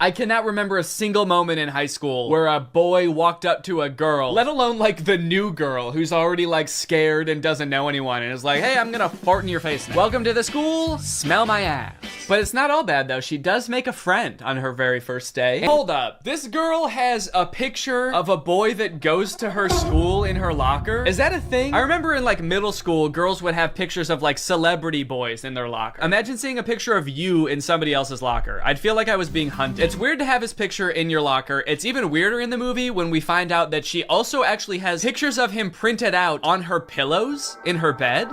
I cannot remember a single moment in high school where a boy walked up to a girl, let alone like the new girl who's already like scared and doesn't know anyone and is like, hey, I'm gonna fart in your face now. Welcome to the school, smell my ass. But it's not all bad though. She does make a friend on her very first day. Hold up, this girl has a picture of a boy that goes to her school in her locker. Is that a thing? I remember in like middle school, girls would have pictures of like celebrity boys in their locker. Imagine seeing a picture of you in somebody else's locker. I'd feel like I was being hunted. It's weird to have his picture in your locker. It's even weirder in the movie when we find out that she also actually has pictures of him printed out on her pillows in her bed.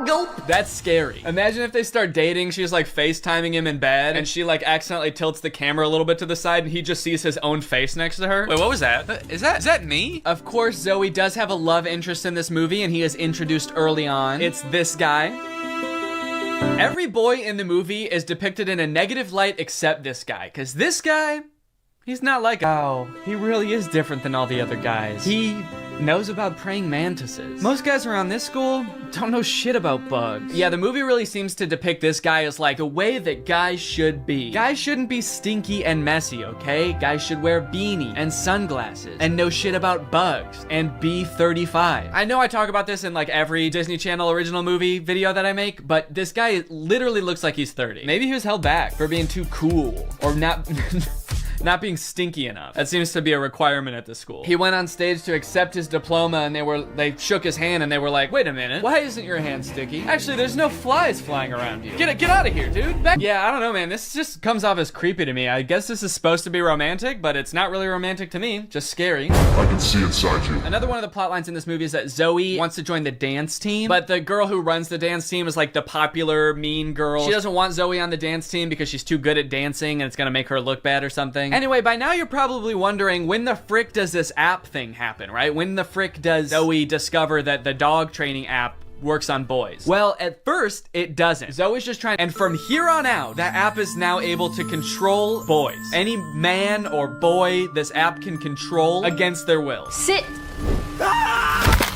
Gulp. That's scary. Imagine if they start dating, she's like FaceTiming him in bed, and she like accidentally tilts the camera a little bit to the side, and he just sees his own face next to her. Wait, what was that? Is that me? Of course, Zoe does have a love interest in this movie, and he is introduced early on. It's this guy. Every boy in the movie is depicted in a negative light except this guy, because this guy, he's not like, oh, he really is different than all the other guys. He knows about praying mantises. Most guys around this school don't know shit about bugs. Yeah, the movie really seems to depict this guy as like the way that guys should be. Guys shouldn't be stinky and messy, okay? Guys should wear beanie and sunglasses and know shit about bugs and be 35. I know I talk about this in like every Disney Channel original movie video that I make, but this guy literally looks like he's 30. Maybe he was held back for being too cool or not not being stinky enough. That seems to be a requirement at the school. He went on stage to accept his diploma and they shook his hand and they were like, wait a minute, why isn't your hand sticky? Actually, there's no flies flying around you. Get out of here, dude. Yeah, I don't know, man. This just comes off as creepy to me. I guess this is supposed to be romantic, but it's not really romantic to me. Just scary. I can see inside you. Another one of the plot lines in this movie is that Zoe wants to join the dance team, but the girl who runs the dance team is like the popular mean girl. She doesn't want Zoe on the dance team because she's too good at dancing and it's gonna make her look bad or something. Anyway, by now you're probably wondering, when the frick does this app thing happen, right? When the frick does Zoe discover that the dog training app works on boys? Well, at first, it doesn't. Zoe's just trying, and from here on out, that app is now able to control boys. Any man or boy this app can control against their will. Sit.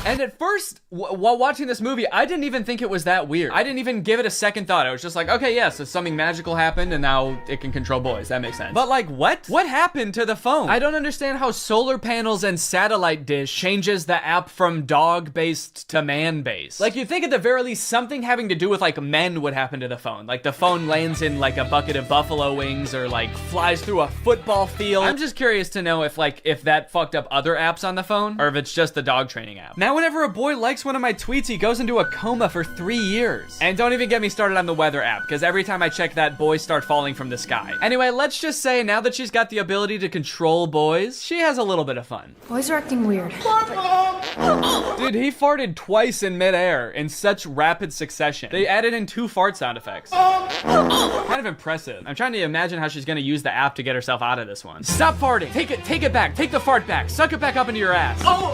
And at first, while watching this movie, I didn't even think it was that weird. I didn't even give it a second thought. I was just like, okay, yeah, so something magical happened and now it can control boys. That makes sense. But like, what? What happened to the phone? I don't understand how solar panels and satellite dish changes the app from dog-based to man-based. Like, you'd think at the very least something having to do with like men would happen to the phone. Like the phone lands in like a bucket of buffalo wings or like flies through a football field. I'm just curious to know if that fucked up other apps on the phone or if it's just the dog training app. Now, whenever a boy likes one of my tweets, he goes into a coma for 3 years. And don't even get me started on the weather app, because every time I check that, boys start falling from the sky. Anyway, let's just say now that she's got the ability to control boys, she has a little bit of fun. Boys are acting weird. Dude, he farted twice in midair in such rapid succession. They added in 2 fart sound effects. Kind of impressive. I'm trying to imagine how she's gonna use the app to get herself out of this one. Stop farting. Take it back. Take the fart back. Suck it back up into your ass. Oh,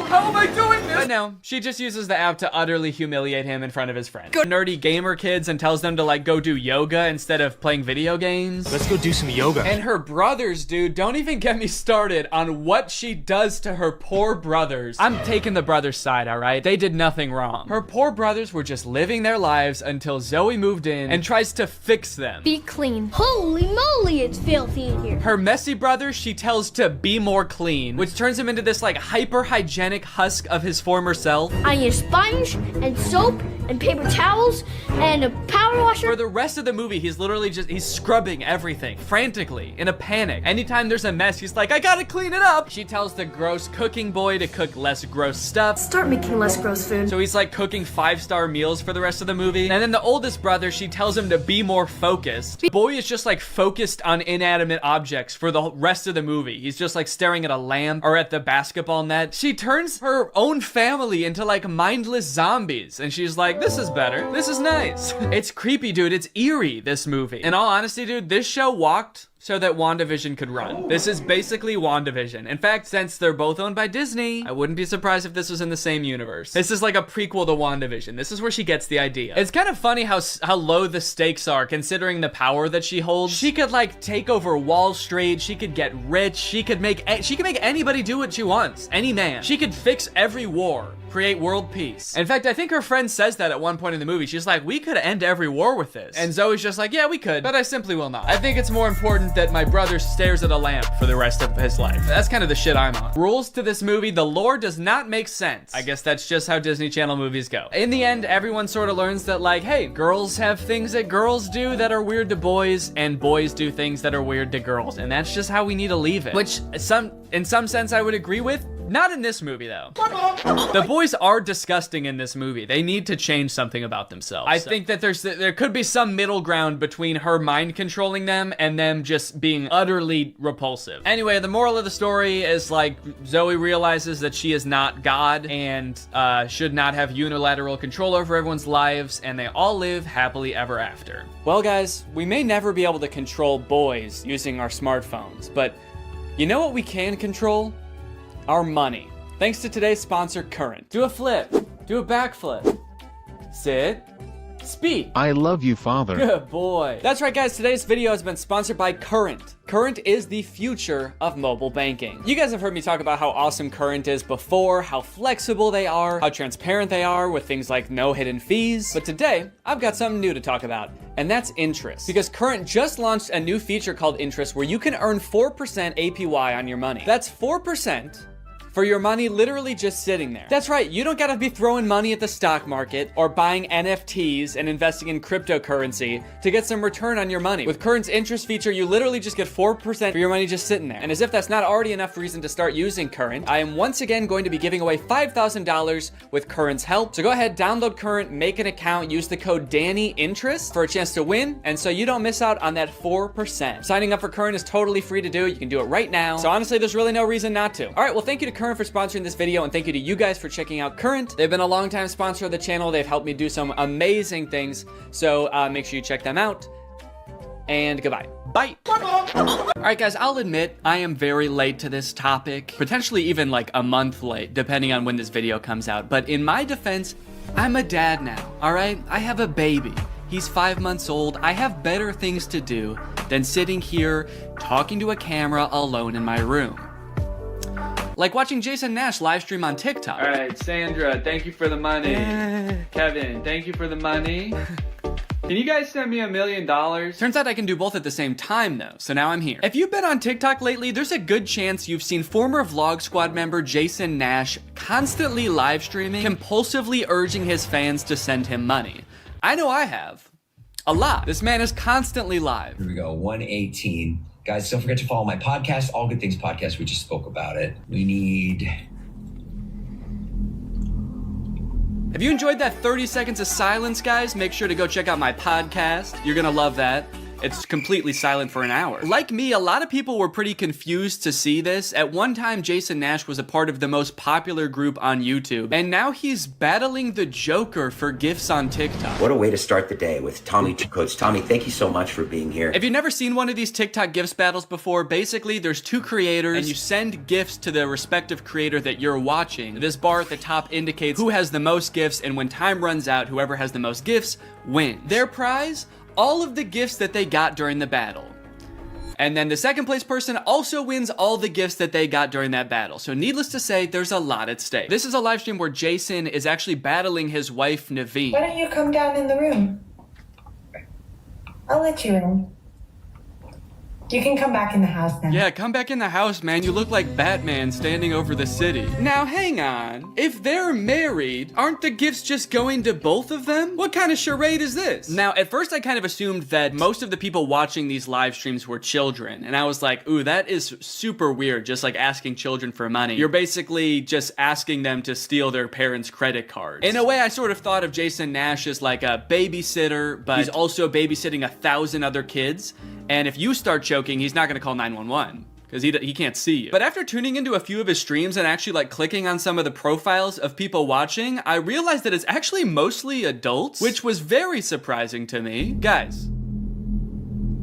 how am I doing this? But no, she just uses the app to utterly humiliate him in front of his friends. Good nerdy gamer kids and tells them to like go do yoga instead of playing video games. Let's go do some yoga. And her brothers, dude, don't even get me started on what she does to her poor brothers. I'm taking the brothers' side, all right? They did nothing wrong. Her poor brothers were just living their lives until Zoe moved in and tries to fix them. Be clean. Holy moly, it's filthy in here. Her messy brother, she tells to be more clean, which turns him into this like hyper hygienic husk of his former self. I need a sponge and soap and paper towels and a power washer. For the rest of the movie, he's literally he's scrubbing everything frantically in a panic. Anytime there's a mess, he's like, I gotta clean it up. She tells the gross cooking boy to cook less gross stuff. Start making less gross food. So he's like cooking 5-star meals for the rest of the movie. And then the oldest brother, she tells him to be more focused. Boy is just like focused on inanimate objects for the rest of the movie. He's just like staring at a lamp or at the basketball net. She turns her own family into like mindless zombies. And she's like, this is better. This is nice. It's creepy, dude. It's eerie, this movie. In all honesty, dude, this show walked so that WandaVision could run. This is basically WandaVision. In fact, since they're both owned by Disney, I wouldn't be surprised if this was in the same universe. This is like a prequel to WandaVision. This is where she gets the idea. It's kind of funny how low the stakes are considering the power that she holds. She could like take over Wall Street. She could get rich. She could make anybody do what she wants. Any man. She could fix every war. Create world peace. In fact, I think her friend says that at one point in the movie. She's like, we could end every war with this. And Zoe's just like, yeah, we could, but I simply will not. I think it's more important that my brother stares at a lamp for the rest of his life. That's kind of the shit I'm on. Rules to this movie, the lore does not make sense. I guess that's just how Disney Channel movies go. In the end, everyone sort of learns that like, hey, girls have things that girls do that are weird to boys, and boys do things that are weird to girls. And that's just how we need to leave it. Which in some sense I would agree with. Not in this movie, though. The boys are disgusting in this movie. They need to change something about themselves. I think that there could be some middle ground between her mind controlling them and them just being utterly repulsive. Anyway, the moral of the story is like Zoe realizes that she is not God and should not have unilateral control over everyone's lives, and they all live happily ever after. Well, guys, we may never be able to control boys using our smartphones, but you know what we can control? Our money. Thanks to today's sponsor, Current. Do a flip. Do a backflip. Sit. Speak. I love you, Father. Good boy. That's right, guys. Today's video has been sponsored by Current. Current is the future of mobile banking. You guys have heard me talk about how awesome Current is before, how flexible they are, how transparent they are with things like no hidden fees. But today, I've got something new to talk about, and that's interest. Because Current just launched a new feature called Interest where you can earn 4% APY on your money. That's 4% for your money literally just sitting there. That's right, you don't gotta be throwing money at the stock market or buying NFTs and investing in cryptocurrency to get some return on your money. With Current's interest feature, you literally just get 4% for your money just sitting there. And as if that's not already enough reason to start using Current, I am once again going to be giving away $5,000 with Current's help. So go ahead, download Current, make an account, use the code DANNYINTEREST for a chance to win, and so you don't miss out on that 4%. Signing up for Current is totally free to do. You can do it right now. So honestly, there's really no reason not to. All right, well, thank you to Current for sponsoring this video, and thank you to you guys for checking out Current. They've been a long-time sponsor of the channel. They've helped me do some amazing things, so make sure you check them out, and goodbye. Bye. All right, guys, I'll admit I am very late to this topic, potentially even like a month late, depending on when this video comes out, but in my defense, I'm a dad now, all right? I have a baby. He's 5 months old. I have better things to do than sitting here talking to a camera alone in my room. Like watching Jason Nash live stream on TikTok. All right, Sandra, thank you for the money. Kevin, thank you for the money. Can you guys send me $1 million? Turns out I can do both at the same time though, so now I'm here. If you've been on TikTok lately, there's a good chance you've seen former Vlog Squad member Jason Nash constantly live streaming, compulsively urging his fans to send him money. I know I have. A lot. This man is constantly live. Here we go, 118. Guys, don't forget to follow my podcast, All Good Things Podcast. We just spoke about it. We need... If you enjoyed that 30 seconds of silence, guys, make sure to go check out my podcast. You're gonna love that. It's completely silent for an hour. Like me, a lot of people were pretty confused to see this. At one time, Jason Nash was a part of the most popular group on YouTube, and now he's battling the Joker for gifts on TikTok. What a way to start the day with Tommy. Coach Tommy, thank you so much for being here. If you've never seen one of these TikTok gifts battles before, basically there's two creators, and you send gifts to the respective creator that you're watching. This bar at the top indicates who has the most gifts, and when time runs out, whoever has the most gifts wins. Their prize? All of the gifts that they got during the battle. And then the second place person also wins all the gifts that they got during that battle. So needless to say, there's a lot at stake. This is a live stream where Jason is actually battling his wife, Naveen. Why don't you come down in the room? I'll let you in. You can come back in the house now. Yeah, come back in the house, man. You look like Batman standing over the city. Now, hang on. If they're married, aren't the gifts just going to both of them? What kind of charade is this? Now, at first I kind of assumed that most of the people watching these live streams were children. And I was like, ooh, that is super weird, just like asking children for money. You're basically just asking them to steal their parents' credit cards. In a way, I sort of thought of Jason Nash as like a babysitter, but he's also babysitting 1,000 other kids. And if you start choking, he's not gonna call 911 because he can't see you. But after tuning into a few of his streams and actually like clicking on some of the profiles of people watching, I realized that it's actually mostly adults, which was very surprising to me. Guys,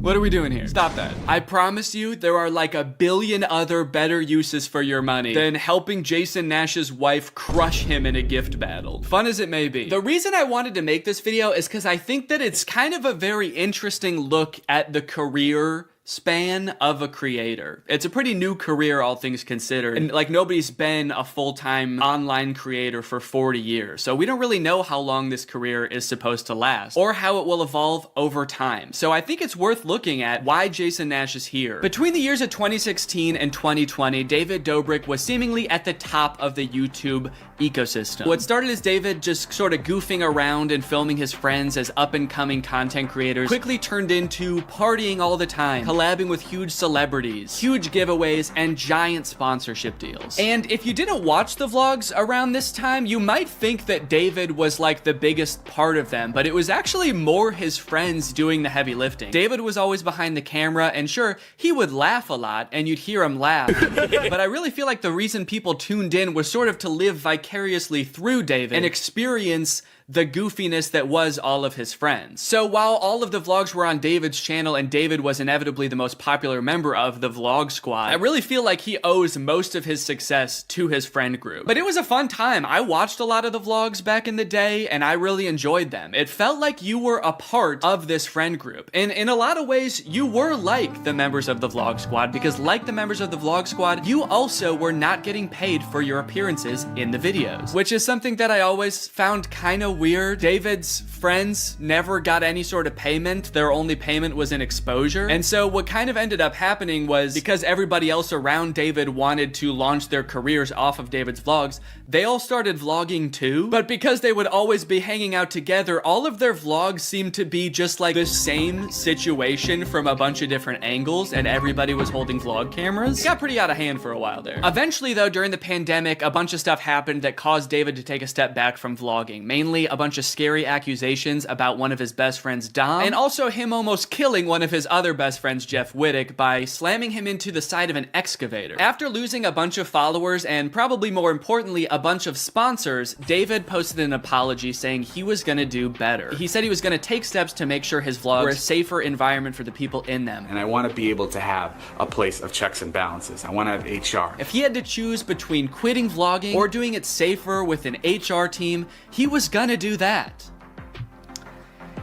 What are we doing here? Stop that. I promise you there are like a billion other better uses for your money than helping Jason Nash's wife crush him in a gift battle. Fun as it may be. The reason I wanted to make this video is because I think that it's kind of a very interesting look at the career span of a creator. It's a pretty new career, all things considered. And like nobody's been a full-time online creator for 40 years. So we don't really know how long this career is supposed to last or how it will evolve over time. So I think it's worth looking at why Jason Nash is here. Between the years of 2016 and 2020, David Dobrik was seemingly at the top of the YouTube ecosystem. What started as David just sort of goofing around and filming his friends as up-and-coming content creators quickly turned into partying all the time, collabing with huge celebrities, huge giveaways, and giant sponsorship deals. And if you didn't watch the vlogs around this time, you might think that David was like the biggest part of them, but it was actually more his friends doing the heavy lifting. David was always behind the camera, and sure, he would laugh a lot, and you'd hear him laugh. But I really feel like the reason people tuned in was sort of to live vicariously through David and experience the goofiness that was all of his friends. So while all of the vlogs were on David's channel and David was inevitably the most popular member of the vlog squad, I really feel like he owes most of his success to his friend group. But it was a fun time. I watched a lot of the vlogs back in the day and I really enjoyed them. It felt like you were a part of this friend group. And in a lot of ways, you were like the members of the vlog squad, because like the members of the vlog squad, you also were not getting paid for your appearances in the videos, which is something that I always found kind of weird. David's friends never got any sort of payment. Their only payment was in exposure. And so what kind of ended up happening was, because everybody else around David wanted to launch their careers off of David's vlogs, they all started vlogging too. But because they would always be hanging out together, all of their vlogs seemed to be just like the same situation from a bunch of different angles, and everybody was holding vlog cameras. It got pretty out of hand for a while there. Eventually though, during the pandemic, a bunch of stuff happened that caused David to take a step back from vlogging. Mainly a bunch of scary accusations about one of his best friends, Dom, and also him almost killing one of his other best friends, Jeff Wittick, by slamming him into the side of an excavator. After losing a bunch of followers and probably more importantly a bunch of sponsors, David posted an apology saying he was gonna do better. He said he was gonna take steps to make sure his vlogs were a safer environment for the people in them. And I want to be able to have a place of checks and balances. I want to have HR. If he had to choose between quitting vlogging or doing it safer with an HR team, he was gonna do that.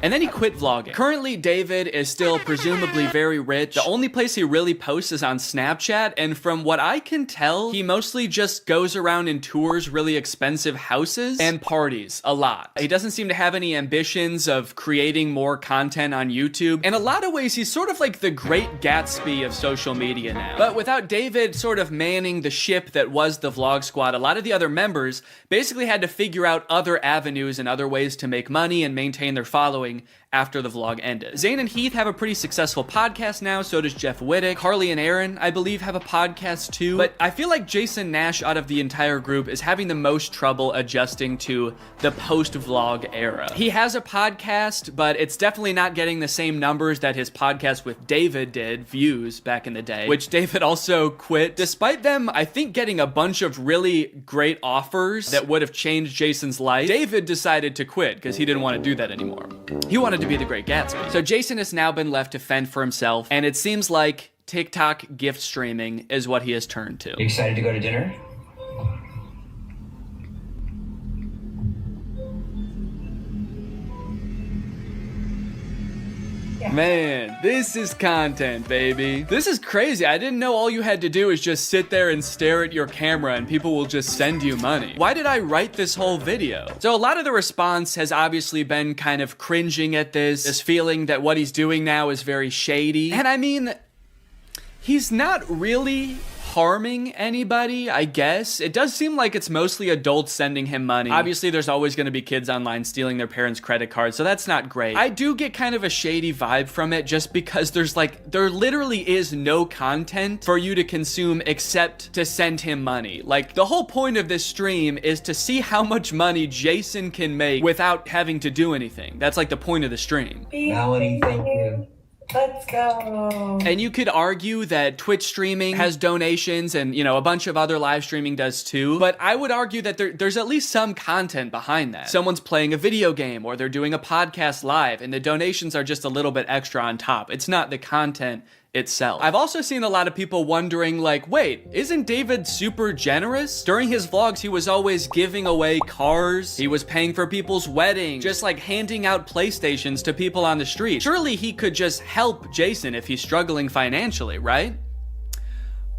And then he quit vlogging. Currently, David is still presumably very rich. The only place he really posts is on Snapchat, and from what I can tell, he mostly just goes around and tours really expensive houses and parties a lot. He doesn't seem to have any ambitions of creating more content on YouTube. In a lot of ways, he's sort of like the Great Gatsby of social media now. But without David sort of manning the ship that was the vlog squad, a lot of the other members basically had to figure out other avenues and other ways to make money and maintain their following after the vlog ended. Zane and Heath have a pretty successful podcast now, so does Jeff Wittick. Carly and Aaron, I believe, have a podcast too. But I feel like Jason Nash out of the entire group is having the most trouble adjusting to the post-vlog era. He has a podcast, but it's definitely not getting the same numbers that his podcast with David did, views, back in the day, which David also quit. Despite them, I think, getting a bunch of really great offers that would have changed Jason's life, David decided to quit because he didn't want to do that anymore. He wanted to be the Great Gatsby. So Jason has now been left to fend for himself, and it seems like TikTok gift streaming is what he has turned to. You excited to go to dinner? Man, this is content, baby. This is crazy. I didn't know all you had to do is just sit there and stare at your camera and people will just send you money. Why did I write this whole video? So a lot of the response has obviously been kind of cringing at this feeling that what he's doing now is very shady. And I mean, he's not really harming anybody, I guess. It does seem like it's mostly adults sending him money. Obviously, there's always going to be kids online stealing their parents' credit cards, so that's not great. I do get kind of a shady vibe from it just because there literally is no content for you to consume except to send him money. Like, the whole point of this stream is to see how much money Jason can make without having to do anything. That's like the point of the stream. Melanie, thank you. Let's go. And you could argue that Twitch streaming has donations and, you know, a bunch of other live streaming does too. But I would argue that there's at least some content behind that. Someone's playing a video game or they're doing a podcast live and the donations are just a little bit extra on top. It's not the content itself. I've also seen a lot of people wondering like, wait, isn't David super generous? During his vlogs, he was always giving away cars. He was paying for people's weddings, just like handing out PlayStations to people on the street. Surely he could just help Jason if he's struggling financially, right?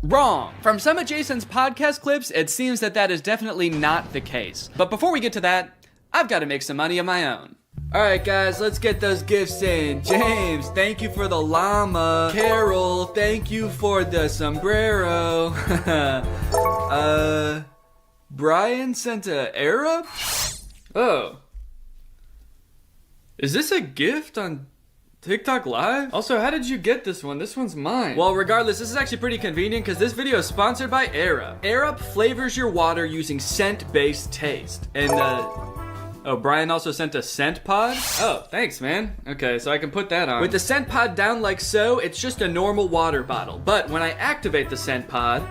Wrong. From some of Jason's podcast clips, it seems that that is definitely not the case. But before we get to that, I've got to make some money of my own. Alright guys, let's get those gifts in. James, thank you for the llama. Carol, thank you for the sombrero. Brian sent a Arab? Oh. Is this a gift on TikTok Live? Also, how did you get this one? This one's mine. Well, regardless, this is actually pretty convenient because this video is sponsored by Arab. Arab flavors your water using scent-based taste. And, oh, Brian also sent a scent pod? Oh, thanks, man. Okay, so I can put that on. With the scent pod down like so, it's just a normal water bottle. But when I activate the scent pod,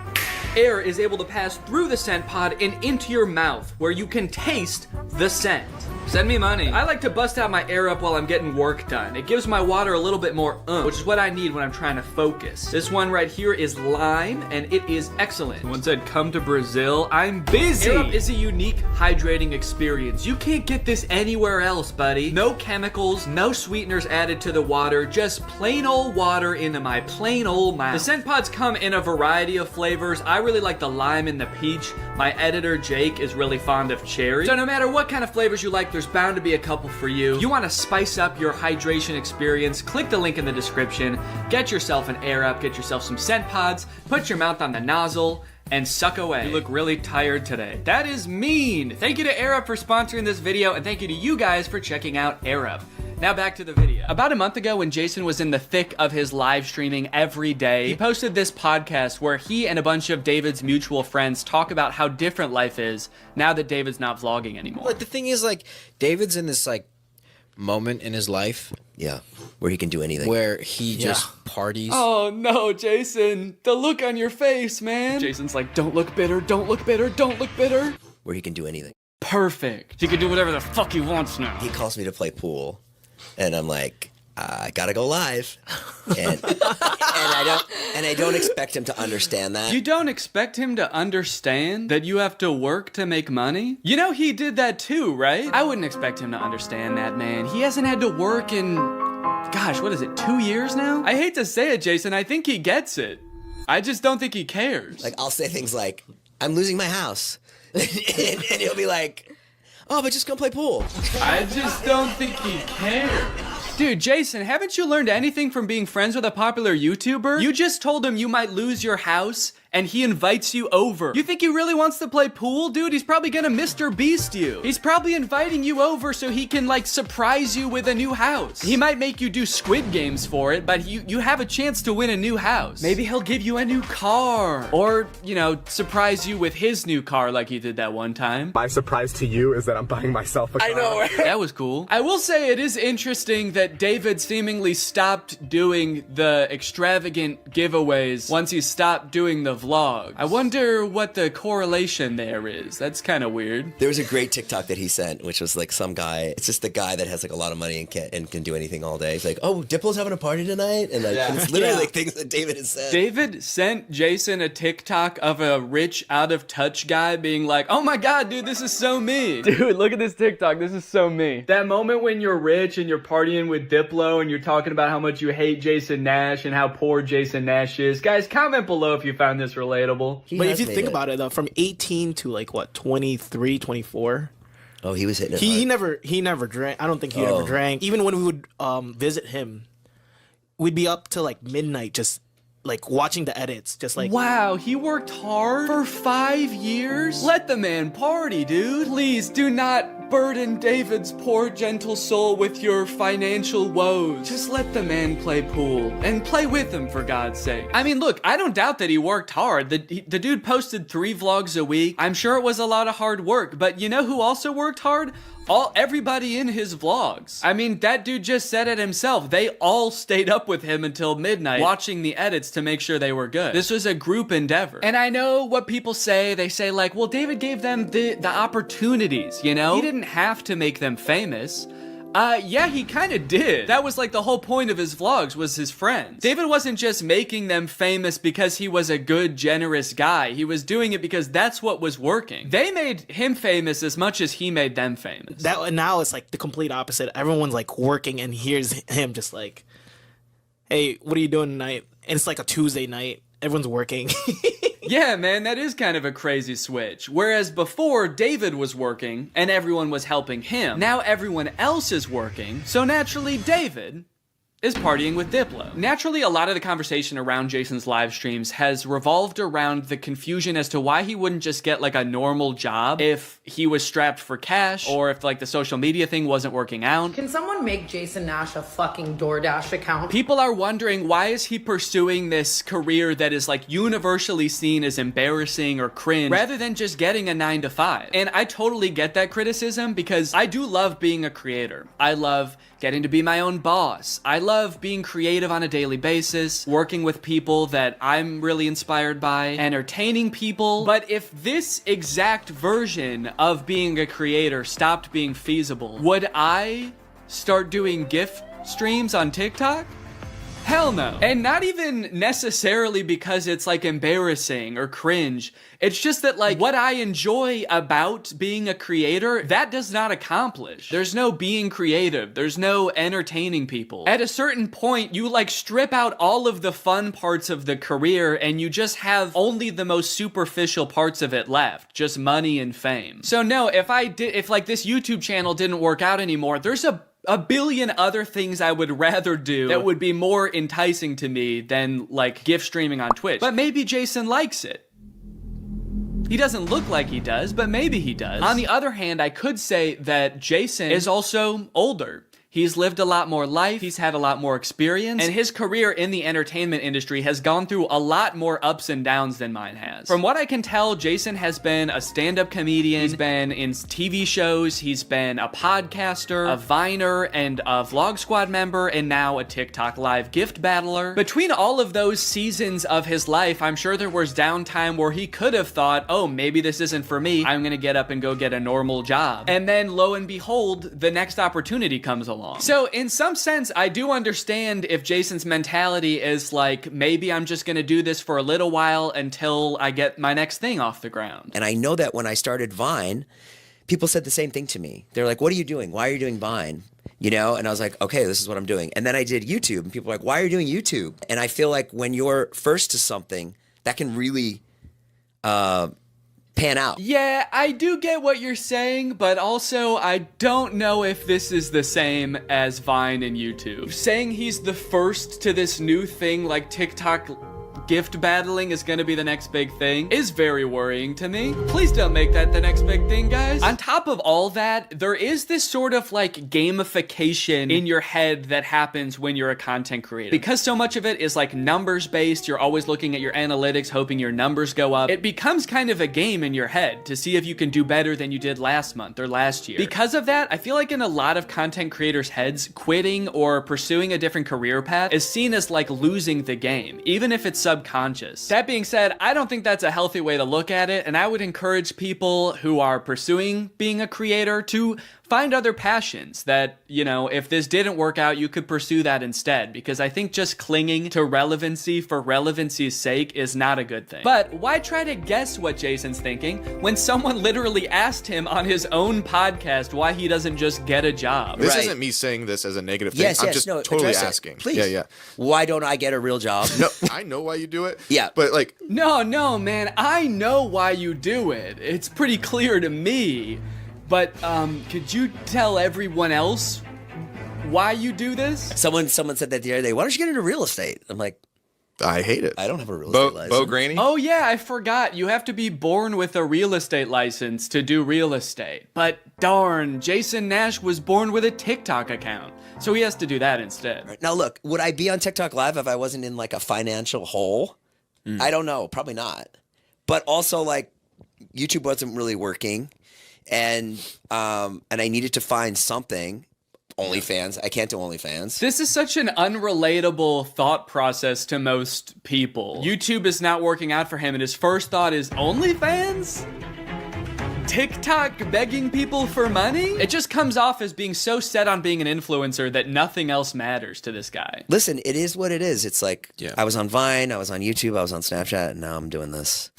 air is able to pass through the scent pod and into your mouth, where you can taste the scent. Send me money. I like to bust out my air up while I'm getting work done. It gives my water a little bit more which is what I need when I'm trying to focus. This one right here is lime, and it is excellent. Someone said, come to Brazil. I'm busy. Air up is a unique hydrating experience. You can't get this anywhere else, buddy. No chemicals, no sweeteners added to the water, just plain old water into my plain old mouth. The scent pods come in a variety of flavors. I really like the lime and the peach. My editor, Jake, is really fond of cherry. So no matter what kind of flavors you like, there's bound to be a couple for you. You want to spice up your hydration experience, click the link in the description, get yourself an Air Up, get yourself some scent pods, put your mouth on the nozzle, and suck away. You look really tired today. That is mean! Thank you to Air Up for sponsoring this video, and thank you to you guys for checking out Air Up. Now back to the video. About a month ago when Jason was in the thick of his live streaming every day, he posted this podcast where he and a bunch of David's mutual friends talk about how different life is now that David's not vlogging anymore. Like the thing is, like, David's in this like moment in his life, Yeah, where he can do anything. where he just parties. Oh no, Jason, the look on your face, man. Jason's like, don't look bitter, don't look bitter, don't look bitter. Where he can do anything. Perfect. He can do whatever the fuck he wants now. He calls me to play pool, and I'm like, I gotta go live, and I don't expect him to understand that. You don't expect him to understand that you have to work to make money? You know he did that too, right? I wouldn't expect him to understand that, man. He hasn't had to work in, gosh, what is it, 2 years now? I hate to say it, Jason, I think he gets it. I just don't think he cares. Like, I'll say things like, I'm losing my house, and he'll be like, oh, but just go play pool. I just don't think he cares. Dude, Jason, haven't you learned anything from being friends with a popular YouTuber? You just told him you might lose your house, and he invites you over. You think he really wants to play pool? Dude, he's probably gonna Mr. Beast you. He's probably inviting you over so he can, like, surprise you with a new house. He might make you do Squid Games for it, but you have a chance to win a new house. Maybe he'll give you a new car. Or, you know, surprise you with his new car like he did that one time. My surprise to you is that I'm buying myself a car. I know, right? That was cool. I will say it is interesting that David seemingly stopped doing the extravagant giveaways once he stopped doing the vlog. I wonder what the correlation there is. That's kind of weird. There was a great TikTok that he sent, which was like some guy. It's just the guy that has like a lot of money and can do anything all day. He's like, "Oh, Diplo's having a party tonight," and like and it's literally like things that David has said. David sent Jason a TikTok of a rich, out of touch guy being like, "Oh my god, dude, this is so me." Dude, look at this TikTok. This is so me. That moment when you're rich and you're partying with Diplo and you're talking about how much you hate Jason Nash and how poor Jason Nash is. Guys, comment below if you found this relatable. But if you think about it, from 18 to like what, 23, 24. Oh, he was hitting it hard. He never drank. I don't think he ever drank. Even when we would visit him, we'd be up till like midnight just like watching the edits, just like, wow, he worked hard for 5 years? Let the man party, dude. Please do not Don't burden David's poor gentle soul with your financial woes. Just let the man play pool, and play with him for God's sake. I mean, look, I don't doubt that he worked hard. The dude posted 3 vlogs a week. I'm sure it was a lot of hard work, but you know who also worked hard? Everybody in his vlogs. I mean, that dude just said it himself. They all stayed up with him until midnight watching the edits to make sure they were good. This was a group endeavor. And I know what people say. They say like, well, David gave them the opportunities, you know? He didn't have to make them famous. Yeah, he kind of did. That was like the whole point of his vlogs, was his friends. David wasn't just making them famous because he was a good, generous guy. He was doing it because that's what was working. They made him famous as much as he made them famous. Now it's like the complete opposite. Everyone's like working, and here's him just like, hey, what are you doing tonight? And it's like a Tuesday night. Everyone's working. Yeah, man, that is kind of a crazy switch. Whereas before, David was working and everyone was helping him. Now everyone else is working, so naturally David is partying with Diplo. Naturally, a lot of the conversation around Jason's live streams has revolved around the confusion as to why he wouldn't just get like a normal job if he was strapped for cash, or if like the social media thing wasn't working out. Can someone make Jason Nash a fucking DoorDash account? People are wondering, why is he pursuing this career that is like universally seen as embarrassing or cringe, rather than just getting a 9-to-5? And I totally get that criticism, because I do love being a creator. I love getting to be my own boss. I love being creative on a daily basis, working with people that I'm really inspired by, entertaining people. But if this exact version of being a creator stopped being feasible, would I start doing gift streams on TikTok? Hell no. And not even necessarily because it's like embarrassing or cringe. It's just that like what I enjoy about being a creator, that does not accomplish. There's no being creative. There's no entertaining people. At a certain point, you like strip out all of the fun parts of the career and you just have only the most superficial parts of it left. Just money and fame. So no, if like this YouTube channel didn't work out anymore, there's a billion other things I would rather do that would be more enticing to me than like gift streaming on Twitch. But maybe Jason likes it. He doesn't look like he does, but maybe he does. On the other hand, I could say that Jason is also older. He's lived a lot more life, he's had a lot more experience, and his career in the entertainment industry has gone through a lot more ups and downs than mine has. From what I can tell, Jason has been a stand-up comedian, he's been in TV shows, he's been a podcaster, a Viner, and a Vlog Squad member, and now a TikTok live gift battler. Between all of those seasons of his life, I'm sure there was downtime where he could have thought, oh, maybe this isn't for me, I'm gonna get up and go get a normal job. And then, lo and behold, the next opportunity comes along. So in some sense, I do understand if Jason's mentality is like, maybe I'm just gonna do this for a little while until I get my next thing off the ground. And I know that when I started Vine, people said the same thing to me. They're like, what are you doing? Why are you doing Vine? You know? And I was like, okay, this is what I'm doing. And then I did YouTube, and people are like, why are you doing YouTube? And I feel like when you're first to something, that can really pan out. Yeah, I do get what you're saying, but also I don't know if this is the same as Vine and YouTube. Saying he's the first to this new thing like TikTok gift battling is gonna be the next big thing is very worrying to me. Please don't make that the next big thing, guys. On top of all that, there is this sort of like gamification in your head that happens when you're a content creator. Because so much of it is like numbers based, you're always looking at your analytics, hoping your numbers go up. It becomes kind of a game in your head to see if you can do better than you did last month or last year. Because of that, I feel like in a lot of content creators' heads, quitting or pursuing a different career path is seen as like losing the game, even if it's subconscious. That being said, I don't think that's a healthy way to look at it, and I would encourage people who are pursuing being a creator to find other passions that, you know, if this didn't work out, you could pursue that instead, because I think just clinging to relevancy for relevancy's sake is not a good thing. But why try to guess what Jason's thinking when someone literally asked him on his own podcast why he doesn't just get a job? This isn't me saying this as a negative thing. I'm just totally asking. Please. Yeah. Why don't I get a real job? No, I know why you do it. Yeah. But like... No, man, I know why you do it. It's pretty clear to me. But, could you tell everyone else why you do this? Someone said that the other day, why don't you get into real estate? I'm like, I hate it. I don't have a real estate license. Bo Granny? Oh yeah, I forgot. You have to be born with a real estate license to do real estate. But darn, Jason Nash was born with a TikTok account. So he has to do that instead. Now look, would I be on TikTok Live if I wasn't in like a financial hole? I don't know, probably not. But also like YouTube wasn't really working, and I needed to find something. OnlyFans. I can't do OnlyFans. This is such an unrelatable thought process to most people. YouTube is not working out for him, and his first thought is OnlyFans? TikTok begging people for money? It just comes off as being so set on being an influencer that nothing else matters to this guy. Listen, it is what it is. It's like, I was on Vine, I was on YouTube, I was on Snapchat, and now I'm doing this.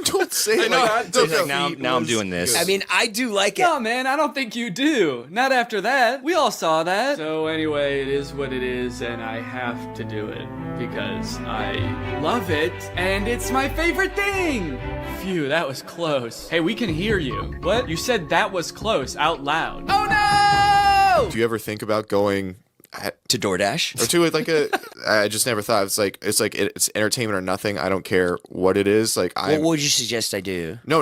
Don't say it like that. Now I'm doing this. I mean, I do like it. No, man, I don't think you do. Not after that. We all saw that. So anyway, it is what it is, and I have to do it because I love it, and it's my favorite thing. Phew, that was close. Hey, we can hear you. What? You said that was close out loud. Oh no! Do you ever think about going to DoorDash or to like a? I just never thought it's entertainment or nothing. I don't care what it is. Like, what would you suggest I do? No.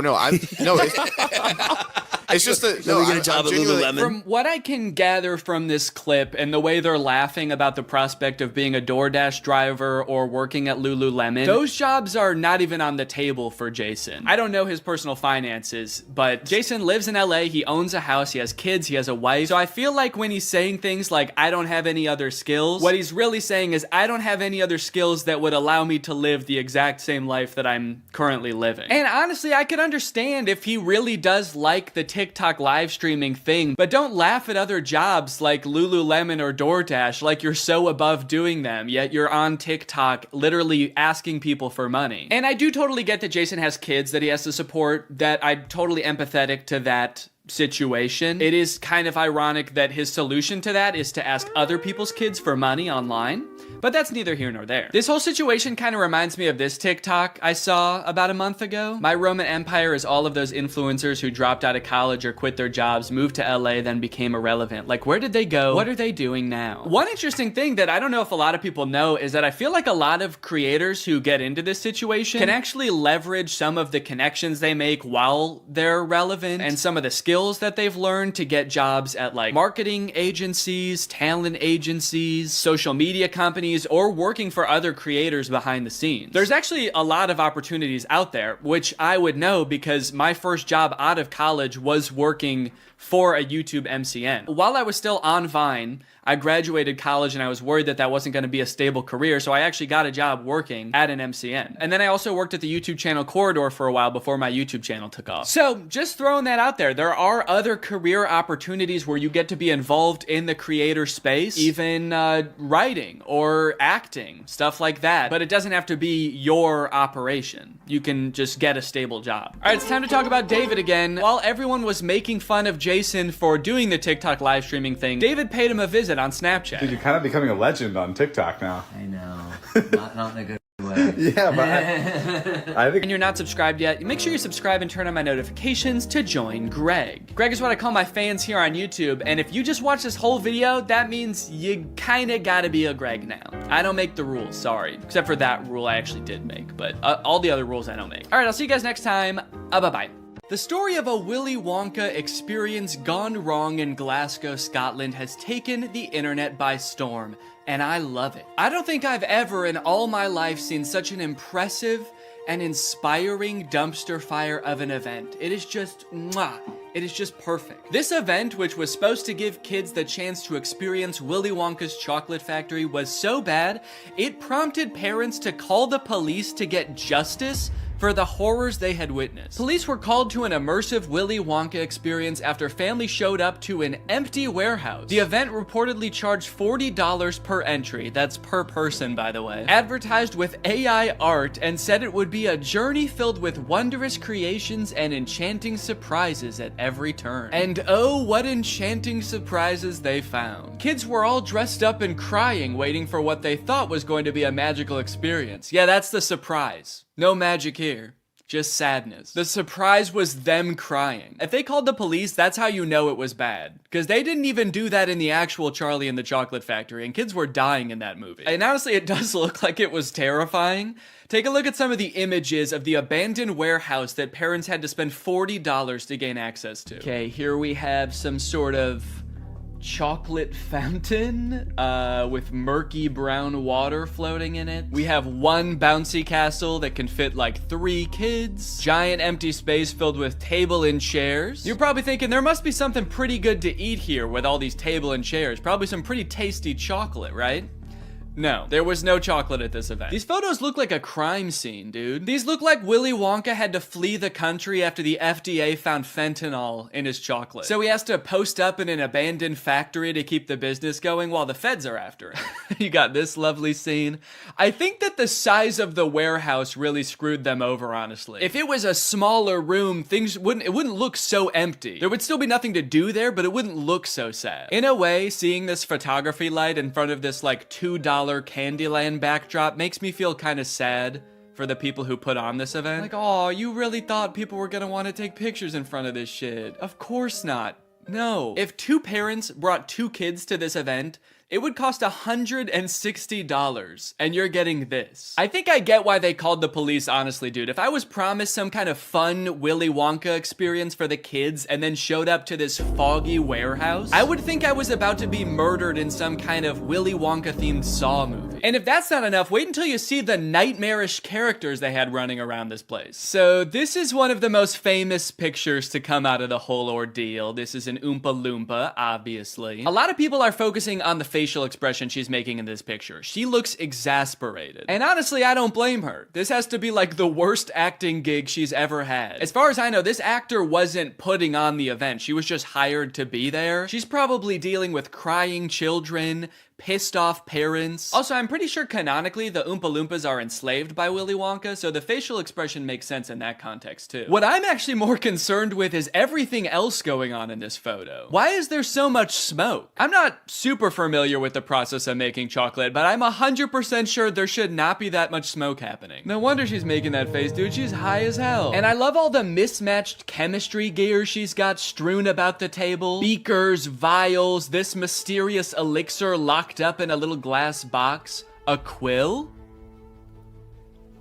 It's just that we get a job at Lululemon. From what I can gather from this clip and the way they're laughing about the prospect of being a DoorDash driver or working at Lululemon, those jobs are not even on the table for Jason. I don't know his personal finances, but Jason lives in LA, he owns a house, he has kids, he has a wife. So I feel like when he's saying things like, I don't have any other skills, what he's really saying is, I don't have any other skills that would allow me to live the exact same life that I'm currently living. And honestly, I could understand if he really does like the TikTok live streaming thing, but don't laugh at other jobs like Lululemon or DoorDash like you're so above doing them, yet you're on TikTok literally asking people for money. And I do totally get that Jason has kids that he has to support, that I'm totally empathetic to that situation. It is kind of ironic that his solution to that is to ask other people's kids for money online, but that's neither here nor there. This whole situation kind of reminds me of this TikTok I saw about a month ago. My Roman Empire is all of those influencers who dropped out of college or quit their jobs, moved to LA, then became irrelevant. Like, where did they go? What are they doing now? One interesting thing that I don't know if a lot of people know is that I feel like a lot of creators who get into this situation can actually leverage some of the connections they make while they're relevant and some of the skills that they've learned to get jobs at like marketing agencies, talent agencies, social media companies, or working for other creators behind the scenes. There's actually a lot of opportunities out there, which I would know because my first job out of college was working for a YouTube MCN. While I was still on Vine, I graduated college and I was worried that that wasn't going to be a stable career, so I actually got a job working at an MCN. And then I also worked at the YouTube channel Corridor for a while before my YouTube channel took off. So just throwing that out there, there are other career opportunities where you get to be involved in the creator space, even writing or acting, stuff like that. But it doesn't have to be your operation. You can just get a stable job. All right, it's time to talk about David again. While everyone was making fun of Jason for doing the TikTok live streaming thing, David paid him a visit on Snapchat. Dude, you're kind of becoming a legend on TikTok now. I know. Not in a good way. Yeah, but I think... And you're not subscribed yet, make sure you subscribe and turn on my notifications to join Greg. Greg is what I call my fans here on YouTube, and if you just watch this whole video, that means you kinda gotta be a Greg now. I don't make the rules, sorry. Except for that rule I actually did make, but all the other rules I don't make. All right, I'll see you guys next time. Bye-bye. The story of a Willy Wonka experience gone wrong in Glasgow, Scotland has taken the internet by storm, and I love it. I don't think I've ever in all my life seen such an impressive and inspiring dumpster fire of an event. It is just, mwah. It is just perfect. This event, which was supposed to give kids the chance to experience Willy Wonka's chocolate factory, was so bad, it prompted parents to call the police to get justice for the horrors they had witnessed. Police were called to an immersive Willy Wonka experience after families showed up to an empty warehouse. The event reportedly charged $40 per entry, that's per person by the way, advertised with AI art and said it would be a journey filled with wondrous creations and enchanting surprises at every turn. And oh, what enchanting surprises they found. Kids were all dressed up and crying, waiting for what they thought was going to be a magical experience. Yeah, that's the surprise. No magic here. Just sadness. The surprise was them crying. If they called the police, that's how you know it was bad. Because they didn't even do that in the actual Charlie and the Chocolate Factory, and kids were dying in that movie. And honestly, it does look like it was terrifying. Take a look at some of the images of the abandoned warehouse that parents had to spend $40 to gain access to. Okay, here we have some sort of chocolate fountain with murky brown water floating in it. We have one bouncy castle that can fit like 3 kids. Giant empty space filled with table and chairs. You're probably thinking there must be something pretty good to eat here with all these table and chairs. Probably some pretty tasty chocolate, right? No, there was no chocolate at this event. These photos look like a crime scene, dude. These look like Willy Wonka had to flee the country after the FDA found fentanyl in his chocolate. So he has to post up in an abandoned factory to keep the business going while the feds are after him. You got this lovely scene. I think that the size of the warehouse really screwed them over, honestly. If it was a smaller room, it wouldn't look so empty. There would still be nothing to do there, but it wouldn't look so sad. In a way, seeing this photography light in front of this like $2 Candyland backdrop makes me feel kind of sad for the people who put on this event. Like, oh, you really thought people were gonna want to take pictures in front of this shit. Of course not. No. If 2 parents brought 2 kids to this event, it would cost $160, and you're getting this. I think I get why they called the police, honestly, dude. If I was promised some kind of fun Willy Wonka experience for the kids and then showed up to this foggy warehouse, I would think I was about to be murdered in some kind of Willy Wonka-themed Saw movie. And if that's not enough, wait until you see the nightmarish characters they had running around this place. So this is one of the most famous pictures to come out of the whole ordeal. This is an Oompa Loompa, obviously. A lot of people are focusing on the facial expression she's making in this picture. She looks exasperated. And honestly, I don't blame her. This has to be like the worst acting gig she's ever had. As far as I know, this actor wasn't putting on the event. She was just hired to be there. She's probably dealing with crying children, pissed off parents. Also, I'm pretty sure canonically the Oompa Loompas are enslaved by Willy Wonka, so the facial expression makes sense in that context too. What I'm actually more concerned with is everything else going on in this photo. Why is there so much smoke? I'm not super familiar with the process of making chocolate, but I'm 100% sure there should not be that much smoke happening. No wonder she's making that face, dude. She's high as hell. And I love all the mismatched chemistry gear she's got strewn about the table. Beakers, vials, this mysterious elixir locked up in a little glass box. A quill?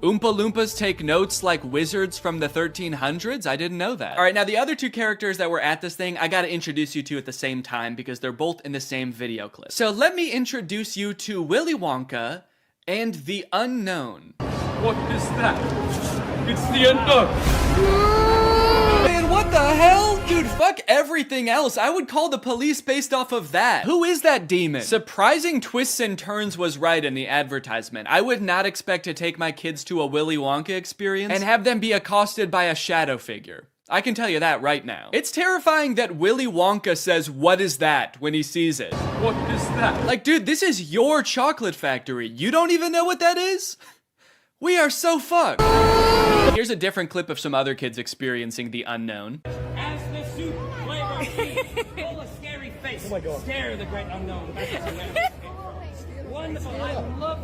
Oompa Loompas take notes like wizards from the 1300s? I didn't know that. All right, now the other 2 characters that were at this thing, I gotta introduce you to at the same time because they're both in the same video clip. So let me introduce you to Willy Wonka and the Unknown. What is that? It's the unknown. Man, what the hell? Dude, fuck everything else. I would call the police based off of that. Who is that demon? Surprising twists and turns was right in the advertisement. I would not expect to take my kids to a Willy Wonka experience and have them be accosted by a shadow figure. I can tell you that right now. It's terrifying that Willy Wonka says, "What is that?" when he sees it. What is that? Like, dude, this is your chocolate factory. You don't even know what that is? We are so fucked. Here's a different clip of some other kids experiencing the unknown. As the soup flavor full of scary face. Oh my God. Scare the great unknown. Wonderful. I love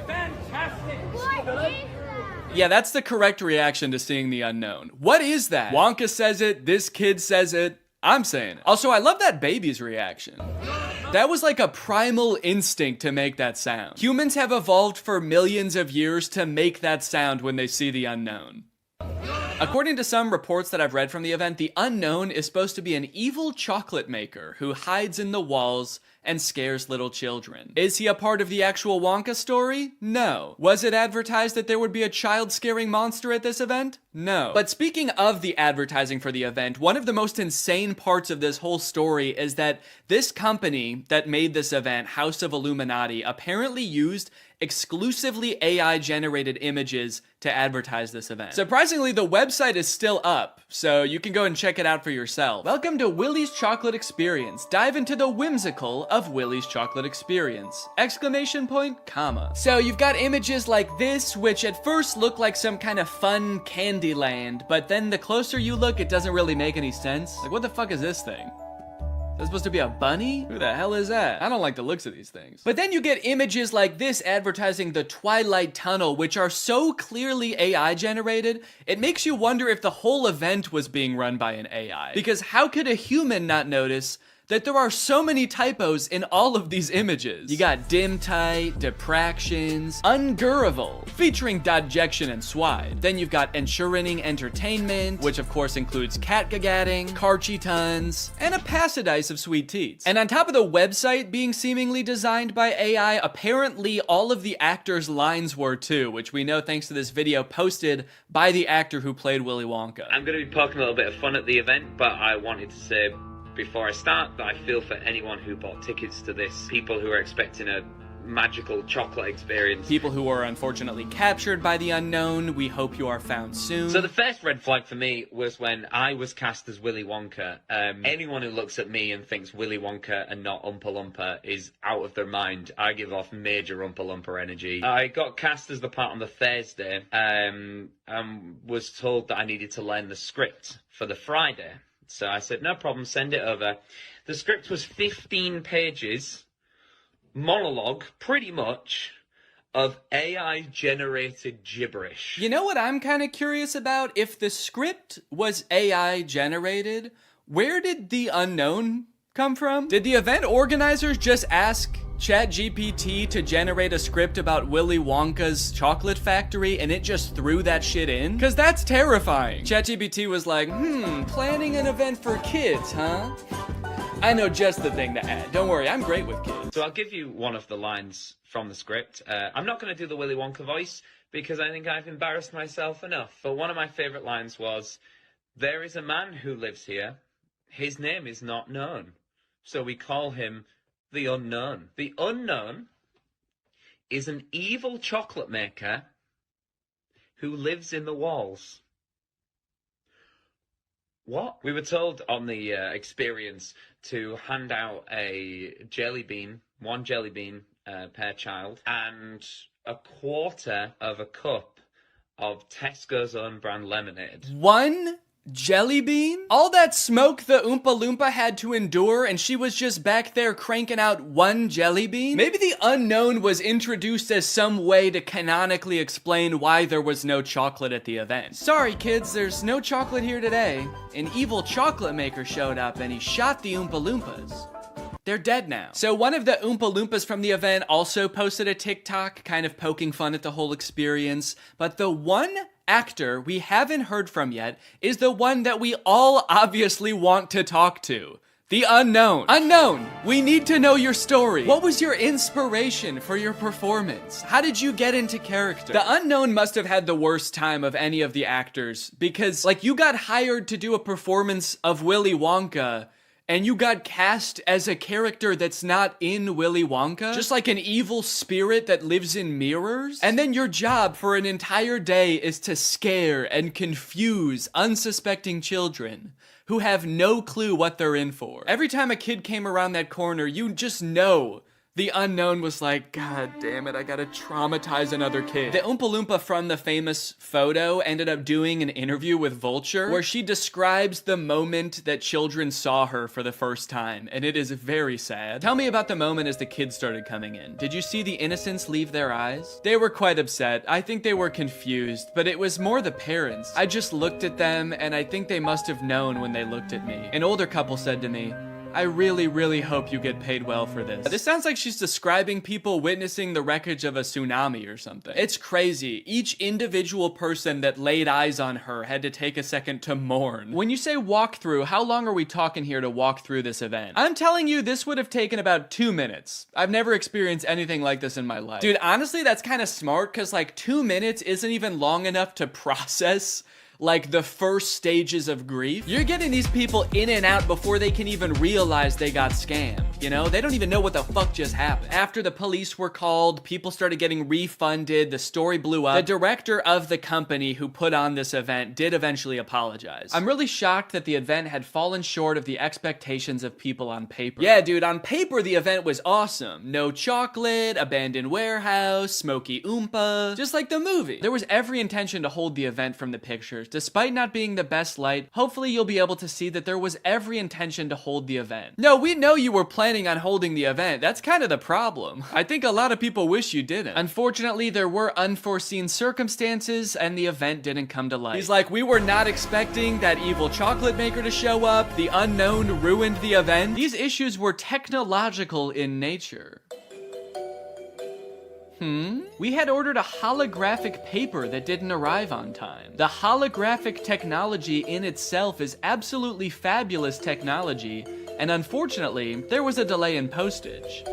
fantastic. Yeah, that's the correct reaction to seeing the unknown. What is that? Wonka says it, this kid says it, I'm saying it. Also, I love that baby's reaction. That was like a primal instinct to make that sound. Humans have evolved for millions of years to make that sound when they see the unknown. According to some reports that I've read from the event, the unknown is supposed to be an evil chocolate maker who hides in the walls and scares little children. Is he a part of the actual Wonka story? No. Was it advertised that there would be a child-scaring monster at this event? No. But speaking of the advertising for the event, one of the most insane parts of this whole story is that this company that made this event, House of Illuminati, apparently used exclusively AI-generated images to advertise this event. Surprisingly, the website is still up, so you can go and check it out for yourself. Welcome to Willy's Chocolate Experience. Dive into the whimsical of Willy's Chocolate Experience! Exclamation point, comma. So you've got images like this, which at first look like some kind of fun candy land, but then the closer you look, it doesn't really make any sense. Like, what the fuck is this thing? That's supposed to be a bunny? Who the hell is that? I don't like the looks of these things. But then you get images like this advertising the Twilight Tunnel, which are so clearly AI generated, it makes you wonder if the whole event was being run by an AI. Because how could a human not notice that there are so many typos in all of these images? You got dim tight, depractions, ungurrival, featuring dodjection and swide. Then you've got ensuring entertainment, which of course includes catgagatting, carchy tons, and a passidice of sweet teats. And on top of the website being seemingly designed by AI, apparently all of the actors' lines were too, which we know thanks to this video posted by the actor who played Willy Wonka. I'm going to be poking a little bit of fun at the event, but I wanted to say before I start that I feel for anyone who bought tickets to this, people who are expecting a magical chocolate experience. People who are unfortunately captured by the unknown, we hope you are found soon. So the first red flag for me was when I was cast as Willy Wonka. Anyone who looks at me and thinks Willy Wonka and not Oompa Loompa is out of their mind. I give off major Oompa Loompa energy. I got cast as the part on the Thursday, and was told that I needed to learn the script for the Friday. So I said, no problem, send it over. The script was 15 pages, monologue, pretty much, of AI-generated gibberish. You know what I'm kind of curious about? If the script was AI-generated, where did the unknown come from? Did the event organizers just ask ChatGPT to generate a script about Willy Wonka's chocolate factory and it just threw that shit in? Cause that's terrifying. ChatGPT was like, planning an event for kids, huh? I know just the thing to add. Don't worry, I'm great with kids. So I'll give you one of the lines from the script. I'm not going to do the Willy Wonka voice because I think I've embarrassed myself enough. But one of my favorite lines was, there is a man who lives here. His name is not known. So we call him the Unknown. The Unknown is an evil chocolate maker who lives in the walls. What? We were told on the experience to hand out a jelly bean, one jelly bean per child, and a quarter of a cup of Tesco's own brand lemonade. One jelly bean? All that smoke the Oompa Loompa had to endure and she was just back there cranking out one jelly bean? Maybe the unknown was introduced as some way to canonically explain why there was no chocolate at the event. Sorry kids, there's no chocolate here today. An evil chocolate maker showed up and he shot the Oompa Loompas. They're dead now. So one of the Oompa Loompas from the event also posted a TikTok kind of poking fun at the whole experience, but the one actor we haven't heard from yet is the one that we all obviously want to talk to. The unknown. Unknown, we need to know your story. What was your inspiration for your performance? How did you get into character? The unknown must have had the worst time of any of the actors because, like, you got hired to do a performance of Willy Wonka and you got cast as a character that's not in Willy Wonka? Just like an evil spirit that lives in mirrors? And then your job for an entire day is to scare and confuse unsuspecting children who have no clue what they're in for. Every time a kid came around that corner, you just know the unknown was like, God damn it, I gotta traumatize another kid. The Oompa Loompa from the famous photo ended up doing an interview with Vulture where she describes the moment that children saw her for the first time, and it is very sad. Tell me about the moment as the kids started coming in. Did you see the innocence leave their eyes? They were quite upset. I think they were confused, but it was more the parents. I just looked at them, and I think they must have known when they looked at me. An older couple said to me, I really, really hope you get paid well for this. This sounds like she's describing people witnessing the wreckage of a tsunami or something. It's crazy. Each individual person that laid eyes on her had to take a second to mourn. When you say walkthrough, how long are we talking here to walk through this event? I'm telling you, this would have taken about 2 minutes. I've never experienced anything like this in my life. Dude, honestly, that's kind of smart because like 2 minutes isn't even long enough to process like the first stages of grief. You're getting these people in and out before they can even realize they got scammed, you know? They don't even know what the fuck just happened. After the police were called, people started getting refunded, the story blew up. The director of the company who put on this event did eventually apologize. I'm really shocked that the event had fallen short of the expectations of people on paper. Yeah, dude, on paper the event was awesome. No chocolate, abandoned warehouse, smoky Oompa, just like the movie. There was every intention to hold the event from the pictures, pictures. Despite not being the best light, hopefully you'll be able to see that there was every intention to hold the event. No, we know you were planning on holding the event. That's kind of the problem. I think a lot of people wish you didn't. Unfortunately, there were unforeseen circumstances and the event didn't come to light. He's like, we were not expecting that evil chocolate maker to show up. The unknown ruined the event. These issues were technological in nature. We had ordered a holographic paper that didn't arrive on time. The holographic technology in itself is absolutely fabulous technology, and unfortunately, there was a delay in postage.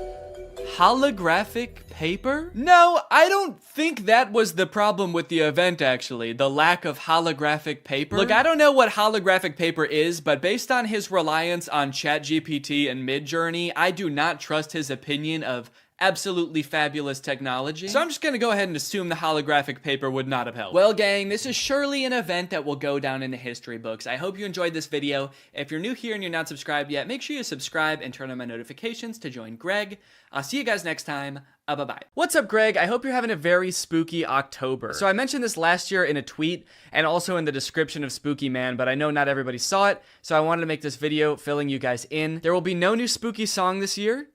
Holographic paper? No, I don't think that was the problem with the event, actually. The lack of holographic paper. Look, I don't know what holographic paper is, but based on his reliance on ChatGPT and Midjourney, I do not trust his opinion of absolutely fabulous technology. So I'm just gonna go ahead and assume the holographic paper would not have helped. Well, gang, this is surely an event that will go down in the history books. I hope you enjoyed this video. If you're new here and you're not subscribed yet, make sure you subscribe and turn on my notifications to join Greg. I'll see you guys next time. Bye-bye. What's up, Greg? I hope you're having a very spooky October. So I mentioned this last year in a tweet and also in the description of Spooky Man, but I know not everybody saw it, so I wanted to make this video filling you guys in. There will be no new spooky song this year,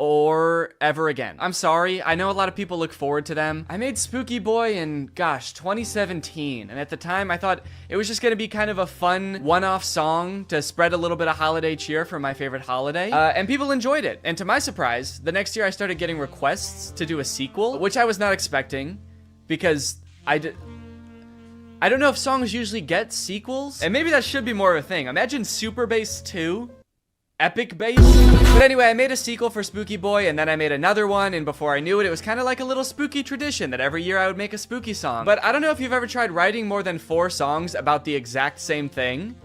or ever again. I'm sorry, I know a lot of people look forward to them. I made Spooky Boy in, gosh, 2017, and at the time I thought it was just gonna be kind of a fun one-off song to spread a little bit of holiday cheer for my favorite holiday, and people enjoyed it. And to my surprise, the next year I started getting requests to do a sequel, which I was not expecting, because I don't know if songs usually get sequels, and maybe that should be more of a thing. Imagine Super Bass 2, Epic Bass. But anyway, I made a sequel for Spooky Boy, and then I made another one, and before I knew it, it was kind of like a little spooky tradition that every year I would make a spooky song. But I don't know if you've ever tried writing more than 4 songs about the exact same thing,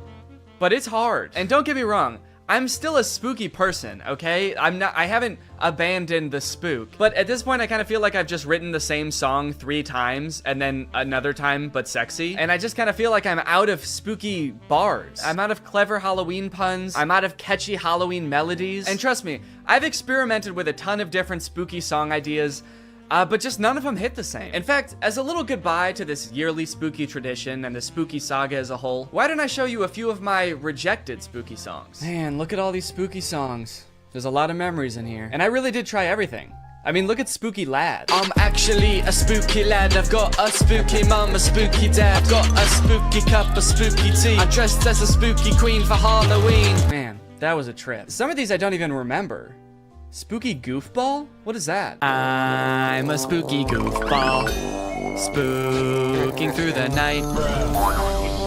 but it's hard. And don't get me wrong, I'm still a spooky person, okay? I haven't abandoned the spook. But at this point, I kind of feel like I've just written the same song 3 times and then another time, but sexy. And I just kind of feel like I'm out of spooky bars. I'm out of clever Halloween puns. I'm out of catchy Halloween melodies. And trust me, I've experimented with a ton of different spooky song ideas, but just none of them hit the same. In fact, as a little goodbye to this yearly spooky tradition and the spooky saga as a whole, why don't I show you a few of my rejected spooky songs? Man, look at all these spooky songs. There's a lot of memories in here. And I really did try everything. I mean, look at Spooky Lad. I'm actually a spooky lad. I've got a spooky mum, a spooky dad. Got a spooky cup of spooky tea. I'm dressed as a spooky queen for Halloween. Man, that was a trip. Some of these I don't even remember. Spooky goofball? What is that? I'm a spooky goofball, spooking through the night.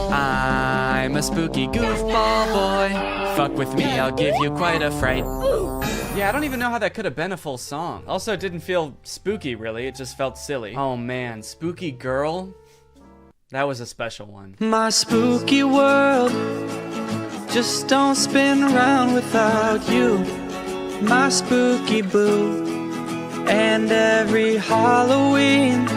I'm a spooky goofball boy. Fuck with me, I'll give you quite a fright. Yeah, I don't even know how that could have been a full song. Also, it didn't feel spooky, really. It just felt silly. Oh man, Spooky Girl? That was a special one. My spooky world just don't spin around without you. My spooky boo. And every Halloween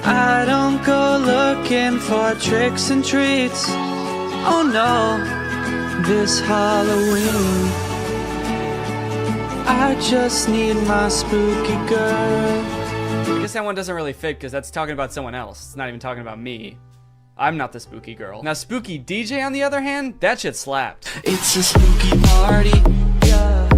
I don't go looking for tricks and treats. Oh no, this Halloween I just need my spooky girl. I guess that one doesn't really fit because that's talking about someone else. It's not even talking about me. I'm not the spooky girl. Now Spooky DJ on the other hand, that shit slapped. It's a spooky party, yeah.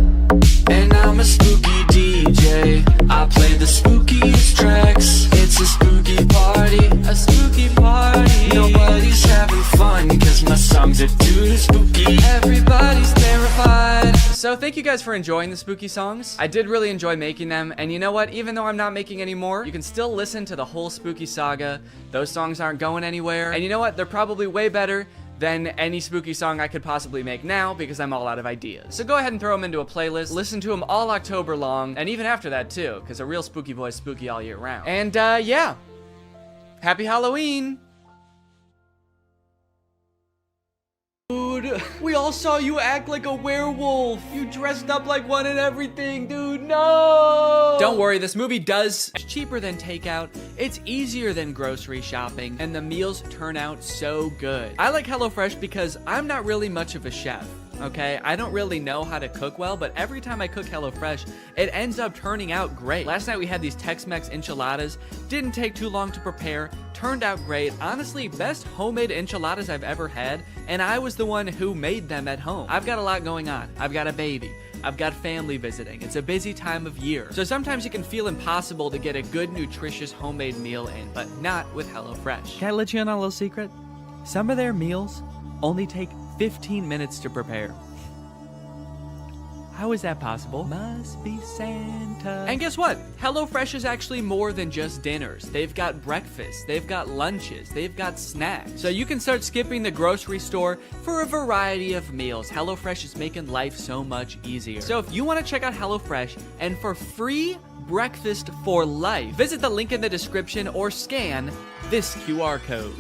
And I'm a spooky DJ. I play the spookiest tracks. It's a spooky party, a spooky party. Nobody's having fun cause my songs are too spooky. Everybody's terrified. So thank you guys for enjoying the spooky songs. I did really enjoy making them, and you know what? Even though I'm not making any more, you can still listen to the whole spooky saga. Those songs aren't going anywhere. And you know what? They're probably way better than any spooky song I could possibly make now because I'm all out of ideas. So go ahead and throw them into a playlist, listen to them all October long, and even after that too, because a real spooky boy is spooky all year round. And yeah, happy Halloween! Dude, we all saw you act like a werewolf. You dressed up like one and everything, dude, no! Don't worry, this movie it's cheaper than takeout, it's easier than grocery shopping, and the meals turn out so good. I like HelloFresh because I'm not really much of a chef. okay? I don't really know how to cook well, but every time I cook HelloFresh, it ends up turning out great. Last night we had these Tex-Mex enchiladas. Didn't take too long to prepare. Turned out great. Honestly, best homemade enchiladas I've ever had, and I was the one who made them at home. I've got a lot going on. I've got a baby. I've got family visiting. It's a busy time of year. So sometimes it can feel impossible to get a good, nutritious homemade meal in, but not with HelloFresh. Can I let you in on a little secret? Some of their meals only take 15 minutes to prepare. How is that possible? Must be Santa. And guess what? HelloFresh is actually more than just dinners. They've got breakfast, they've got lunches, they've got snacks. So you can start skipping the grocery store for a variety of meals. HelloFresh is making life so much easier. So if you want to check out HelloFresh and for free breakfast for life, visit the link in the description or scan this QR code.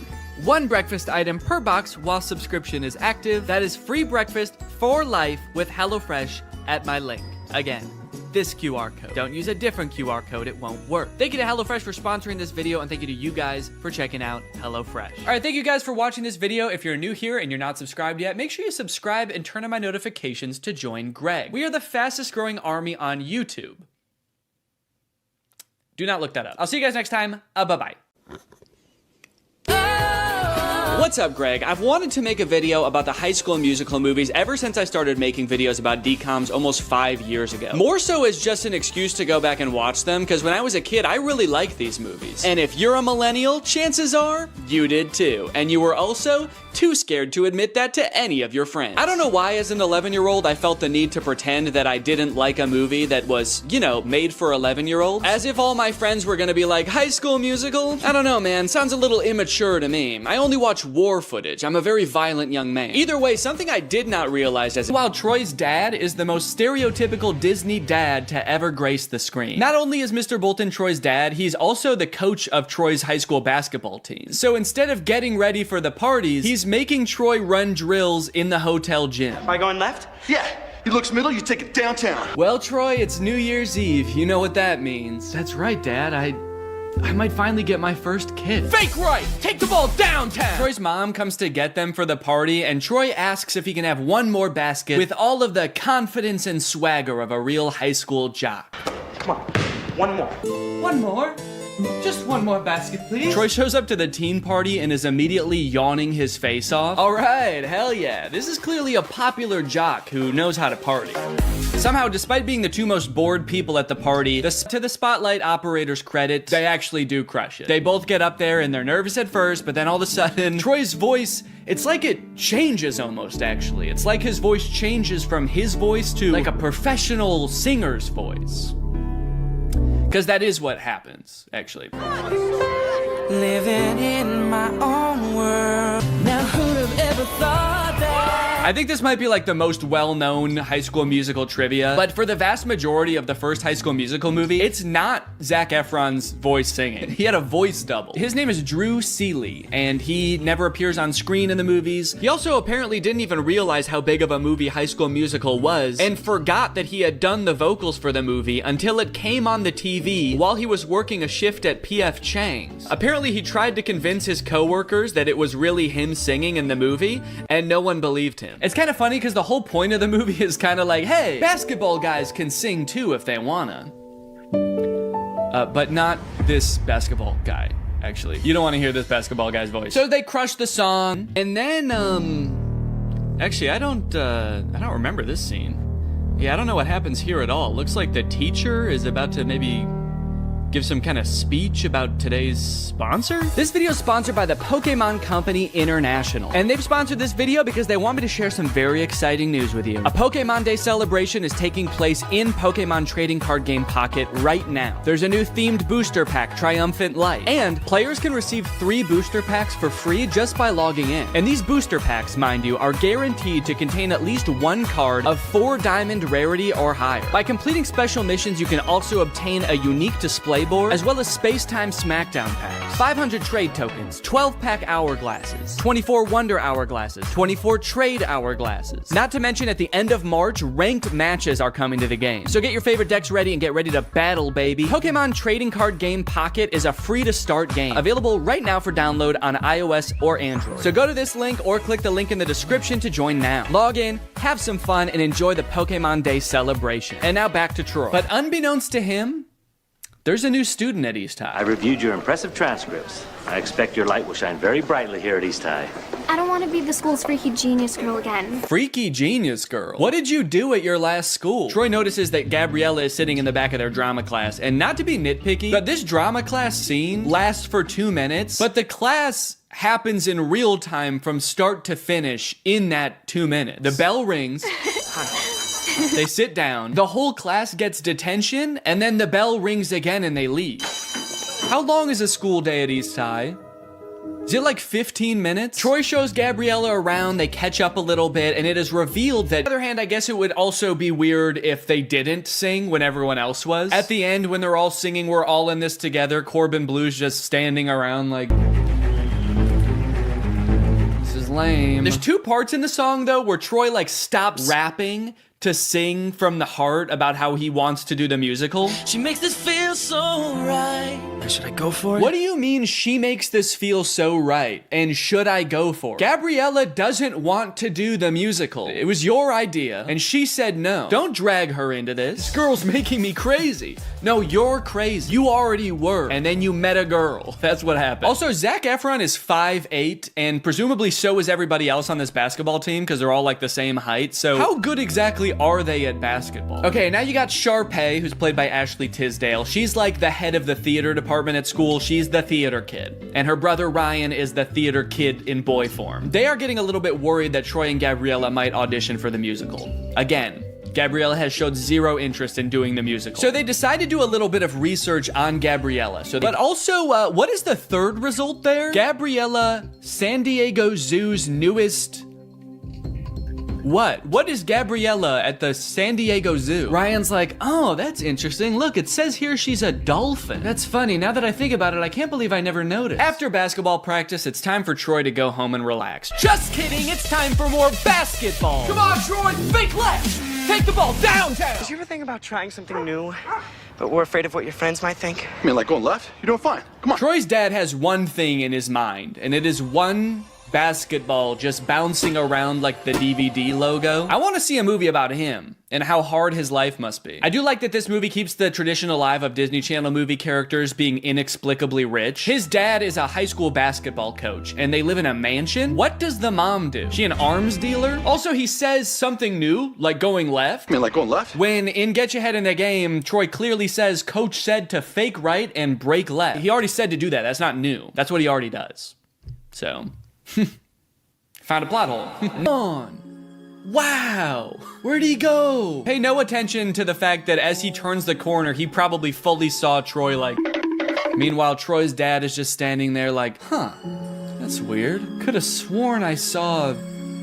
One breakfast item per box while subscription is active. That is free breakfast for life with HelloFresh at my link. Again, this QR code. Don't use a different QR code, it won't work. Thank you to HelloFresh for sponsoring this video, and thank you to you guys for checking out HelloFresh. All right, thank you guys for watching this video. If you're new here and you're not subscribed yet, make sure you subscribe and turn on my notifications to join Greg. We are the fastest growing army on YouTube. Do not look that up. I'll see you guys next time. Bye-bye. What's up, Greg? I've wanted to make a video about the High School Musical movies ever since I started making videos about DCOMs almost 5 years ago. More so as just an excuse to go back and watch them, because when I was a kid, I really liked these movies. And if you're a millennial, chances are you did too. And you were also too scared to admit that to any of your friends. I don't know why as an 11-year-old I felt the need to pretend that I didn't like a movie that was, you know, made for 11-year-olds. As if all my friends were gonna be like, High School Musical? I don't know, man. Sounds a little immature to me. I only watch war footage. I'm a very violent young man. Either way, something I did not realize is while Troy's dad is the most stereotypical Disney dad to ever grace the screen. Not only is Mr. Bolton Troy's dad, he's also the coach of Troy's high school basketball team. So instead of getting ready for the parties, he's making Troy run drills in the hotel gym. Am I going left? Yeah. He looks middle, you take it downtown. Well, Troy, it's New Year's Eve. You know what that means. That's right, Dad. I might finally get my first kid. Fake right! Take the ball downtown! Troy's mom comes to get them for the party, and Troy asks if he can have one more basket with all of the confidence and swagger of a real high school jock. Come on, one more. One more? Just one more basket, please. Troy shows up to the teen party and is immediately yawning his face off. All right, hell yeah. This is clearly a popular jock who knows how to party. Somehow, despite being the two most bored people at the party, to the spotlight operator's credit, they actually do crush it. They both get up there and they're nervous at first, but then all of a sudden, Troy's voice, it's like it changes almost, actually. It's like his voice changes from his voice to like a professional singer's voice. Because that is what happens, actually. Living in my own world. Now who'd have ever thought that? I think this might be like the most well-known High School Musical trivia, but for the vast majority of the first High School Musical movie, it's not Zac Efron's voice singing. He had a voice double. His name is Drew Seeley, and he never appears on screen in the movies. He also apparently didn't even realize how big of a movie High School Musical was, and forgot that he had done the vocals for the movie until it came on the TV while he was working a shift at P.F. Chang's. Apparently, he tried to convince his coworkers that it was really him singing in the movie, and no one believed him. It's kind of funny because the whole point of the movie is kind of like, hey, basketball guys can sing too if they wanna. But not this basketball guy, actually. You don't want to hear this basketball guy's voice. So they crush the song, and then, actually, I don't remember this scene. Yeah, I don't know what happens here at all. Looks like the teacher is about to maybe give some kind of speech about today's sponsor? This video is sponsored by the Pokemon Company International. And they've sponsored this video because they want me to share some very exciting news with you. A Pokemon Day celebration is taking place in Pokemon Trading Card Game Pocket right now. There's a new themed booster pack, Triumphant Light. And players can receive 3 booster packs for free just by logging in. And these booster packs, mind you, are guaranteed to contain at least 1 card of 4 diamond rarity or higher. By completing special missions, you can also obtain a unique display board, as well as Space-Time Smackdown packs, 500 trade tokens, 12-pack hourglasses, 24 Wonder Hourglasses, 24 Trade Hourglasses. Not to mention, at the end of March, ranked matches are coming to the game. So get your favorite decks ready and get ready to battle, baby. Pokemon Trading Card Game Pocket is a free-to-start game, available right now for download on iOS or Android. So go to this link or click the link in the description to join now. Log in, have some fun, and enjoy the Pokemon Day celebration. And now back to Troy. But unbeknownst to him, there's a new student at East High. I reviewed your impressive transcripts. I expect your light will shine very brightly here at East High. I don't want to be the school's freaky genius girl again. Freaky genius girl? What did you do at your last school? Troy notices that Gabriella is sitting in the back of their drama class, and not to be nitpicky, but this drama class scene lasts for 2 minutes, but the class happens in real time from start to finish in that 2 minutes. The bell rings. They sit down, the whole class gets detention, and then the bell rings again and they leave. How long is a school day at East High? Is it like 15 minutes? Troy shows Gabriella around, they catch up a little bit, and it is revealed that, on the other hand, I guess it would also be weird if they didn't sing when everyone else was. At the end, when they're all singing, we're all in this together, Corbin Blue's just standing around like, this is lame. There's 2 parts in the song though, where Troy like stops rapping to sing from the heart about how he wants to do the musical. She makes this feel so right. Should I go for it? What do you mean she makes this feel so right? And should I go for it? Gabriella doesn't want to do the musical. It was your idea, and she said no. Don't drag her into this. This girl's making me crazy. No, you're crazy. You already were, and then you met a girl. That's what happened. Also, Zac Efron is 5'8", and presumably so is everybody else on this basketball team, because they're all like the same height, so how good exactly are they at basketball? Okay, now you got Sharpay, who's played by Ashley Tisdale. She's like the head of the theater department at school. She's the theater kid. And her brother Ryan is the theater kid in boy form. They are getting a little bit worried that Troy and Gabriella might audition for the musical. Again, Gabriella has showed zero interest in doing the musical. So they decide to do a little bit of research on Gabriella. But also, what is the third result there? Gabriella, San Diego Zoo's newest... What is Gabriella at the San Diego Zoo? Ryan's like, oh, that's interesting. Look, it says here she's a dolphin. That's funny. Now that I think about it, I can't believe I never noticed. After basketball practice, it's time for Troy to go home and relax. Just kidding. It's time for more basketball. Come on, Troy. Fake left. Take the ball downtown. Did you ever think about trying something new, but we're afraid of what your friends might think? I mean, like going left? You're doing fine. Come on. Troy's dad has one thing in his mind, and it is one basketball just bouncing around like the DVD logo. I want to see a movie about him and how hard his life must be. I do like that this movie keeps the tradition alive of Disney Channel movie characters being inexplicably rich. His dad is a high school basketball coach and they live in a mansion. What does the mom do? She an arms dealer? Also, he says something new, like going left. I mean, like going left? When in Get Your Head in the Game, Troy clearly says coach said to fake right and break left. He already said to do that. That's not new. That's what he already does. So... found a plot hole. On. Wow. Where'd he go? Pay no attention to the fact that as he turns the corner, he probably fully saw Troy like... Meanwhile, Troy's dad is just standing there like, huh, that's weird. Could have sworn I saw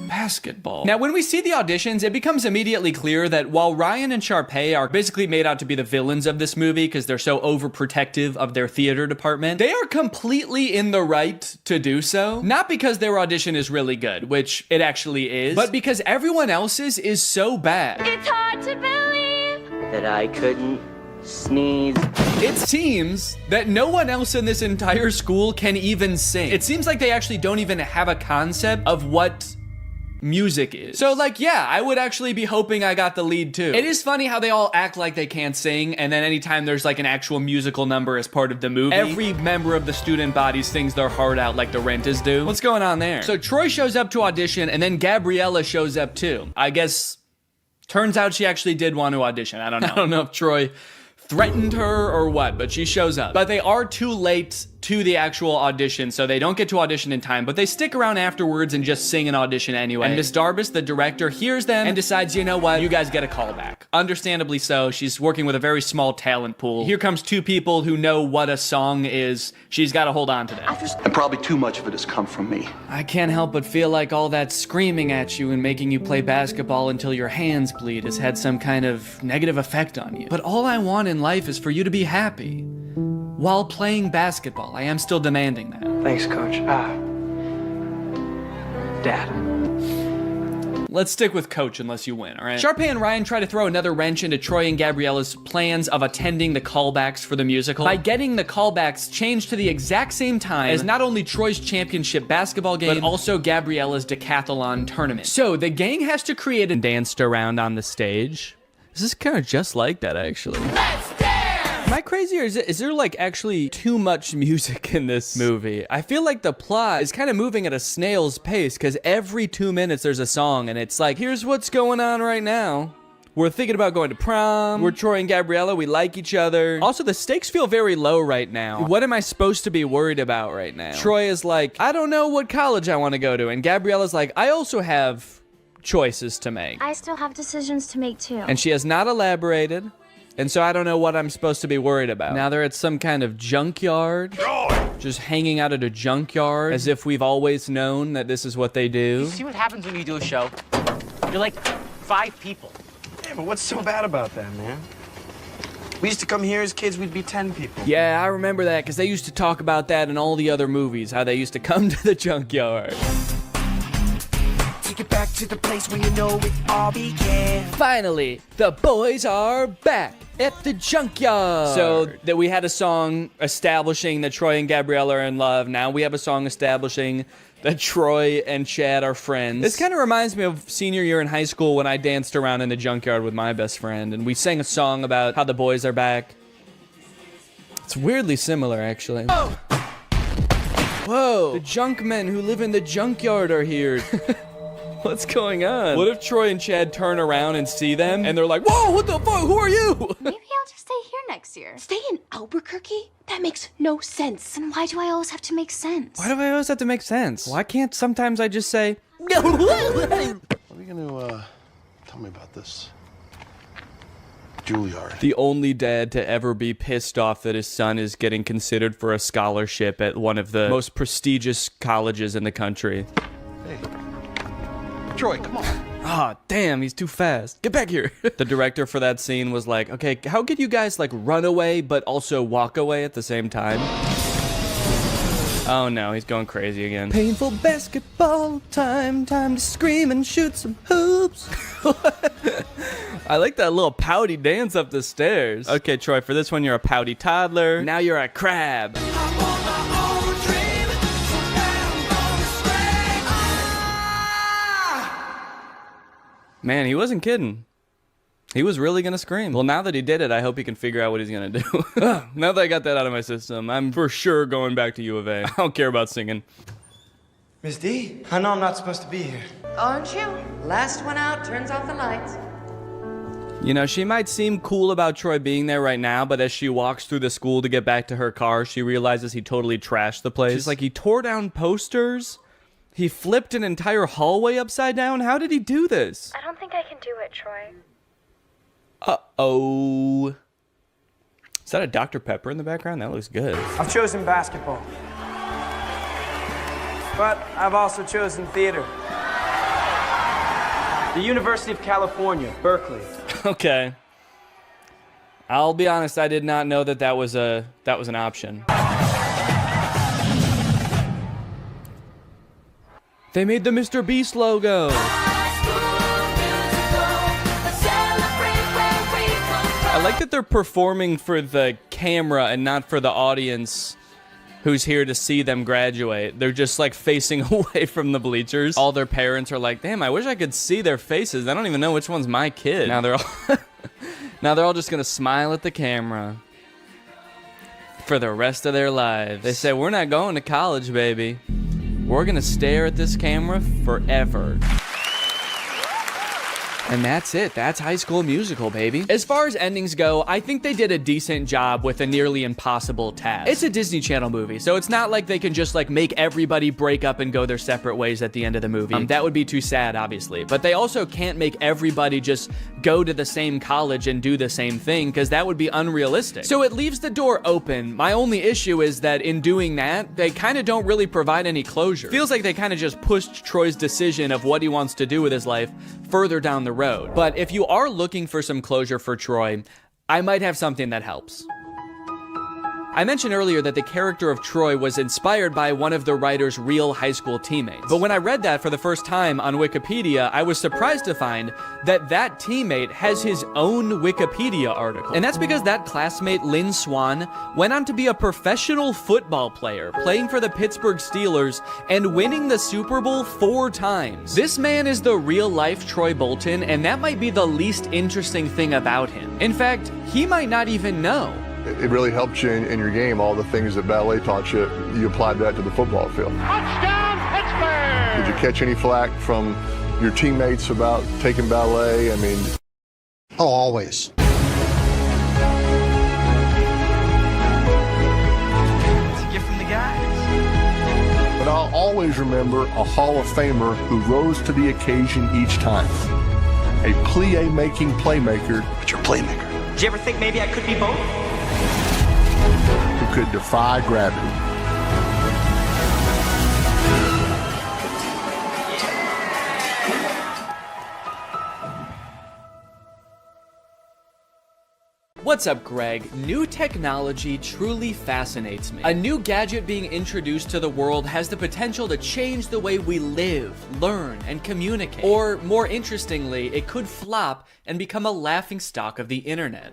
basketball. Now, when we see the auditions, it becomes immediately clear that while Ryan and Sharpay are basically made out to be the villains of this movie because they're so overprotective of their theater department, they are completely in the right to do so. Not because their audition is really good, which it actually is, but because everyone else's is so bad. It's hard to believe That I couldn't sneeze. It seems that no one else in this entire school can even sing. It seems like they actually don't even have a concept of what music is. So like, yeah, I would actually be hoping I got the lead too. It is funny how they all act like they can't sing, and then anytime there's like an actual musical number as part of the movie, every member of the student body sings their heart out like the Renters do. What's going on there? So Troy shows up to audition, and then Gabriella shows up too. I guess, turns out she actually did want to audition. I don't know. I don't know if Troy threatened her or what, but she shows up. But they are too late to the actual audition, so they don't get to audition in time, but they stick around afterwards and just sing an audition anyway. And Miss Darbus, the director, hears them and decides, you know what, you guys get a call back. Understandably so. She's working with a very small talent pool. Here comes 2 people who know what a song is. She's got to hold on to them. And probably too much of it has come from me. I can't help but feel like all that screaming at you and making you play basketball until your hands bleed has had some kind of negative effect on you. But all I want in life is for you to be happy. while playing basketball. I am still demanding that. Thanks, Coach. Dad. Let's stick with Coach unless you win, all right? Sharpay and Ryan try to throw another wrench into Troy and Gabriella's plans of attending the callbacks for the musical by getting the callbacks changed to the exact same time as not only Troy's championship basketball game, but also Gabriella's decathlon tournament. So the gang has to create and danced around on the stage. This is kind of just like that, actually. Am I crazy, or is there like actually too much music in this movie? I feel like the plot is kind of moving at a snail's pace because every 2 minutes there's a song and it's like, here's what's going on right now. We're thinking about going to prom. We're Troy and Gabriella. We like each other. Also, the stakes feel very low right now. What am I supposed to be worried about right now? Troy is like, I don't know what college I want to go to. And Gabriella's like, I also have choices to make. I still have decisions to make too. And she has not elaborated. And so I don't know what I'm supposed to be worried about. Now they're at some kind of junkyard. Just hanging out at a junkyard as if we've always known that this is what they do. You see what happens when you do a show? You're like 5 people. Yeah, but what's so bad about that, man? We used to come here as kids, we'd be 10 people. Yeah, I remember that because they used to talk about that in all the other movies, how they used to come to the junkyard. Take it back to the place where you know it all began. Finally, the boys are back at the junkyard. So that we had a song establishing that Troy and Gabriella are in love. Now we have a song establishing that Troy and Chad are friends. This kind of reminds me of senior year in high school when I danced around in the junkyard with my best friend and we sang a song about how the boys are back. It's weirdly similar, actually. Whoa! The junkmen who live in the junkyard are here. What's going on? What if Troy and Chad turn around and see them and they're like, whoa, what the fuck? Who are you? Maybe I'll just stay here next year. Stay in Albuquerque? That makes no sense. And why do I always have to make sense? Why do I always have to make sense? Why can't sometimes I just say, Are you gonna tell me about this Juilliard? The only dad to ever be pissed off that his son is getting considered for a scholarship at one of the most prestigious colleges in the country. Hey. Troy, come on. Ah, damn, he's too fast. Get back here. The director for that scene was like, okay, how could you guys like run away but also walk away at the same time? Oh no, he's going crazy again. Painful basketball time to scream and shoot some hoops. I like that little pouty dance up the stairs. Okay, Troy, for this one, you're a pouty toddler. Now you're a crab. Man, he wasn't kidding. He was really gonna scream. Well, now that he did it, I hope he can figure out what he's gonna do. Now that I got that out of my system, I'm for sure going back to U of A. I don't care about singing. Miss D, I know I'm not supposed to be here. Aren't you? Last one out turns off the lights. You know, she might seem cool about Troy being there right now, but as she walks through the school to get back to her car, she realizes he totally trashed the place. She's like, he tore down posters? He flipped an entire hallway upside down? How did he do this? I don't think I can do it, Troy. Uh-oh. Is that a Dr. Pepper in the background? That looks good. I've chosen basketball. But I've also chosen theater. The University of California, Berkeley. Okay. I'll be honest, I did not know that was an option. They made the Mr. Beast logo. I like that they're performing for the camera and not for the audience who's here to see them graduate. They're just like facing away from the bleachers. All their parents are like, damn, I wish I could see their faces. I don't even know which one's my kid. Now they're all just gonna smile at the camera for the rest of their lives. They say, we're not going to college, baby. We're gonna stare at this camera forever. And that's it. That's High School Musical, baby. As far as endings go, I think they did a decent job with a nearly impossible task. It's a Disney Channel movie, so it's not like they can just like make everybody break up and go their separate ways at the end of the movie. That would be too sad, obviously. But they also can't make everybody just go to the same college and do the same thing, because that would be unrealistic. So it leaves the door open. My only issue is that in doing that, they kind of don't really provide any closure. Feels like they kind of just pushed Troy's decision of what he wants to do with his life further down the road. But if you are looking for some closure for Troy, I might have something that helps. I mentioned earlier that the character of Troy was inspired by one of the writer's real high school teammates. But when I read that for the first time on Wikipedia, I was surprised to find that that teammate has his own Wikipedia article. And that's because that classmate, Lynn Swann, went on to be a professional football player, playing for the Pittsburgh Steelers and winning the Super Bowl 4 times. This man is the real-life Troy Bolton, and that might be the least interesting thing about him. In fact, he might not even know. It really helped you in your game. All the things that ballet taught you, you applied that to the football field. Touchdown, Pittsburgh! Did you catch any flack from your teammates about taking ballet? I mean... Oh, always. It's a gift from the guys. But I'll always remember a Hall of Famer who rose to the occasion each time. A plie-making playmaker. But you're a playmaker. Did you ever think maybe I could be both? Who could defy gravity. What's up, Greg? New technology truly fascinates me. A new gadget being introduced to the world has the potential to change the way we live, learn, and communicate. Or, more interestingly, it could flop and become a laughingstock of the internet.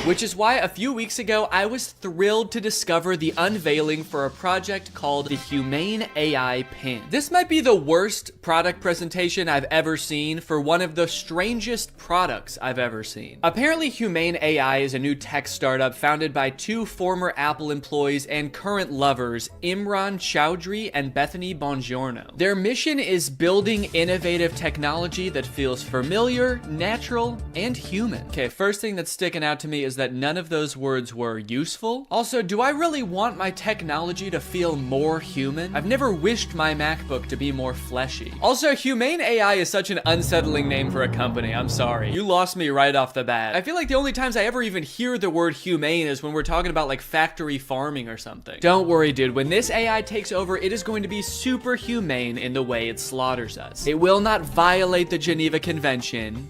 Which is why a few weeks ago, I was thrilled to discover the unveiling for a project called the Humane AI Pin. This might be the worst product presentation I've ever seen for one of the strangest products I've ever seen. Apparently, Humane AI is a new tech startup founded by 2 former Apple employees and current lovers, Imran Chowdhury and Bethany Bongiorno. Their mission is building innovative technology that feels familiar, natural, and human. Okay, first thing that's sticking out to me is that none of those words were useful. Also, do I really want my technology to feel more human? I've never wished my MacBook to be more fleshy. Also, Humane AI is such an unsettling name for a company. I'm sorry. You lost me right off the bat. I feel like the only times I ever even hear the word humane is when we're talking about like factory farming or something. Don't worry, dude. When this AI takes over, it is going to be super humane in the way it slaughters us. It will not violate the Geneva Convention,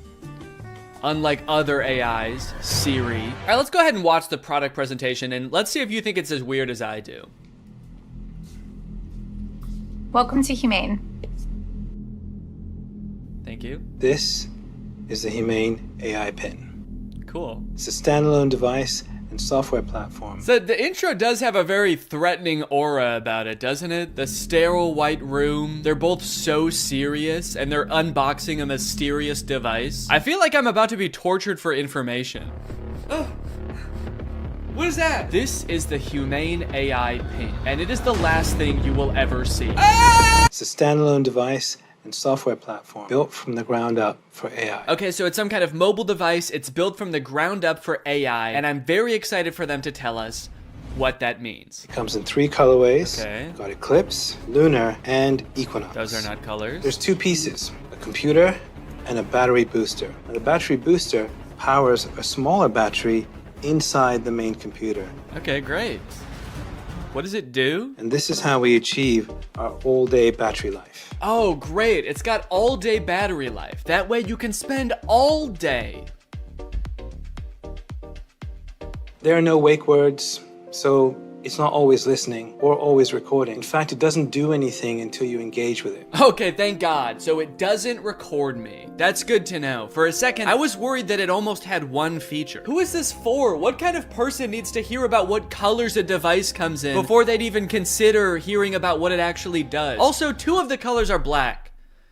unlike other AIs, Siri. All right, let's go ahead and watch the product presentation and let's see if you think it's as weird as I do. Welcome to Humane. Thank you. This is the Humane AI Pin. Cool. It's a standalone device and software platform. So the intro does have a very threatening aura about it, doesn't it? The sterile white room. They're both so serious and they're unboxing a mysterious device. I feel like I'm about to be tortured for information. Oh. What is that? This is the Humane AI Pin, and it is the last thing you will ever see. It's a standalone device and software platform built from the ground up for AI. Okay, so it's some kind of mobile device. It's built from the ground up for AI, and I'm very excited for them to tell us what that means. It comes in 3 colorways. Okay. Got Eclipse, Lunar, and Equinox. Those are not colors. There's 2 pieces, a computer and a battery booster. Now, the battery booster powers a smaller battery inside the main computer. Okay, great. What does it do? And this is how we achieve our all-day battery life. Oh, great. It's got all-day battery life. That way you can spend all day. There are no wake words, so it's not always listening or always recording. In fact, it doesn't do anything until you engage with it. Okay, thank God. So it doesn't record me. That's good to know. For a second, I was worried that it almost had one feature. Who is this for? What kind of person needs to hear about what colors a device comes in before they'd even consider hearing about what it actually does? Also, 2 of the colors are black.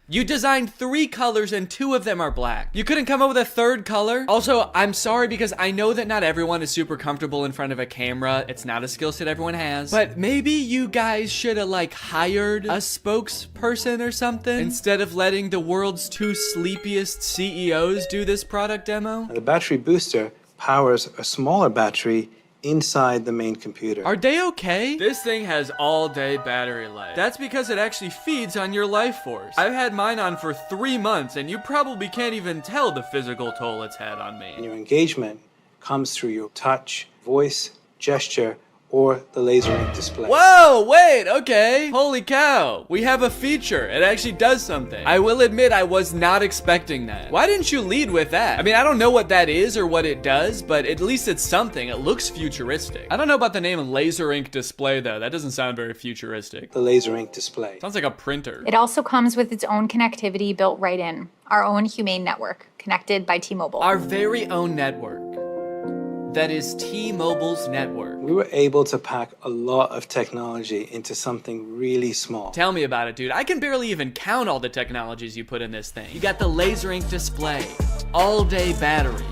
You designed 3 colors and 2 of them are black. You couldn't come up with a 3rd color? Also, I'm sorry because I know that not everyone is super comfortable in front of a camera. It's not a skill set everyone has. But maybe you guys should have like hired a spokesperson or something instead of letting the world's 2 sleepiest CEOs do this product demo. Now, the battery booster powers a smaller battery inside the main computer. Are they okay? This thing has all-day battery life. That's because it actually feeds on your life force. I've had mine on for 3 months, and you probably can't even tell the physical toll it's had on me. And your engagement comes through your touch, voice, gesture, or the laser ink display. Whoa, wait, okay. Holy cow. We have a feature. It actually does something. I will admit I was not expecting that. Why didn't you lead with that? I mean, I don't know what that is or what it does, but at least it's something. It looks futuristic. I don't know about the name laser ink display though. That doesn't sound very futuristic. The laser ink display. Sounds like a printer. It also comes with its own connectivity built right in. Our own Humane network, connected by T-Mobile. Our very own network. That is T-Mobile's network. We were able to pack a lot of technology into something really small. Tell me about it, dude. I can barely even count all the technologies you put in this thing. You got the laser ink display, all-day battery.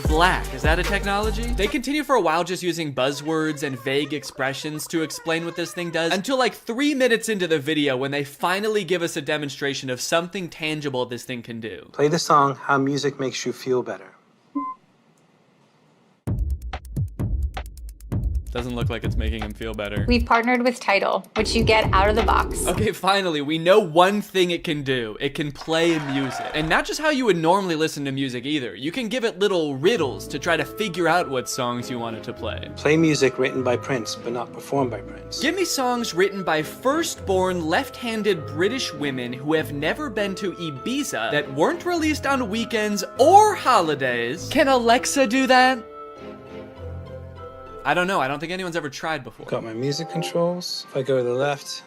Black, is that a technology? They continue for a while just using buzzwords and vague expressions to explain what this thing does until like 3 minutes into the video when they finally give us a demonstration of something tangible this thing can do. Play the song How Music Makes You Feel Better. Doesn't look like it's making him feel better. We've partnered with Tidal, which you get out of the box. Okay, finally, we know one thing it can do. It can play music. And not just how you would normally listen to music either. You can give it little riddles to try to figure out what songs you want it to play. Play music written by Prince, but not performed by Prince. Give me songs written by first-born left-handed British women who have never been to Ibiza that weren't released on weekends or holidays. Can Alexa do that? I don't know. I don't think anyone's ever tried before. Got my music controls. If I go to the left,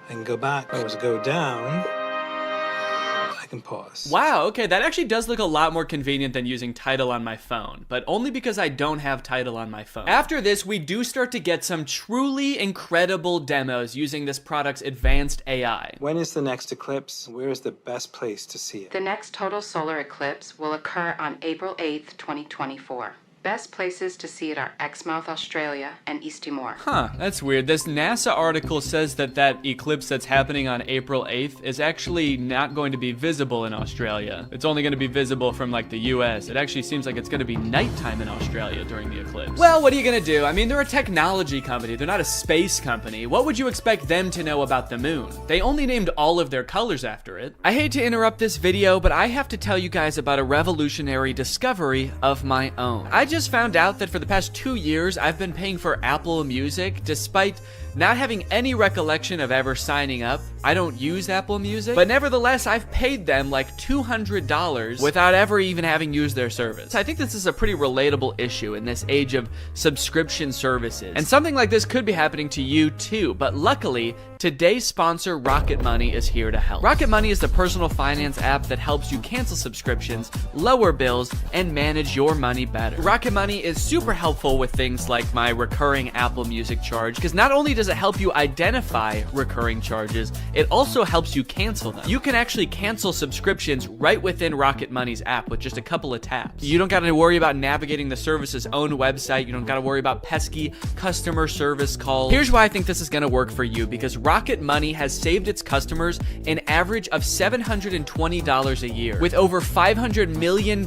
I can go back. If I was to go down, I can pause. Wow, okay, that actually does look a lot more convenient than using Tidal on my phone, but only because I don't have Tidal on my phone. After this, we do start to get some truly incredible demos using this product's advanced AI. When is the next eclipse? Where is the best place to see it? The next total solar eclipse will occur on April 8th, 2024. Best places to see it are Exmouth, Australia, and East Timor. Huh, that's weird. This NASA article says that that eclipse that's happening on April 8th is actually not going to be visible in Australia. It's only going to be visible from like the US. It actually seems like it's going to be nighttime in Australia during the eclipse. Well, what are you going to do? I mean, they're a technology company. They're not a space company. What would you expect them to know about the moon? They only named all of their colors after it. I hate to interrupt this video, but I have to tell you guys about a revolutionary discovery of my own. I just found out that for the past 2 years, I've been paying for Apple Music despite not having any recollection of ever signing up. I don't use Apple Music, but nevertheless, I've paid them like $200 without ever even having used their service. I think this is a pretty relatable issue in this age of subscription services. And something like this could be happening to you too, but luckily, today's sponsor, Rocket Money, is here to help. Rocket Money is the personal finance app that helps you cancel subscriptions, lower bills, and manage your money better. Rocket Money is super helpful with things like my recurring Apple Music charge, because not only does it help you identify recurring charges, it also helps you cancel them. You can actually cancel subscriptions right within Rocket Money's app with just a couple of taps. You don't got to worry about navigating the service's own website. You don't got to worry about pesky customer service calls. Here's why I think this is going to work for you, because Rocket Money has saved its customers an average of $720 a year, with over $500 million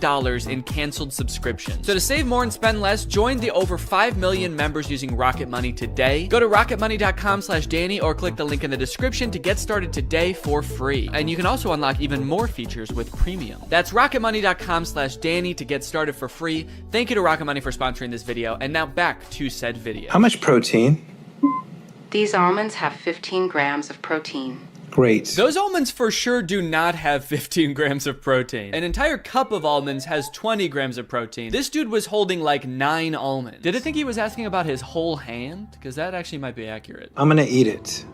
in canceled subscriptions. So to save more and spend less, join the over 5 million members using Rocket Money today. Go to rocketmoney.com/Danny or click the link in the description to get started today for free. And you can also unlock even more features with premium. That's rocketmoney.com/Danny to get started for free. Thank you to Rocket Money for sponsoring this video. And now back to said video. How much protein? These almonds have 15 grams of protein. Great. Those almonds for sure do not have 15 grams of protein. An entire cup of almonds has 20 grams of protein. This dude was holding like 9 almonds. Did I think he was asking about his whole hand? Because that actually might be accurate. I'm gonna eat it.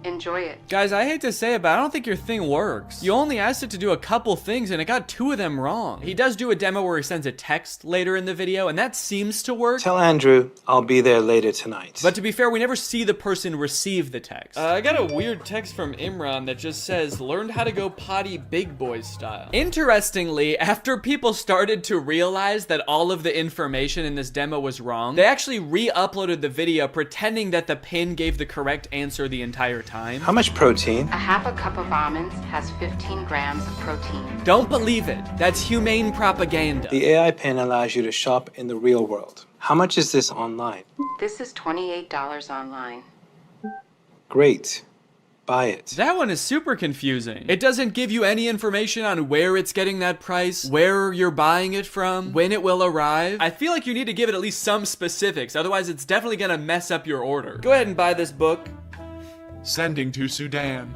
Enjoy it. Guys, I hate to say it, but I don't think your thing works. You only asked it to do a couple things and it got 2 of them wrong. He does do a demo where he sends a text later in the video and that seems to work. Tell Andrew I'll be there later tonight. But to be fair, we never see the person receive the text. I got a weird text from Imran that just says, learned how to go potty big boy style. Interestingly, after people started to realize that all of the information in this demo was wrong, they actually re-uploaded the video pretending that the pin gave the correct answer the entire time. How much protein? A half a cup of almonds has 15 grams of protein. Don't believe it. That's humane propaganda. The AI pin allows you to shop in the real world. How much is this online? This is $28 online. Great. buy it. That one is super confusing. It doesn't give you any information on where it's getting that price, where you're buying it from, when it will arrive. I feel like you need to give it at least some specifics, otherwise it's definitely gonna mess up your order. Go ahead and buy this book. Sending to Sudan.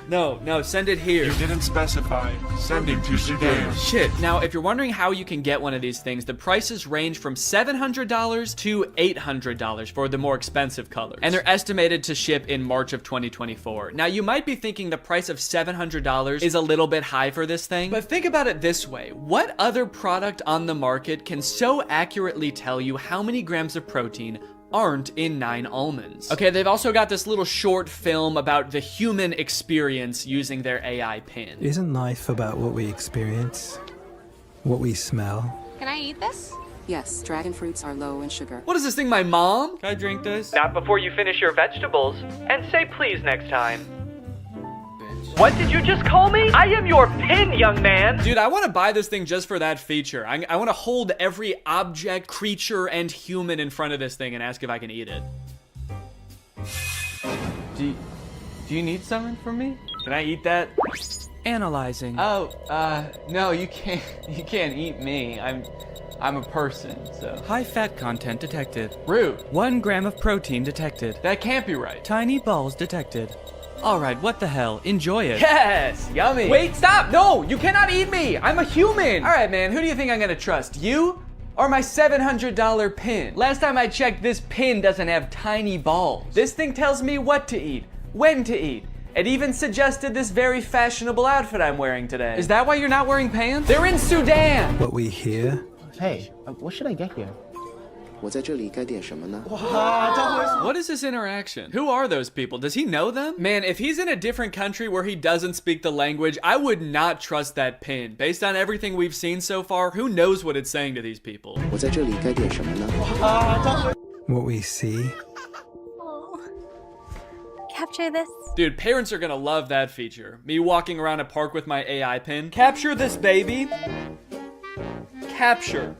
No, send it here. You didn't specify. Sending to Sudan. Shit. Now, if you're wondering how you can get one of these things, the prices range from $700 to $800 for the more expensive colors. And they're estimated to ship in March of 2024. Now, you might be thinking the price of $700 is a little bit high for this thing, but think about it this way. What other product on the market can so accurately tell you how many grams of protein aren't in 9 almonds? Okay, they've also got this little short film about the human experience using their AI pin. Isn't life about what we experience? What we smell? Can I eat this? Yes, dragon fruits are low in sugar. What is this thing, my mom? Can I drink this? Not before you finish your vegetables. And say please next time. What did you just call me? I am your pin, young man. Dude, I want to buy this thing just for that feature. I want to hold every object, creature, and human in front of this thing and ask if I can eat it. Do you need something from me? Can I eat that? Analyzing. Oh, no, you can't eat me. I'm a person, so. High fat content detected. Rude. 1 gram of protein detected. That can't be right. Tiny balls detected. All right, what the hell? Enjoy it. Yes, yummy. Wait, stop. No, you cannot eat me. I'm a human. All right, man, who do you think I'm gonna trust? You or my $700 pin? Last time I checked, this pin doesn't have tiny balls. This thing tells me what to eat, when to eat. It even suggested this very fashionable outfit I'm wearing today. Is that why you're not wearing pants? They're in Sudan. What we hear? Hey, what should I get here? What is this interaction? Who are those people? Does he know them? Man, if he's in a different country where he doesn't speak the language, I would not trust that pin. Based on everything we've seen so far, who knows what it's saying to these people? What we see? Capture this. Dude, parents are gonna love that feature. Me walking around a park with my AI pin. Capture this, baby. Capture.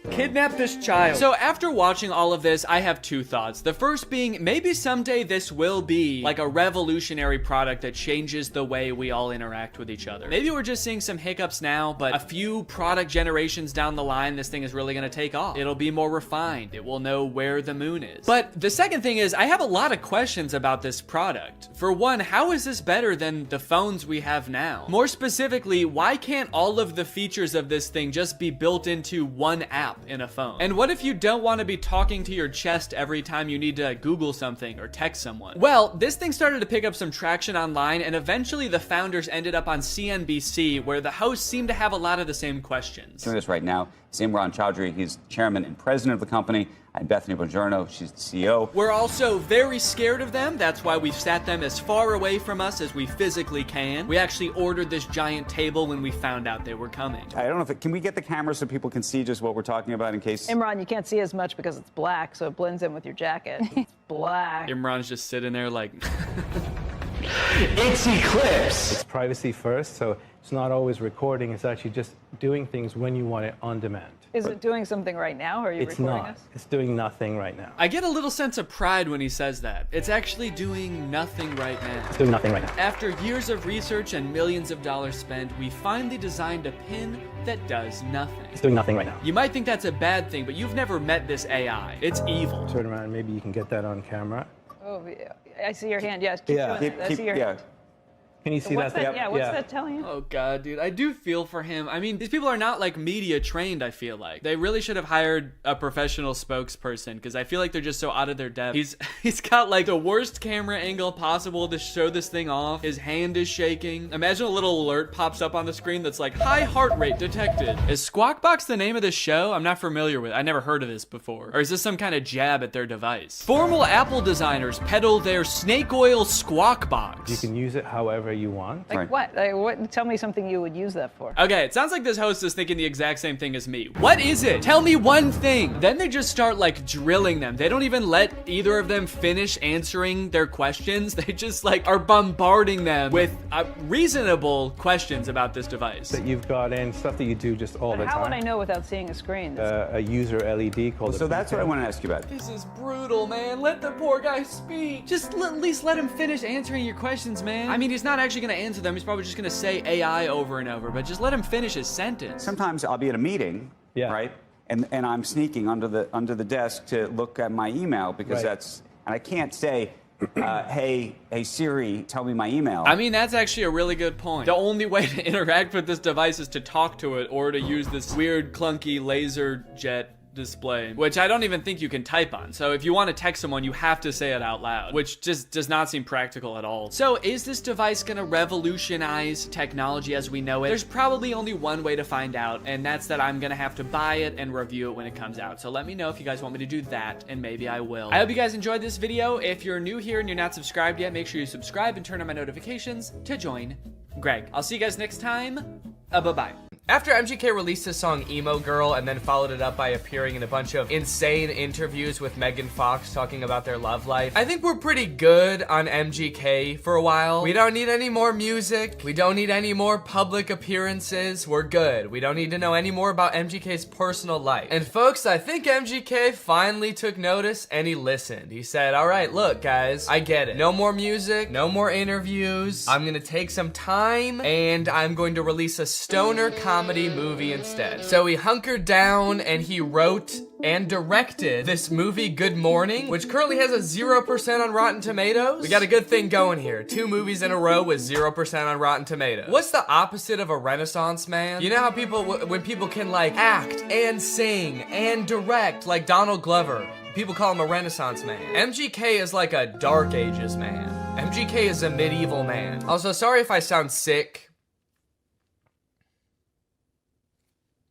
Kidnap this child. So after watching all of this, I have 2 thoughts. The first being, maybe someday this will be like a revolutionary product that changes the way we all interact with each other. Maybe we're just seeing some hiccups now, but a few product generations down the line, this thing is really gonna take off. It'll be more refined. It will know where the moon is. But the second thing is, I have a lot of questions about this product. For one, how is this better than the phones we have now? More specifically, why can't all of the features of this thing just be built into one app in a phone? And what if you don't want to be talking to your chest every time you need to Google something or text someone? Well, this thing started to pick up some traction online, and eventually the founders ended up on CNBC, where the hosts seemed to have a lot of the same questions. Doing this right now is Imran Chaudhry. He's chairman and president of the company. And Bethany Bongiorno, she's the CEO. We're also very scared of them. That's why we've sat them as far away from us as we physically can. We actually ordered this giant table when we found out they were coming. I don't know if can we get the camera so people can see just what we're talking about in case? Imran, you can't see as much because it's black, so it blends in with your jacket. It's black. Imran's just sitting there like... It's Eclipse. It's privacy first, so it's not always recording. It's actually just doing things when you want it on demand. Is it doing something right now, or are you recording us? It's doing nothing right now. I get a little sense of pride when he says that. It's actually doing nothing right now. It's doing nothing right now. After years of research and millions of dollars spent, we finally designed a pin that does nothing. It's doing nothing right now. You might think that's a bad thing, but you've never met this AI. It's evil. Turn around, maybe you can get that on camera. Oh, yeah. I see your hand. Yes. Keep doing it. I see your hand. Can you see what's that? Yeah, what's that telling you? Oh God, dude, I do feel for him. I mean, these people are not like media trained, I feel like. They really should have hired a professional spokesperson, because I feel like they're just so out of their depth. He's got like the worst camera angle possible to show this thing off. His hand is shaking. Imagine a little alert pops up on the screen that's like, high heart rate detected. Is Squawk Box the name of this show? I'm not familiar with it. I never heard of this before. Or is this some kind of jab at their device? Formal Apple designers peddle their snake oil Squawk Box. You can use it however you want. Like what? Like, what? Tell me something you would use that for. Okay, it sounds like this host is thinking the exact same thing as me. What is it? Tell me one thing. Then they just start like drilling them. They don't even let either of them finish answering their questions. They just like are bombarding them with reasonable questions about this device. That you've got in, stuff that you do just all the time. How would I know without seeing a screen? A user LED called. So that's what I want to ask you about. This is brutal, man. Let the poor guy speak. Just at least let him finish answering your questions, man. I mean, he's not actually gonna answer them. He's probably just gonna say AI over and over, but just let him finish his sentence. Sometimes I'll be at a meeting, right? And I'm sneaking under the desk to look at my email because and I can't say, hey Siri, tell me my email. I mean, that's actually a really good point. The only way to interact with this device is to talk to it or to use this weird, clunky laser jet display, which I don't even think you can type on. So if you want to text someone, you have to say it out loud, which just does not seem practical at all. So is this device gonna revolutionize technology as we know it? There's probably only one way to find out, and that's that I'm gonna have to buy it and review it when it comes out. So let me know if you guys want me to do that, and maybe I will. I hope you guys enjoyed this video. If you're new here and you're not subscribed yet, make sure you subscribe and turn on my notifications to join Greg. I'll see you guys next time. Bye-bye. After MGK released his song Emo Girl and then followed it up by appearing in a bunch of insane interviews with Megan Fox talking about their love life, I think we're pretty good on MGK for a while. We don't need any more music. We don't need any more public appearances. We're good. We don't need to know any more about MGK's personal life. And folks, I think MGK finally took notice and he listened. He said, all right, look guys, I get it. No more music, no more interviews. I'm gonna take some time and I'm going to release a stoner comedy movie instead. So he hunkered down and he wrote and directed this movie Good Morning, which currently has a 0% on Rotten Tomatoes. We got a good thing going here. 2 movies in a row with 0% on Rotten Tomatoes. What's the opposite of a Renaissance man? You know how people, when people can like act and sing and direct, like Donald Glover, people call him a Renaissance man. MGK is like a Dark Ages man. MGK is a medieval man. Also, sorry if I sound sick.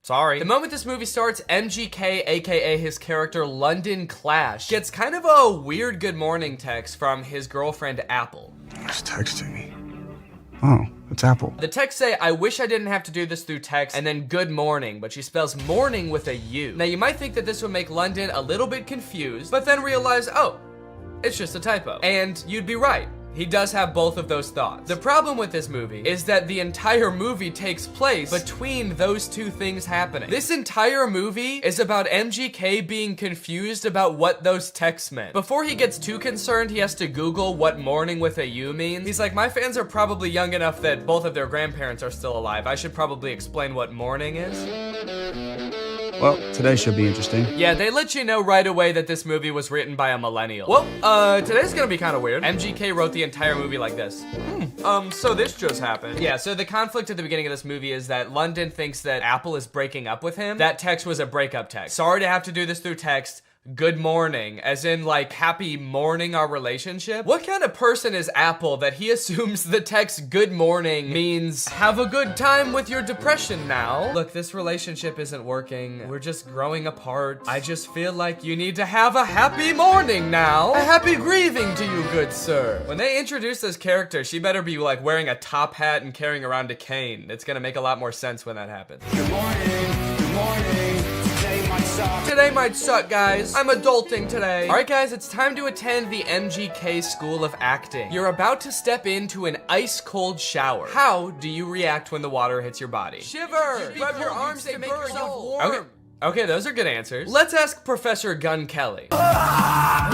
Sorry. The moment this movie starts, MGK, aka his character London Clash, gets kind of a weird good morning text from his girlfriend Apple. He's texting me. Oh, it's Apple. The text say, I wish I didn't have to do this through text, and then good morning, but she spells morning with a U. Now you might think that this would make London a little bit confused, but then realize, oh, it's just a typo. And you'd be right. He does have both of those thoughts. The problem with this movie is that the entire movie takes place between those two things happening. This entire movie is about MGK being confused about what those texts meant. Before he gets too concerned, he has to Google what morning with a U means. He's like, my fans are probably young enough that both of their grandparents are still alive. I should probably explain what morning is. Well, today should be interesting. Yeah, they let you know right away that this movie was written by a millennial. Well, today's gonna be kind of weird. MGK wrote the entire movie like this. So this just happened. Yeah, so the conflict at the beginning of this movie is that London thinks that Apple is breaking up with him. That text was a breakup text. Sorry to have to do this through text. Good morning, as in like happy morning our relationship. What kind of person is Apple that he assumes the text good morning means have a good time with your depression now? Look, this relationship isn't working. We're just growing apart. I just feel like you need to have a happy morning now. A happy grieving to you, good sir. When they introduce this character, she better be like wearing a top hat and carrying around a cane. It's gonna make a lot more sense when that happens. Good morning, good morning. Today might suck, guys. I'm adulting today. All right, guys, it's time to attend the MGK School of Acting. You're about to step into an ice-cold shower. How do you react when the water hits your body? Shiver! Rub your arms to make yourself warm. Okay, those are good answers. Let's ask Professor Gun Kelly.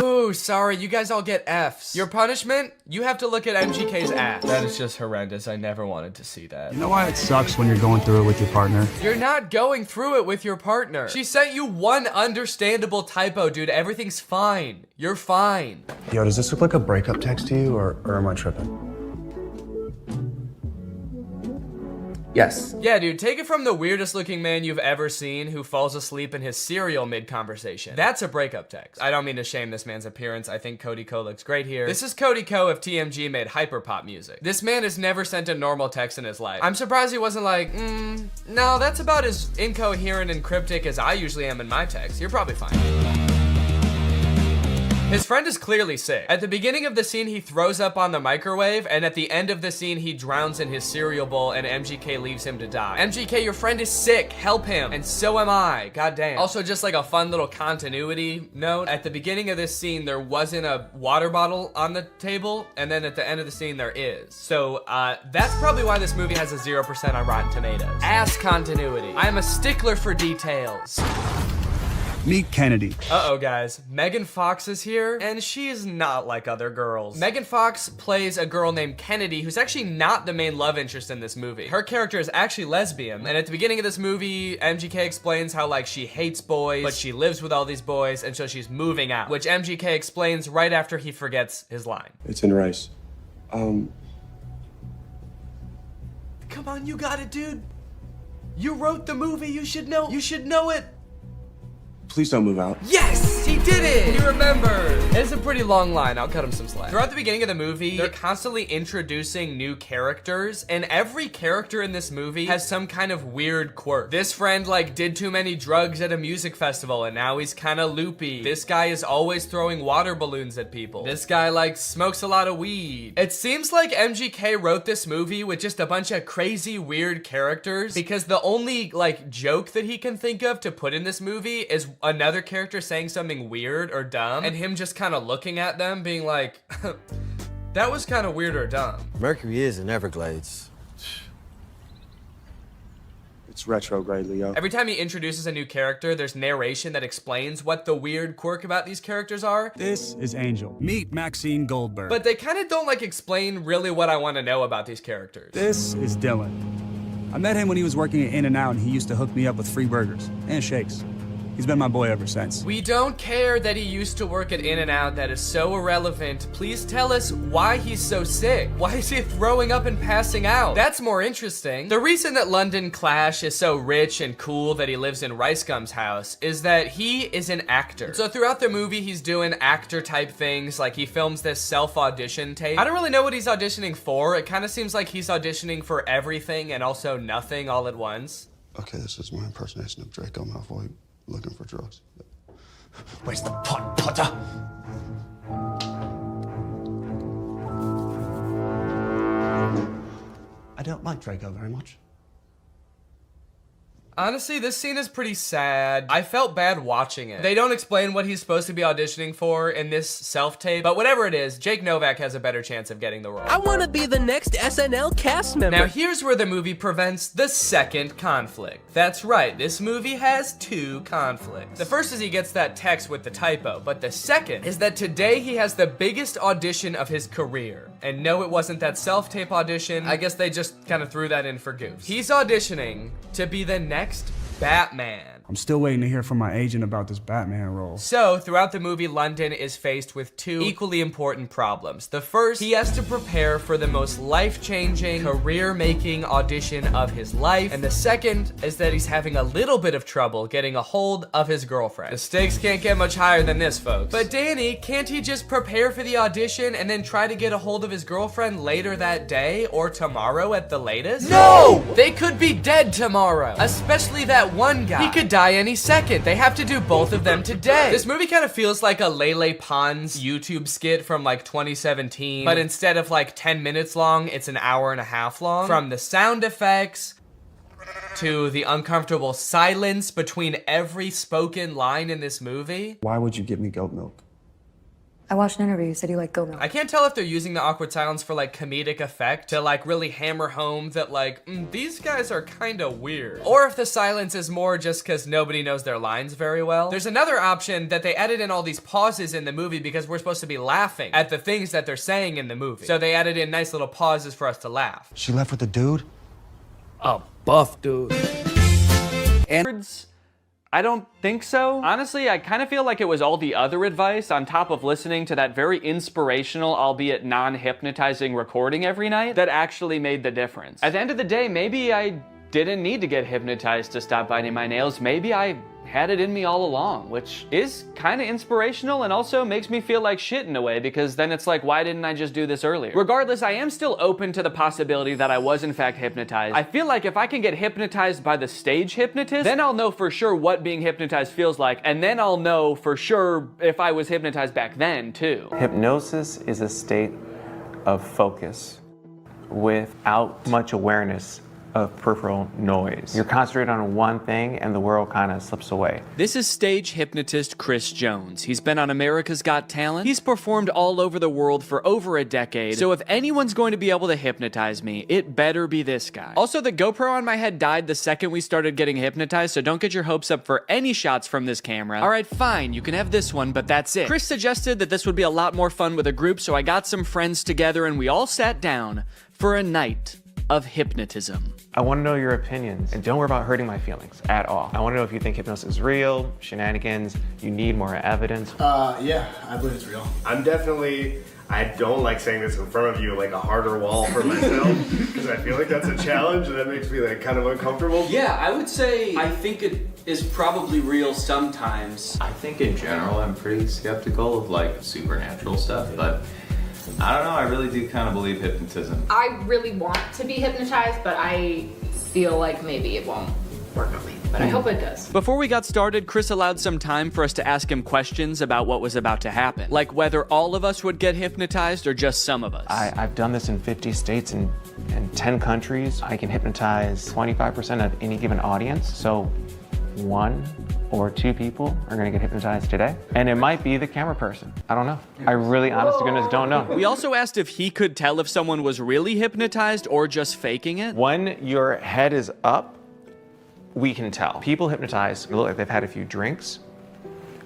Ooh, sorry, you guys all get Fs. Your punishment? You have to look at MGK's ass. That is just horrendous. I never wanted to see that. You know why it sucks when you're going through it with your partner? You're not going through it with your partner. She sent you one understandable typo, dude. Everything's fine. You're fine. Yo, does this look like a breakup text to you, or am I tripping? Yes. Yeah, dude, take it from the weirdest looking man you've ever seen who falls asleep in his cereal mid-conversation. That's a breakup text. I don't mean to shame this man's appearance. I think Cody Ko looks great here. This is Cody Ko if TMG made hyperpop music. This man has never sent a normal text in his life. I'm surprised he wasn't like, no, that's about as incoherent and cryptic as I usually am in my text. You're probably fine. His friend is clearly sick. At the beginning of the scene, he throws up on the microwave, and at the end of the scene, he drowns in his cereal bowl, and MGK leaves him to die. MGK, your friend is sick. Help him. And so am I. Goddamn. Also, just like a fun little continuity note, at the beginning of this scene, there wasn't a water bottle on the table, and then at the end of the scene, there is. So, that's probably why this movie has a 0% on Rotten Tomatoes. Ass continuity. I'm a stickler for details. Meet Kennedy. Uh-oh, guys. Megan Fox is here, and she is not like other girls. Megan Fox plays a girl named Kennedy, who's actually not the main love interest in this movie. Her character is actually lesbian, and at the beginning of this movie, MGK explains how, like, she hates boys, but she lives with all these boys, and so she's moving out, which MGK explains right after he forgets his line. It's in rice. Come on, you got it, dude. You wrote the movie, you should know it. Please don't move out. Yes, he did it. He remembered. It's a pretty long line. I'll cut him some slack. Throughout the beginning of the movie, they're constantly introducing new characters, and every character in this movie has some kind of weird quirk. This friend, like, did too many drugs at a music festival, and now he's kind of loopy. This guy is always throwing water balloons at people. This guy, like, smokes a lot of weed. It seems like MGK wrote this movie with just a bunch of crazy, weird characters, because the only, like, joke that he can think of to put in this movie is another character saying something weird or dumb, and him just kind of looking at them being like, that was kind of weird or dumb. Mercury is in Everglades. It's retrograde, Leo. Every time he introduces a new character, there's narration that explains what the weird quirk about these characters are. This is Angel. Meet Maxine Goldberg. But they kind of don't, like, explain really what I want to know about these characters. This is Dylan. I met him when he was working at In-N-Out, and he used to hook me up with free burgers and shakes. He's been my boy ever since. We don't care that he used to work at In-N-Out. That is so irrelevant. Please tell us why he's so sick. Why is he throwing up and passing out? That's more interesting. The reason that London Clash is so rich and cool that he lives in Rice Gum's house is that he is an actor. So throughout the movie, he's doing actor type things. Like, he films this self-audition tape. I don't really know what he's auditioning for. It kind of seems like he's auditioning for everything and also nothing all at once. Okay, this is my impersonation of Draco Malfoy. Looking for drugs. Where's the pot, Potter? I don't like Draco very much. Honestly, this scene is pretty sad. I felt bad watching it. They don't explain what he's supposed to be auditioning for in this self-tape, but whatever it is, Jake Novak has a better chance of getting the role. I want to be the next SNL cast member. Now here's where the movie prevents the second conflict. That's right, this movie has two conflicts. The first is he gets that text with the typo, but the second is that today he has the biggest audition of his career. And no, it wasn't that self-tape audition. I guess they just kind of threw that in for goofs. He's auditioning to be the next Batman. I'm still waiting to hear from my agent about this Batman role. So, throughout the movie, London is faced with two equally important problems. The first, he has to prepare for the most life-changing, career-making audition of his life. And the second is that he's having a little bit of trouble getting a hold of his girlfriend. The stakes can't get much higher than this, folks. But Danny, can't he just prepare for the audition and then try to get a hold of his girlfriend later that day or tomorrow at the latest? No! They could be dead tomorrow. Especially that one guy. He could die any second. They have to do both of them today. This movie kind of feels like a Lele Pons YouTube skit from like 2017, but instead of like 10 minutes long, it's an hour and a half long. From the sound effects to the uncomfortable silence between every spoken line in this movie. Why would you give me goat milk? I watched an interview. You said you like goat milk. I can't tell if they're using the awkward silence for like comedic effect to like really hammer home that like, these guys are kind of weird. Or if the silence is more just because nobody knows their lines very well. There's another option that they added in all these pauses in the movie because we're supposed to be laughing at the things that they're saying in the movie. So they added in nice little pauses for us to laugh. She left with the dude? A buff dude. And I don't think so. Honestly, I kind of feel like it was all the other advice on top of listening to that very inspirational, albeit non-hypnotizing recording every night that actually made the difference. At the end of the day, maybe I didn't need to get hypnotized to stop biting my nails. Maybe I had it in me all along, which is kind of inspirational and also makes me feel like shit in a way, because then it's like, why didn't I just do this earlier? Regardless, I am still open to the possibility that I was in fact hypnotized. I feel like if I can get hypnotized by the stage hypnotist, then I'll know for sure what being hypnotized feels like, and then I'll know for sure if I was hypnotized back then too. Hypnosis is a state of focus without much awareness of peripheral noise. You're concentrated on one thing and the world kind of slips away. This is stage hypnotist Chris Jones. He's been on America's Got Talent. He's performed all over the world for over a decade. So if anyone's going to be able to hypnotize me, it better be this guy. Also, the GoPro on my head died the second we started getting hypnotized, so don't get your hopes up for any shots from this camera. All right, fine, you can have this one, but that's it. Chris suggested that this would be a lot more fun with a group, so I got some friends together and we all sat down for a night of hypnotism. I want to know your opinions, and don't worry about hurting my feelings at all. I want to know if you think hypnosis is real, shenanigans, you need more evidence. Yeah, I believe it's real. I don't like saying this in front of you, like a harder wall for myself, because I feel like that's a challenge and that makes me like kind of uncomfortable. Yeah, I would say I think it is probably real sometimes. I think in general I'm pretty skeptical of like supernatural stuff, but I don't know, I really do kind of believe hypnotism. I really want to be hypnotized, but I feel like maybe it won't work on me. But I hope it does. Before we got started, Chris allowed some time for us to ask him questions about what was about to happen. Like whether all of us would get hypnotized or just some of us. I've done this in 50 states and 10 countries. I can hypnotize 25% of any given audience. So 1 or 2 people are gonna get hypnotized today. And it might be the camera person. I don't know. I really, honest to goodness, don't know. We also asked if he could tell if someone was really hypnotized or just faking it. When your head is up, we can tell. People hypnotized look like they've had a few drinks,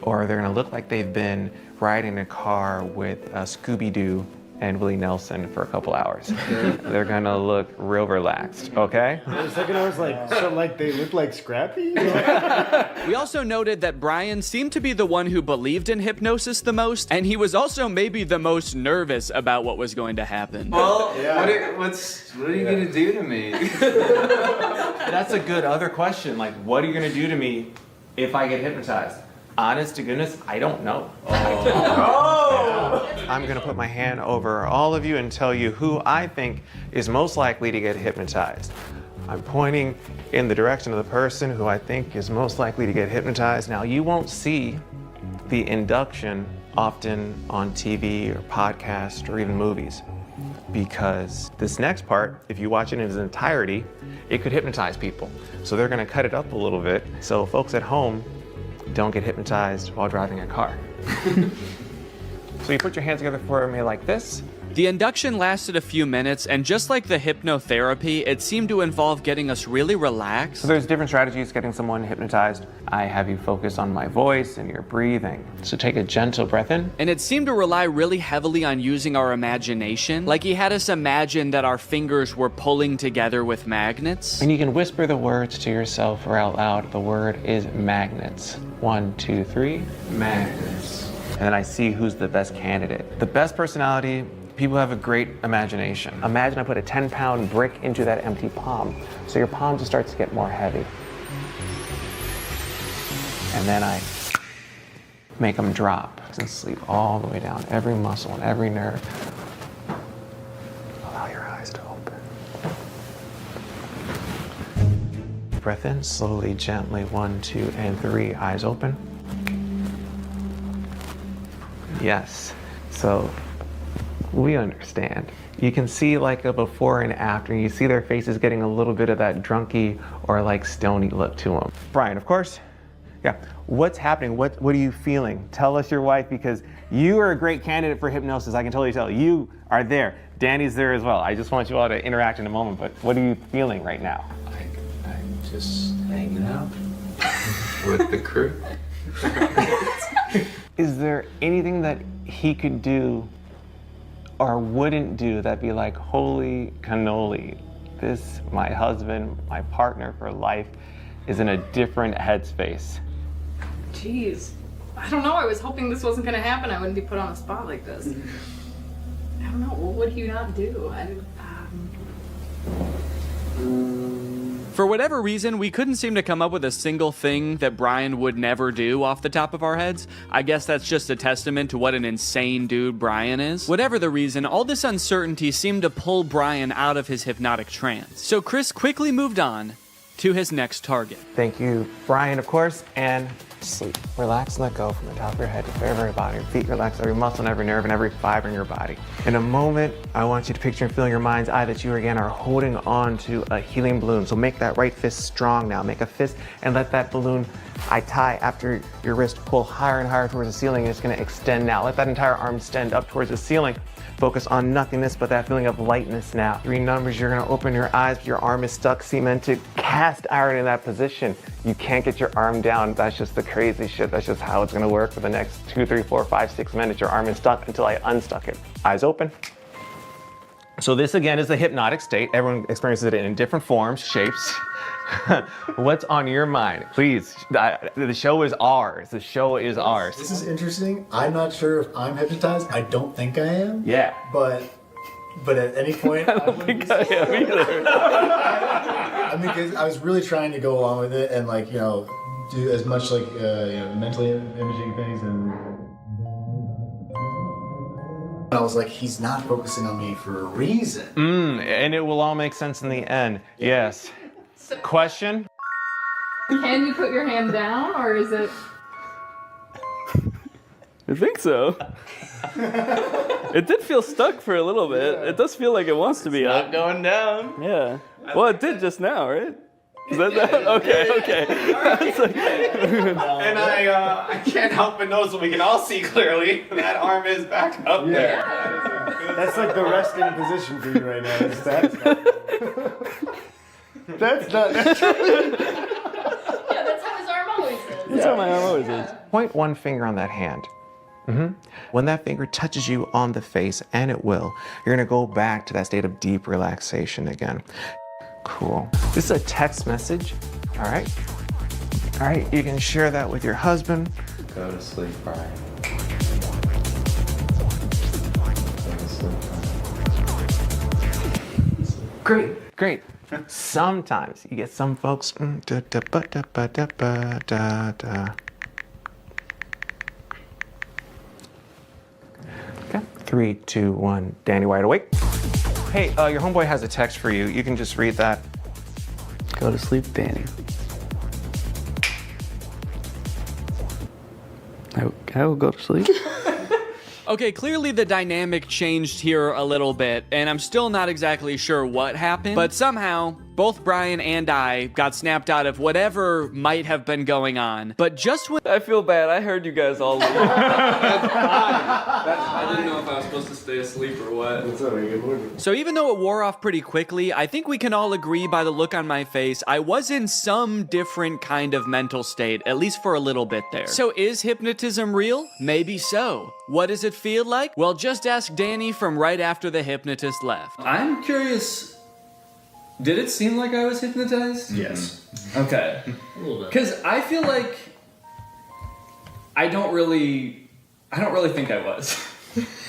or they're gonna look like they've been riding a car with Scooby-Doo and Willie Nelson for a couple hours. They're gonna look real relaxed, okay? For a second I was like, so like they look like Scrappy? We also noted that Brian seemed to be the one who believed in hypnosis the most, and he was also maybe the most nervous about what was going to happen. Well, what are you gonna do to me? That's a good other question. Like, what are you gonna do to me if I get hypnotized? Honest to goodness, I don't know. I'm gonna put my hand over all of you and tell you who I think is most likely to get hypnotized. I'm pointing in the direction of the person who I think is most likely to get hypnotized. Now, you won't see the induction often on TV or podcasts or even movies, because this next part, if you watch it in its entirety, it could hypnotize people. So they're gonna cut it up a little bit so folks at home don't get hypnotized while driving a car. So you put your hands together for me like this. The induction lasted a few minutes, and just like the hypnotherapy, it seemed to involve getting us really relaxed. So there's different strategies getting someone hypnotized. I have you focus on my voice and your breathing. So take a gentle breath in. And it seemed to rely really heavily on using our imagination. Like he had us imagine that our fingers were pulling together with magnets. And you can whisper the words to yourself or out loud. The word is magnets. 1, 2, 3, magnets. And then I see who's the best candidate. The best personality, people have a great imagination. Imagine I put a 10-pound brick into that empty palm. So your palm just starts to get more heavy. And then I make them drop and sleep all the way down, every muscle and every nerve. Allow your eyes to open. Breath in, slowly, gently, 1, 2, and 3, eyes open. Yes, so we understand. You can see like a before and after. You see their faces getting a little bit of that drunky or like stony look to them. Brian, of course. Yeah, what's happening? What are you feeling? Tell us your wife, because you are a great candidate for hypnosis. I can totally tell. You are there. Danny's there as well. I just want you all to interact in a moment, but what are you feeling right now? I'm just hanging out with the crew. Is there anything that he could do or wouldn't do that'd be like, holy cannoli, this, my husband, my partner for life, is in a different headspace? Jeez. I don't know. I was hoping this wasn't going to happen. I wouldn't be put on the spot like this. I don't know. What would you not do? For whatever reason, we couldn't seem to come up with a single thing that Brian would never do off the top of our heads. I guess that's just a testament to what an insane dude Brian is. Whatever the reason, all this uncertainty seemed to pull Brian out of his hypnotic trance. So Chris quickly moved on to his next target. Thank you, Brian, of course, and sleep. Relax and let go from the top of your head to the very, very bottom. Your feet relax, every muscle and every nerve and every fiber in your body. In a moment, I want you to picture and feel in your mind's eye that you again are holding on to a helium balloon. So make that right fist strong now. Make a fist and let that balloon I tie after your wrist pull higher and higher towards the ceiling. It's gonna extend now. Let that entire arm extend up towards the ceiling. Focus on nothingness but that feeling of lightness now. 3 numbers, you're gonna open your eyes, but your arm is stuck. Cement to cast iron in that position. You can't get your arm down. That's just the crazy shit. That's just how it's gonna work for the next 2, 3, 4, 5, 6 minutes. Your arm is stuck until I unstuck it. Eyes open. So this again is the hypnotic state. Everyone experiences it in different forms, shapes. What's on your mind? Please, the show is ours. The show is ours. This is interesting. I'm not sure if I'm hypnotized. I don't think I am. Yeah. But at any point, I don't think I am either. I mean, because I was really trying to go along with it and like, you know, do as much like, you know, mentally imaging things and I was like, he's not focusing on me for a reason. And it will all make sense in the end. Yes. Question? Can you put your hand down, or is it? I think so. It did feel stuck for a little bit. It does feel like it wants to be up. Not going down. Yeah. Well, it did just now, right? Is that okay? That's like... And I can't help but notice what we can all see clearly. That arm is back up there. That's like the resting position for you right now. That's not naturally. Yeah, that's how his arm always is. That's how my arm always is. Point one finger on that hand. When that finger touches you on the face, and it will, you're gonna go back to that state of deep relaxation again. Cool. This is a text message. All right. All right, you can share that with your husband. Go to sleep, Brian. Go to sleep, Brian. Great. Sometimes you get some folks. Okay. 3, 2, 1. Danny, wide awake. Hey, your homeboy has a text for you. You can just read that. Go to sleep, Danny. I will go to sleep. Okay, clearly the dynamic changed here a little bit, and I'm still not exactly sure what happened, but somehow both Brian and I got snapped out of whatever might have been going on. But just when I feel bad, I heard you guys all leave. I didn't know if I was supposed to stay asleep or what. That's all right, good morning. So even though it wore off pretty quickly, I think we can all agree by the look on my face, I was in some different kind of mental state, at least for a little bit there. So is hypnotism real? Maybe so. What does it feel like? Well, just ask Danny from right after the hypnotist left. I'm curious, did it seem like I was hypnotized? Yes. Okay. A little bit. Because I feel like I don't really think I was.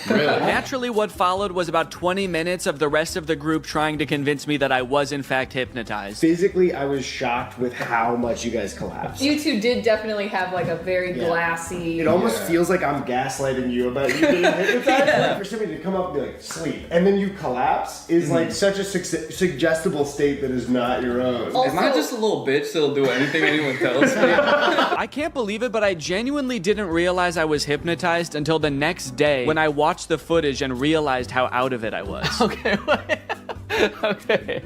Really? Naturally, what followed was about 20 minutes of the rest of the group trying to convince me that I was in fact hypnotized. Physically, I was shocked with how much you guys collapsed. You two did definitely have like a very glassy. It almost feels like I'm gaslighting you about you being hypnotized. Like for somebody to come up and be like, sleep, and then you collapse is like such a suggestible state that is not your own. Also, Am I just a little bitch that'll do anything anyone tells me? I can't believe it, but I genuinely didn't realize I was hypnotized until the next day when I watched the footage and realized how out of it I was. Okay, wait. Okay.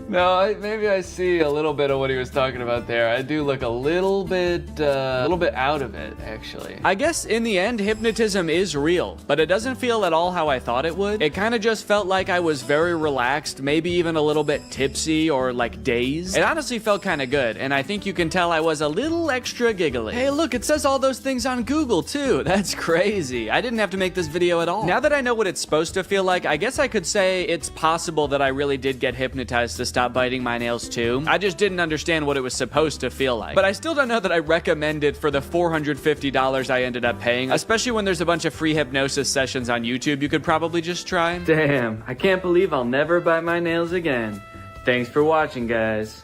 No, maybe I see a little bit of what he was talking about there. I do look a little bit out of it, actually. I guess in the end, hypnotism is real, but it doesn't feel at all how I thought it would. It kind of just felt like I was very relaxed, maybe even a little bit tipsy or like dazed. It honestly felt kind of good, and I think you can tell I was a little extra giggly. Hey, look, it says all those things on Google too. That's crazy. I didn't have to make this video at all. Now that I know what it's supposed to feel like, I guess I could say it's possible that I really did get hypnotized to stop biting my nails too. I just didn't understand what it was supposed to feel like. But I still don't know that I recommend it for the $450 I ended up paying, especially when there's a bunch of free hypnosis sessions on YouTube you could probably just try. Damn, I can't believe I'll never bite my nails again. Thanks for watching, guys.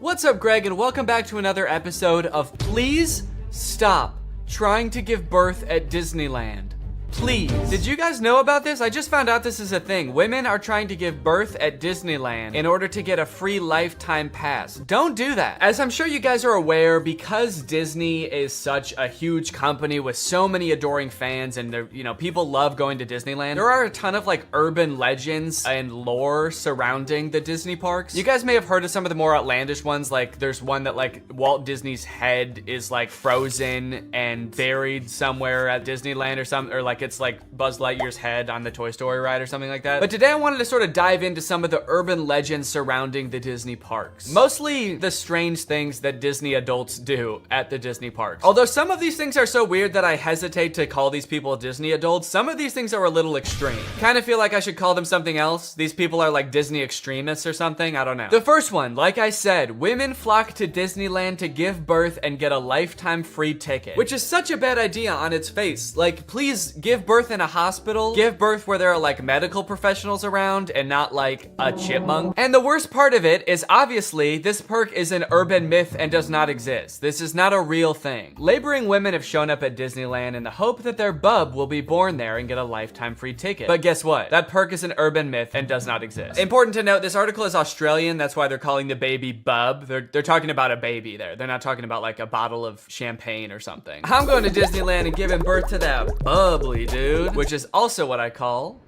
What's up, Greg, and welcome back to another episode of Please Stop Trying to Give Birth at Disneyland. Please. Did you guys know about this? I just found out this is a thing. Women are trying to give birth at Disneyland in order to get a free lifetime pass. Don't do that. As I'm sure you guys are aware, because Disney is such a huge company with so many adoring fans and people love going to Disneyland, there are a ton of like urban legends and lore surrounding the Disney parks. You guys may have heard of some of the more outlandish ones, like there's one that like Walt Disney's head is like frozen and buried somewhere at Disneyland or something, or like it's like Buzz Lightyear's head on the Toy Story ride or something like that. But today I wanted to sort of dive into some of the urban legends surrounding the Disney parks. Mostly the strange things that Disney adults do at the Disney parks. Although some of these things are so weird that I hesitate to call these people Disney adults, some of these things are a little extreme. Kind of feel like I should call them something else. These people are like Disney extremists or something, I don't know. The first one, like I said, women flock to Disneyland to give birth and get a lifetime free ticket, which is such a bad idea on its face. Like, please give birth in a hospital, give birth where there are like medical professionals around and not like a chipmunk. And the worst part of it is obviously this perk is an urban myth and does not exist. This is not a real thing. Laboring women have shown up at Disneyland in the hope that their bub will be born there and get a lifetime free ticket. But guess what? That perk is an urban myth and does not exist. Important to note, this article is Australian. That's why they're calling the baby bub. They're talking about a baby there. They're not talking about like a bottle of champagne or something. I'm going to Disneyland and giving birth to that bubbly dude, which is also what I call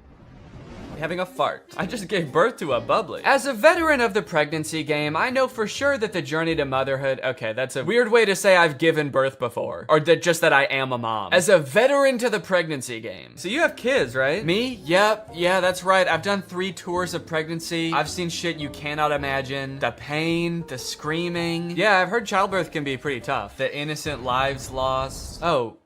having a fart. I just gave birth to a bubbly. As a veteran of the pregnancy game, I know for sure that the journey to motherhood, okay, that's a weird way to say I've given birth before, or just that I am a mom. As a veteran to the pregnancy game. So you have kids, right? Me? Yep, yeah, that's right. I've done 3 tours of pregnancy. I've seen shit you cannot imagine. The pain, the screaming. Yeah, I've heard childbirth can be pretty tough. The innocent lives lost. Oh.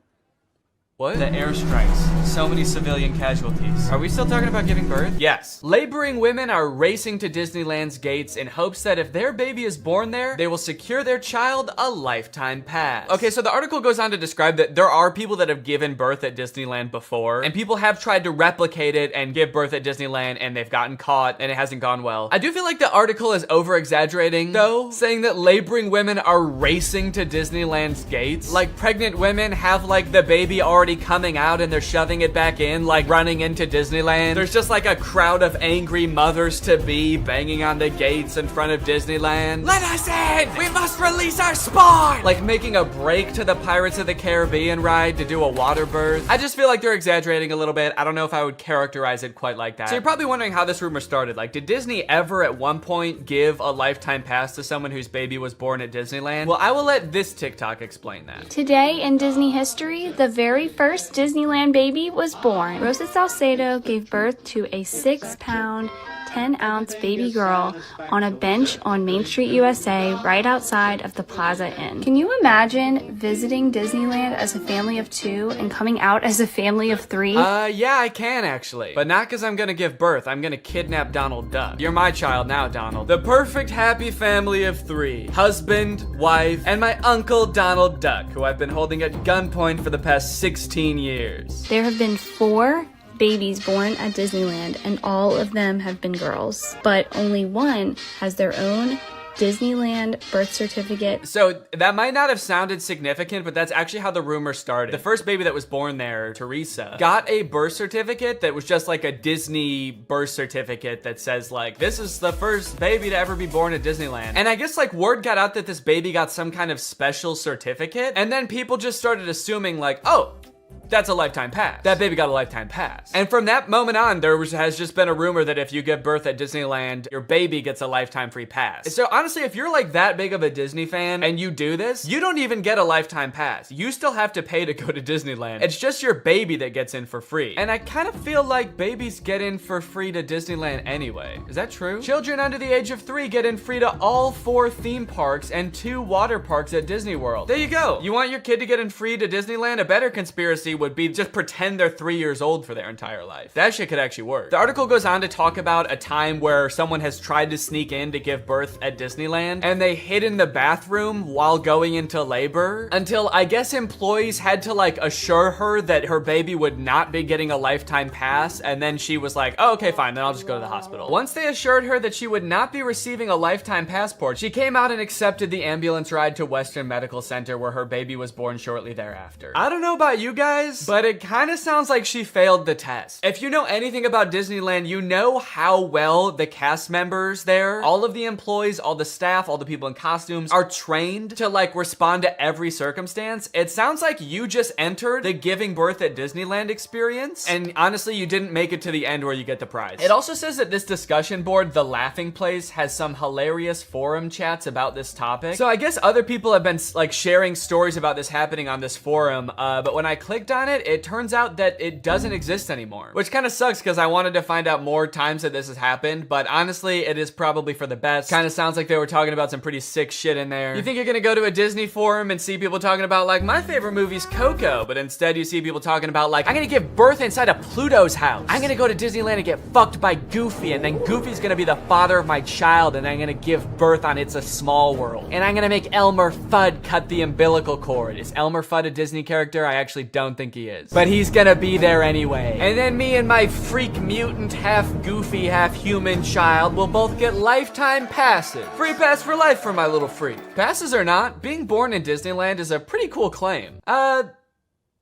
What? The airstrikes. So many civilian casualties. Are we still talking about giving birth? Yes. Laboring women are racing to Disneyland's gates in hopes that if their baby is born there, they will secure their child a lifetime pass. Okay, so the article goes on to describe that there are people that have given birth at Disneyland before, and people have tried to replicate it and give birth at Disneyland, and they've gotten caught, and it hasn't gone well. I do feel like the article is over-exaggerating, though, saying that laboring women are racing to Disneyland's gates. Like, pregnant women have, like, the baby already coming out and they're shoving it back in, like running into Disneyland. There's just like a crowd of angry mothers-to-be banging on the gates in front of Disneyland. Let us in! We must release our spawn! Like making a break to the Pirates of the Caribbean ride to do a water birth. I just feel like they're exaggerating a little bit. I don't know if I would characterize it quite like that. So you're probably wondering how this rumor started. Like, did Disney ever at one point give a lifetime pass to someone whose baby was born at Disneyland? Well, I will let this TikTok explain that. Today in Disney history, the very first Disneyland baby was born. Rosa Salcedo gave birth to a 6-pound, 10-ounce baby girl on a bench on Main Street, USA, right outside of the Plaza Inn. Can you imagine visiting Disneyland as a family of 2 and coming out as a family of 3? Yeah, I can actually. But not because I'm gonna give birth. I'm gonna kidnap Donald Duck. You're my child now, Donald. The perfect happy family of 3. Husband, wife, and my uncle Donald Duck, who I've been holding at gunpoint for the past 16 years. There have been 4 babies born at Disneyland, and all of them have been girls, but only one has their own Disneyland birth certificate. So that might not have sounded significant, but that's actually how the rumor started. The first baby that was born there, Teresa, got a birth certificate that was just like a Disney birth certificate that says like, this is the first baby to ever be born at Disneyland. And I guess like word got out that this baby got some kind of special certificate, and then people just started assuming like, oh, that's a lifetime pass. That baby got a lifetime pass. And from that moment on, has just been a rumor that if you give birth at Disneyland, your baby gets a lifetime free pass. So honestly, if you're like that big of a Disney fan and you do this, you don't even get a lifetime pass. You still have to pay to go to Disneyland. It's just your baby that gets in for free. And I kind of feel like babies get in for free to Disneyland anyway. Is that true? Children under the age of 3 get in free to all 4 theme parks and 2 water parks at Disney World. There you go. You want your kid to get in free to Disneyland? A better conspiracy would be just pretend they're 3 years old for their entire life. That shit could actually work. The article goes on to talk about a time where someone has tried to sneak in to give birth at Disneyland, and they hid in the bathroom while going into labor until I guess employees had to like assure her that her baby would not be getting a lifetime pass, and then she was like, oh, okay, fine, then I'll just go to the hospital. Once they assured her that she would not be receiving a lifetime passport, she came out and accepted the ambulance ride to Western Medical Center where her baby was born shortly thereafter. I don't know about you guys, but it kind of sounds like she failed the test. If you know anything about Disneyland, you know how well the cast members there, all of the employees, all the staff, all the people in costumes are trained to like respond to every circumstance. It sounds like you just entered the giving birth at Disneyland experience, and honestly, you didn't make it to the end where you get the prize. It also says that this discussion board, The Laughing Place, has some hilarious forum chats about this topic. So I guess other people have been like sharing stories about this happening on this forum, but when I clicked on it, it turns out that it doesn't exist anymore, which kind of sucks because I wanted to find out more times that this has happened, but honestly, it is probably for the best. Kind of sounds like they were talking about some pretty sick shit in there. You think you're gonna go to a Disney forum and see people talking about like, my favorite movie's Coco, but instead you see people talking about like, I'm gonna give birth inside of Pluto's house. I'm gonna go to Disneyland and get fucked by Goofy, and then Goofy's gonna be the father of my child, and I'm gonna give birth on It's a Small World. And I'm gonna make Elmer Fudd cut the umbilical cord. Is Elmer Fudd a Disney character? I actually don't think he is. But he's gonna be there anyway. And then me and my freak mutant, half goofy, half human child will both get lifetime passes. Free pass for life for my little freak. Passes or not, being born in Disneyland is a pretty cool claim.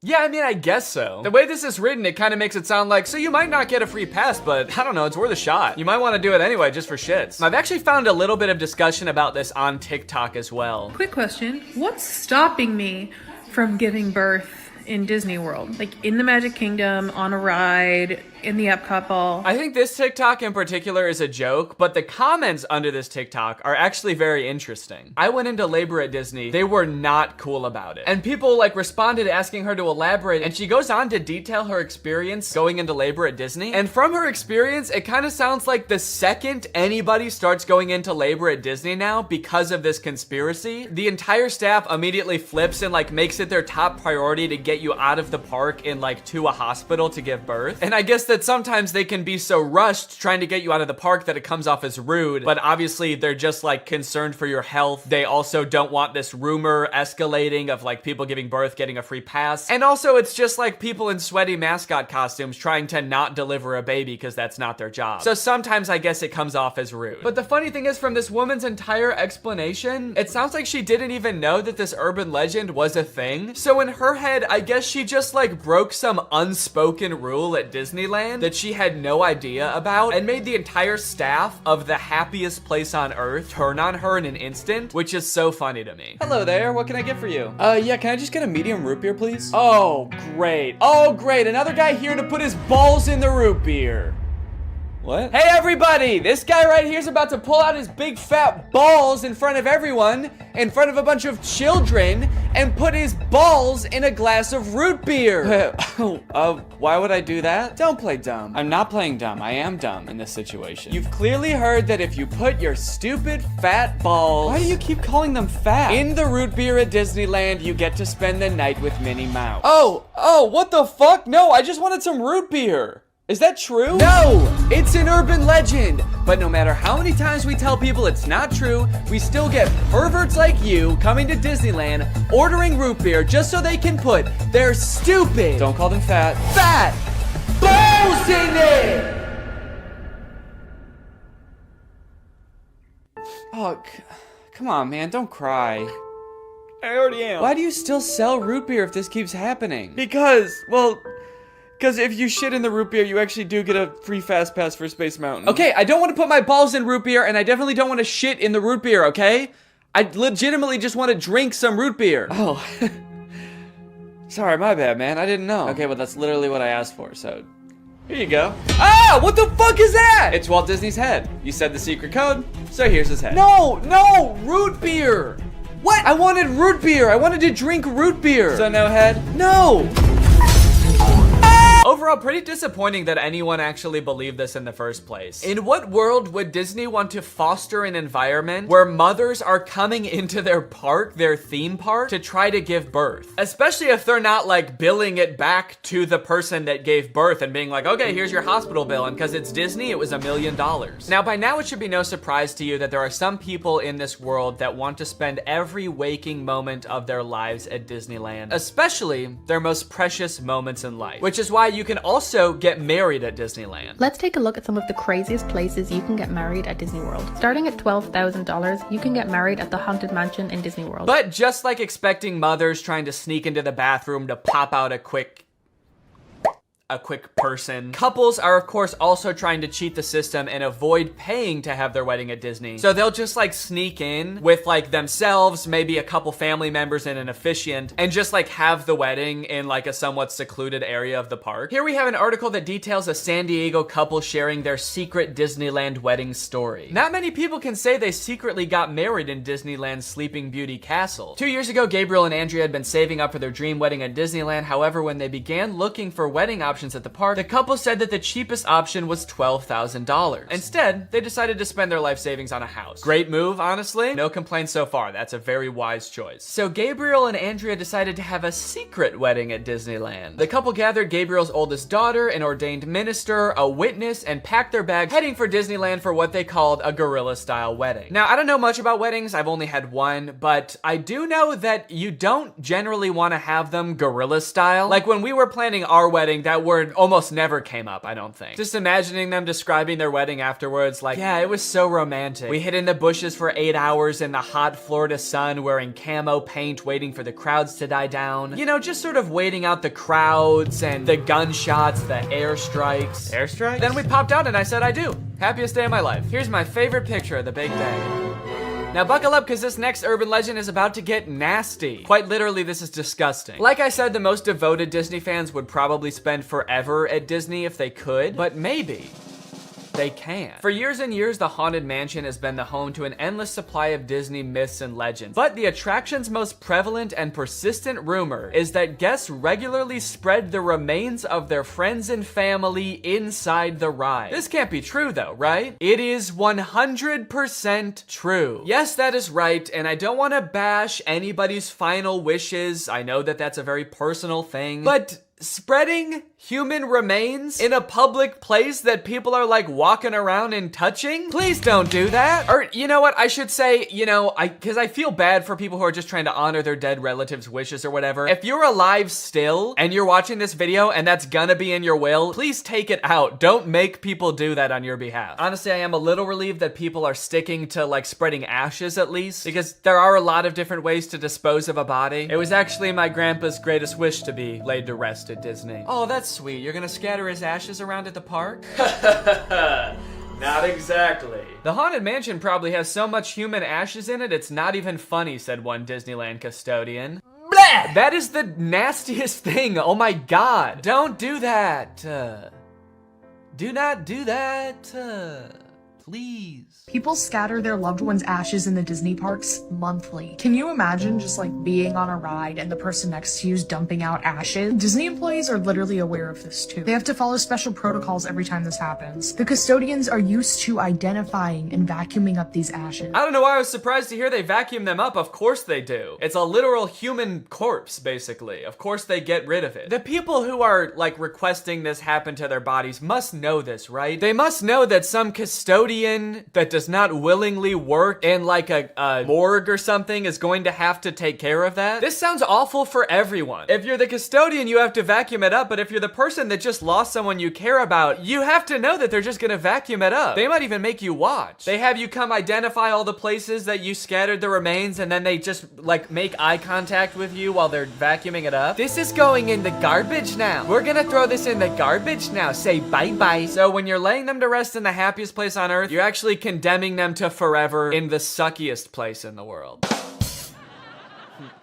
Yeah, I mean, I guess so. The way this is written, it kind of makes it sound like, so you might not get a free pass, but I don't know, it's worth a shot. You might want to do it anyway, just for shits. I've actually found a little bit of discussion about this on TikTok as well. Quick question. What's stopping me from giving birth in Disney World? Like in the Magic Kingdom, on a ride, in the Epcot ball? I think this TikTok in particular is a joke, but the comments under this TikTok are actually very interesting. I went into labor at Disney. They were not cool about it. And people like responded asking her to elaborate, and she goes on to detail her experience going into labor at Disney. And from her experience, it kind of sounds like the second anybody starts going into labor at Disney now because of this conspiracy, the entire staff immediately flips and like makes it their top priority to get you out of the park and like to a hospital to give birth. And I guess that sometimes they can be so rushed trying to get you out of the park that it comes off as rude, but obviously they're just like concerned for your health. They also don't want this rumor escalating of like people giving birth getting a free pass. And also it's just like people in sweaty mascot costumes trying to not deliver a baby because that's not their job. So sometimes I guess it comes off as rude. But the funny thing is, from this woman's entire explanation, it sounds like she didn't even know that this urban legend was a thing. So in her head, I guess she just like broke some unspoken rule at Disneyland that she had no idea about and made the entire staff of the happiest place on earth turn on her in an instant, which is so funny to me. Hello there, what can I get for you? Yeah, can I just get a medium root beer, please? Oh, great. Oh, great, another guy here to put his balls in the root beer. What? Hey everybody, this guy right here is about to pull out his big fat balls in front of everyone, in front of a bunch of children, and put his balls in a glass of root beer. Why would I do that? Don't play dumb. I'm not playing dumb. I am dumb in this situation. You've clearly heard that if you put your stupid fat balls— why do you keep calling them fat— in the root beer at Disneyland, you get to spend the night with Minnie Mouse. Oh, what the fuck? No, I just wanted some root beer. Is that true? No, it's an urban legend. But no matter how many times we tell people it's not true, we still get perverts like you coming to Disneyland, ordering root beer just so they can put their stupid— don't call them fat— balls in it! Oh, come on, man, don't cry. I already am. Why do you still sell root beer if this keeps happening? Because if you shit in the root beer, you actually do get a free fast pass for Space Mountain. Okay, I don't want to put my balls in root beer, and I definitely don't want to shit in the root beer, okay? I legitimately just want to drink some root beer. Oh. Sorry, my bad, man. I didn't know. Okay, well, that's literally what I asked for, so here you go. Ah, what the fuck is that? It's Walt Disney's head. You said the secret code, so here's his head. No, root beer. What? I wanted root beer. I wanted to drink root beer. So no head? No. Overall, pretty disappointing that anyone actually believed this in the first place. In what world would Disney want to foster an environment where mothers are coming into their park, their theme park, to try to give birth? Especially if they're not like billing it back to the person that gave birth and being like, okay, here's your hospital bill, and because it's Disney, it was $1 million. Now, by now, it should be no surprise to you that there are some people in this world that want to spend every waking moment of their lives at Disneyland, especially their most precious moments in life, which is why you can also get married at Disneyland. Let's take a look at some of the craziest places you can get married at Disney World. Starting at $12,000, you can get married at the Haunted Mansion in Disney World. But just like expecting mothers trying to sneak into the bathroom to pop out a quick person, couples are of course also trying to cheat the system and avoid paying to have their wedding at Disney. So they'll just like sneak in with like themselves, maybe a couple family members and an officiant, and just like have the wedding in like a somewhat secluded area of the park. Here we have an article that details a San Diego couple sharing their secret Disneyland wedding story. Not many people can say they secretly got married in Disneyland's Sleeping Beauty Castle. 2 years ago, Gabriel and Andrea had been saving up for their dream wedding at Disneyland. However, when they began looking for wedding options at the park, the couple said that the cheapest option was $12,000. Instead, they decided to spend their life savings on a house. Great move, honestly. No complaints so far. That's a very wise choice. So Gabriel and Andrea decided to have a secret wedding at Disneyland. The couple gathered Gabriel's oldest daughter, an ordained minister, a witness, and packed their bags, heading for Disneyland for what they called a guerrilla-style wedding. Now, I don't know much about weddings. I've only had one, but I do know that you don't generally want to have them guerrilla-style. Like when we were planning our wedding, that word almost never came up, I don't think. Just imagining them describing their wedding afterwards, like, yeah, it was so romantic. We hid in the bushes for 8 hours in the hot Florida sun wearing camo paint, waiting for the crowds to die down. You know, just sort of waiting out the crowds and the gunshots, the airstrikes. Airstrikes? Then we popped out and I said I do. Happiest day of my life. Here's my favorite picture of the big day. Now buckle up, because this next urban legend is about to get nasty. Quite literally, this is disgusting. Like I said, the most devoted Disney fans would probably spend forever at Disney if they could, but maybe they can. For years and years, the Haunted Mansion has been the home to an endless supply of Disney myths and legends. But the attraction's most prevalent and persistent rumor is that guests regularly spread the remains of their friends and family inside the ride. This can't be true though, right? It is 100% true. Yes, that is right, and I don't want to bash anybody's final wishes. I know that that's a very personal thing, but spreading human remains in a public place that people are like walking around and touching? Please don't do that. Or you know what, I should say, you know, because I feel bad for people who are just trying to honor their dead relatives' wishes or whatever. If you're alive still and you're watching this video and that's gonna be in your will, please take it out. Don't make people do that on your behalf. Honestly, I am a little relieved that people are sticking to like spreading ashes at least, because there are a lot of different ways to dispose of a body. It was actually my grandpa's greatest wish to be laid to rest at Disney. Oh, that's sweet. You're gonna scatter his ashes around at the park? Not exactly. The Haunted Mansion probably has so much human ashes in it, it's not even funny, said one Disneyland custodian. Blah! That is the nastiest thing. Oh my god. Don't do that. Do not do that. Please. People scatter their loved ones' ashes in the Disney parks monthly. Can you imagine just like being on a ride and the person next to you is dumping out ashes? Disney employees are literally aware of this too. They have to follow special protocols every time this happens. The custodians are used to identifying and vacuuming up these ashes. I don't know why I was surprised to hear they vacuum them up. Of course they do. It's a literal human corpse, basically. Of course they get rid of it. The people who are like requesting this happen to their bodies must know this, right? They must know that some custodian that does not willingly work in like a morgue or something is going to have to take care of that. This sounds awful for everyone. If you're the custodian, you have to vacuum it up, but if you're the person that just lost someone you care about, you have to know that they're just gonna vacuum it up. They might even make you watch. They have you come identify all the places that you scattered the remains, and then they just like make eye contact with you while they're vacuuming it up. This is going in the garbage now. We're gonna throw this in the garbage now. Say bye-bye. So when you're laying them to rest in the happiest place on earth, you're actually condemning them to forever in the suckiest place in the world.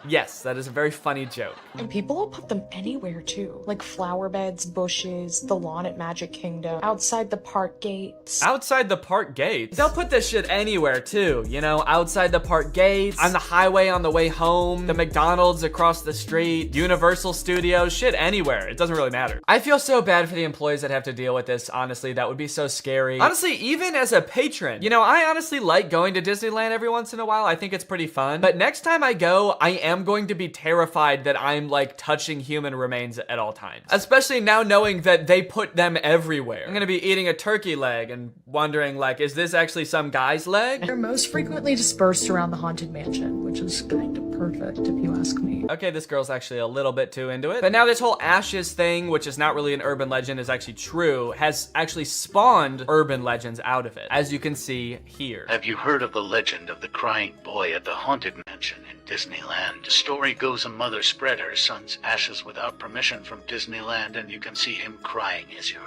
Yes, that is a very funny joke. And people will put them anywhere too. Like flower beds, bushes, the lawn at Magic Kingdom, outside the park gates. Outside the park gates? They'll put this shit anywhere too, you know, outside the park gates, on the highway on the way home, the McDonald's across the street, Universal Studios, shit anywhere. It doesn't really matter. I feel so bad for the employees that have to deal with this, honestly. That would be so scary. Honestly, even as a patron, you know, I honestly like going to Disneyland every once in a while. I think it's pretty fun. But next time I go, I am going to be terrified that I'm like touching human remains at all times. Especially now knowing that they put them everywhere. I'm gonna be eating a turkey leg and wondering like, is this actually some guy's leg? They're most frequently dispersed around the Haunted Mansion, which is kind of perfect if you ask me. Okay, this girl's actually a little bit too into it. But now this whole ashes thing, which is not really an urban legend, is actually true, has actually spawned urban legends out of it, as you can see here. Have you heard of the legend of the crying boy at the Haunted Mansion in Disneyland? The story goes a mother spread her son's ashes without permission from Disneyland, and you can see him crying as you're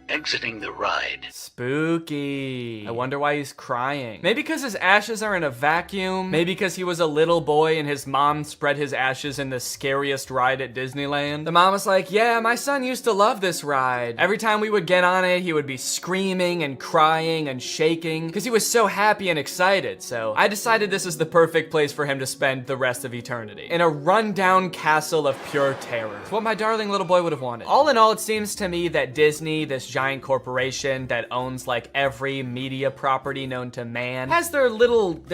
exiting the ride. Spooky. I wonder why he's crying. Maybe because his ashes are in a vacuum. Maybe because he was a little boy and his mom spread his ashes in the scariest ride at Disneyland. The mom was like, yeah, my son used to love this ride. Every time we would get on it, he would be screaming and crying and shaking because he was so happy and excited. So I decided this is the perfect place for him to spend the rest of eternity. In a rundown castle of pure terror. It's what my darling little boy would have wanted. All in all, it seems to me that Disney, this giant corporation that owns like every media property known to man, has their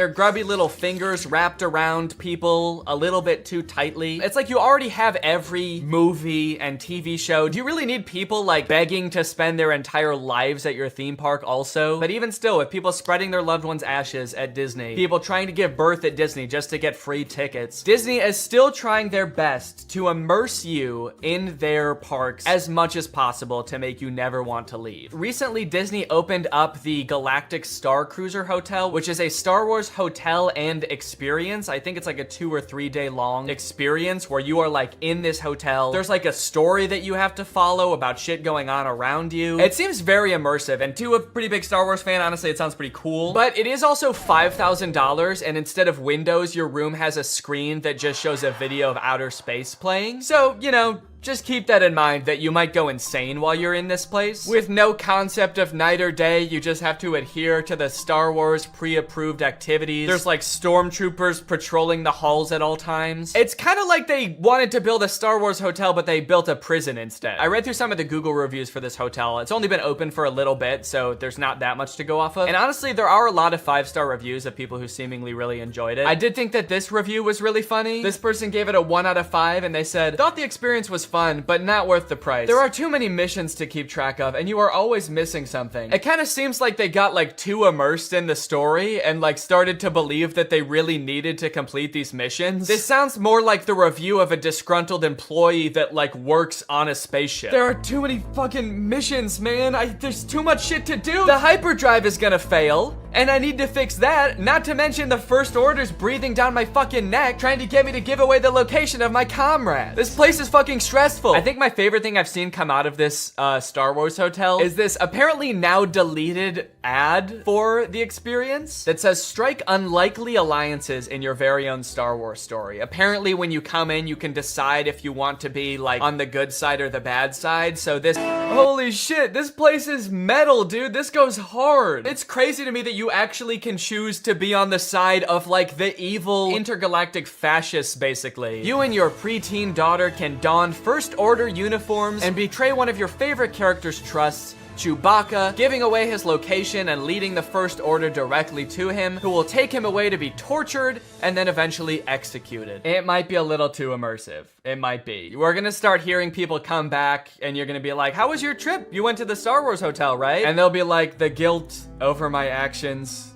grubby little fingers wrapped around people a little bit too tightly. It's like you already have every movie and TV show. Do you really need people like begging to spend their entire lives at your theme park also? But even still, with people spreading their loved ones' ashes at Disney, people trying to give birth at Disney just to get free tickets, Disney is still trying their best to immerse you in their parks as much as possible to make you never want to leave. Recently, Disney opened up the Galactic Star Cruiser Hotel, which is a Star Wars hotel and experience. I think it's like a 2 or 3 day long experience where you are like in this hotel. There's like a story that you have to follow about shit going on around you. It seems very immersive, and to a pretty big Star Wars fan, honestly, it sounds pretty cool. But it is also $5,000, and instead of windows, your room has a screen that just shows a video of outer space playing. So, you know, just keep that in mind that you might go insane while you're in this place. With no concept of night or day, you just have to adhere to the Star Wars pre-approved activities. There's like stormtroopers patrolling the halls at all times. It's kind of like they wanted to build a Star Wars hotel, but they built a prison instead. I read through some of the Google reviews for this hotel. It's only been open for a little bit, so there's not that much to go off of. And honestly, there are a lot of 5-star reviews of people who seemingly really enjoyed it. I did think that this review was really funny. This person gave it a 1 out of 5, and they said, thought the experience was fun, but not worth the price. There are too many missions to keep track of, and you are always missing something. It kind of seems like they got like too immersed in the story and like started to believe that they really needed to complete these missions. This sounds more like the review of a disgruntled employee that like works on a spaceship. There are too many fucking missions, man. There's too much shit to do. The hyperdrive is gonna fail, and I need to fix that, not to mention the First Order's breathing down my fucking neck trying to get me to give away the location of my comrade. This place is fucking stressful. I think my favorite thing I've seen come out of this Star Wars hotel is this apparently now deleted ad for the experience that says strike unlikely alliances in your very own Star Wars story. Apparently when you come in, you can decide if you want to be like on the good side or the bad side. So this, holy shit, this place is metal, dude. This goes hard. It's crazy to me that you actually can choose to be on the side of like the evil intergalactic fascists, basically. You and your preteen daughter can don First Order uniforms and betray one of your favorite characters' trusts, Chewbacca, giving away his location and leading the First Order directly to him, who will take him away to be tortured and then eventually executed. It might be a little too immersive. It might be. We're gonna start hearing people come back and you're gonna be like, how was your trip? You went to the Star Wars hotel, right? And they'll be like, the guilt over my actions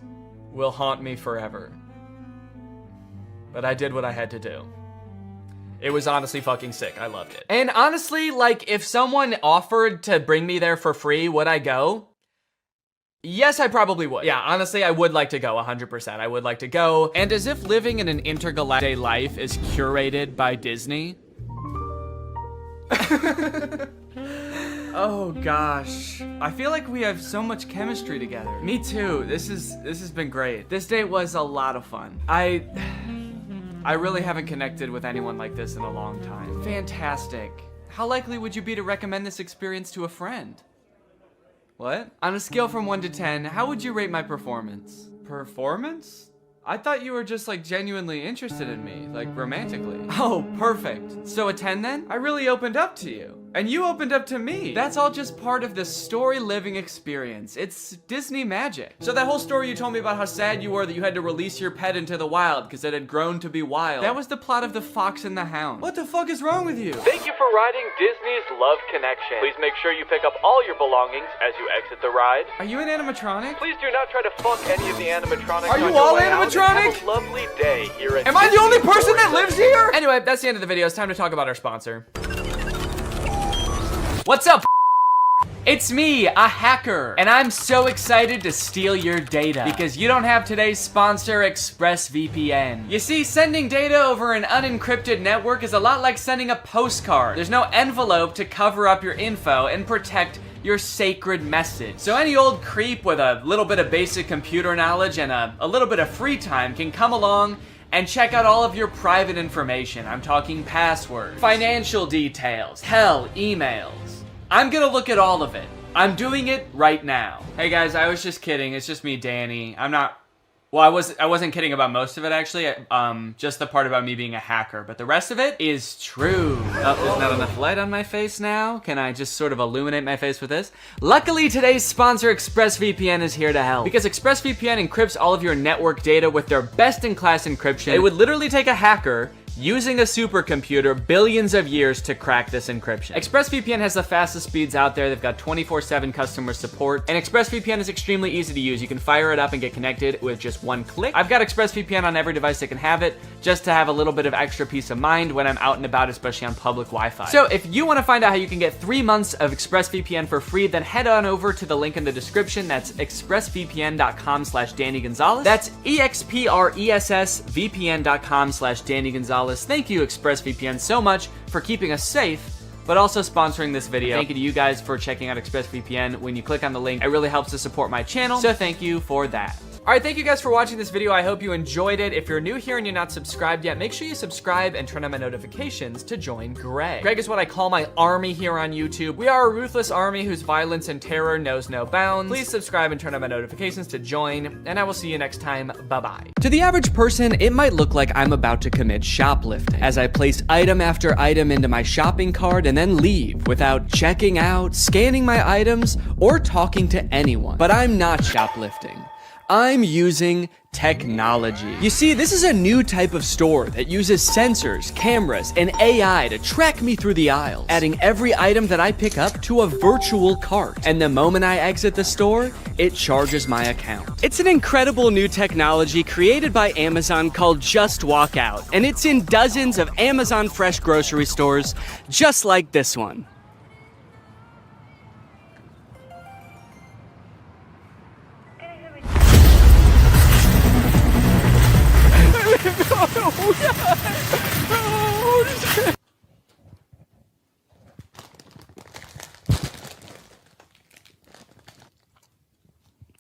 will haunt me forever. But I did what I had to do. It was honestly fucking sick. I loved it. And honestly, like, if someone offered to bring me there for free, would I go? Yes, I probably would. Yeah, honestly, I would like to go 100%. I would like to go. And as if living in an intergalactic life is curated by Disney. Oh gosh. I feel like we have so much chemistry together. Me too. This has been great. This date was a lot of fun. I really haven't connected with anyone like this in a long time. Fantastic. How likely would you be to recommend this experience to a friend? What? On a scale from 1 to 10, how would you rate my performance? Performance? I thought you were just like genuinely interested in me, like romantically. Oh, perfect. So a 10 then? I really opened up to you. And you opened up to me. That's all just part of the story living experience. It's Disney magic. So that whole story you told me about how sad you were that you had to release your pet into the wild because it had grown to be wild. That was the plot of The Fox and the Hound. What the fuck is wrong with you? Thank you for riding Disney's Love Connection. Please make sure you pick up all your belongings as you exit the ride. Are you an animatronic? Please do not try to fuck any of the animatronics. Are you on your all way out, and animatronic? have a lovely day here at Am I the only Disney person that Stories lives here? Anyway, that's the end of the video. It's time to talk about our sponsor. What's up? It's me, a hacker, and I'm so excited to steal your data because you don't have today's sponsor, ExpressVPN. You see, sending data over an unencrypted network is a lot like sending a postcard. There's no envelope to cover up your info and protect your sacred message. So any old creep with a little bit of basic computer knowledge and a little bit of free time can come along and check out all of your private information. I'm talking passwords, financial details, hell, emails. I'm gonna look at all of it. I'm doing it right now. Hey guys, I was just kidding. It's just me, Danny. Well, I wasn't kidding about most of it actually. Just the part about me being a hacker, but the rest of it is true. Oh, there's not enough light on my face now. Can I just sort of illuminate my face with this? Luckily, today's sponsor, ExpressVPN, is here to help. Because ExpressVPN encrypts all of your network data with their best-in-class encryption. It would literally take a hacker using a supercomputer billions of years to crack this encryption. ExpressVPN has the fastest speeds out there. They've got 24/7 customer support, and ExpressVPN is extremely easy to use. You can fire it up and get connected with just one click. I've got ExpressVPN on every device that can have it, just to have a little bit of extra peace of mind when I'm out and about, especially on public Wi-Fi. So if you want to find out how you can get 3 months of ExpressVPN for free, then head on over to the link in the description. That's expressvpn.com/Danny Gonzalez. That's expressvpn.com/Danny Gonzalez. Thank you, ExpressVPN, so much for keeping us safe, but also sponsoring this video. Thank you to you guys for checking out ExpressVPN. When you click on the link, it really helps to support my channel, so thank you for that. All right, thank you guys for watching this video. I hope you enjoyed it. If you're new here and you're not subscribed yet, make sure you subscribe and turn on my notifications to join Greg. Greg is what I call my army here on YouTube. We are a ruthless army whose violence and terror knows no bounds. Please subscribe and turn on my notifications to join, and I will see you next time. Bye-bye. To the average person, it might look like I'm about to commit shoplifting as I place item after item into my shopping cart and then leave without checking out, scanning my items, or talking to anyone. But I'm not shoplifting. I'm using technology. You see, this is a new type of store that uses sensors, cameras, and AI to track me through the aisles, adding every item that I pick up to a virtual cart. And the moment I exit the store, it charges my account. It's an incredible new technology created by Amazon called Just Walk Out, and it's in dozens of Amazon Fresh grocery stores, just like this one.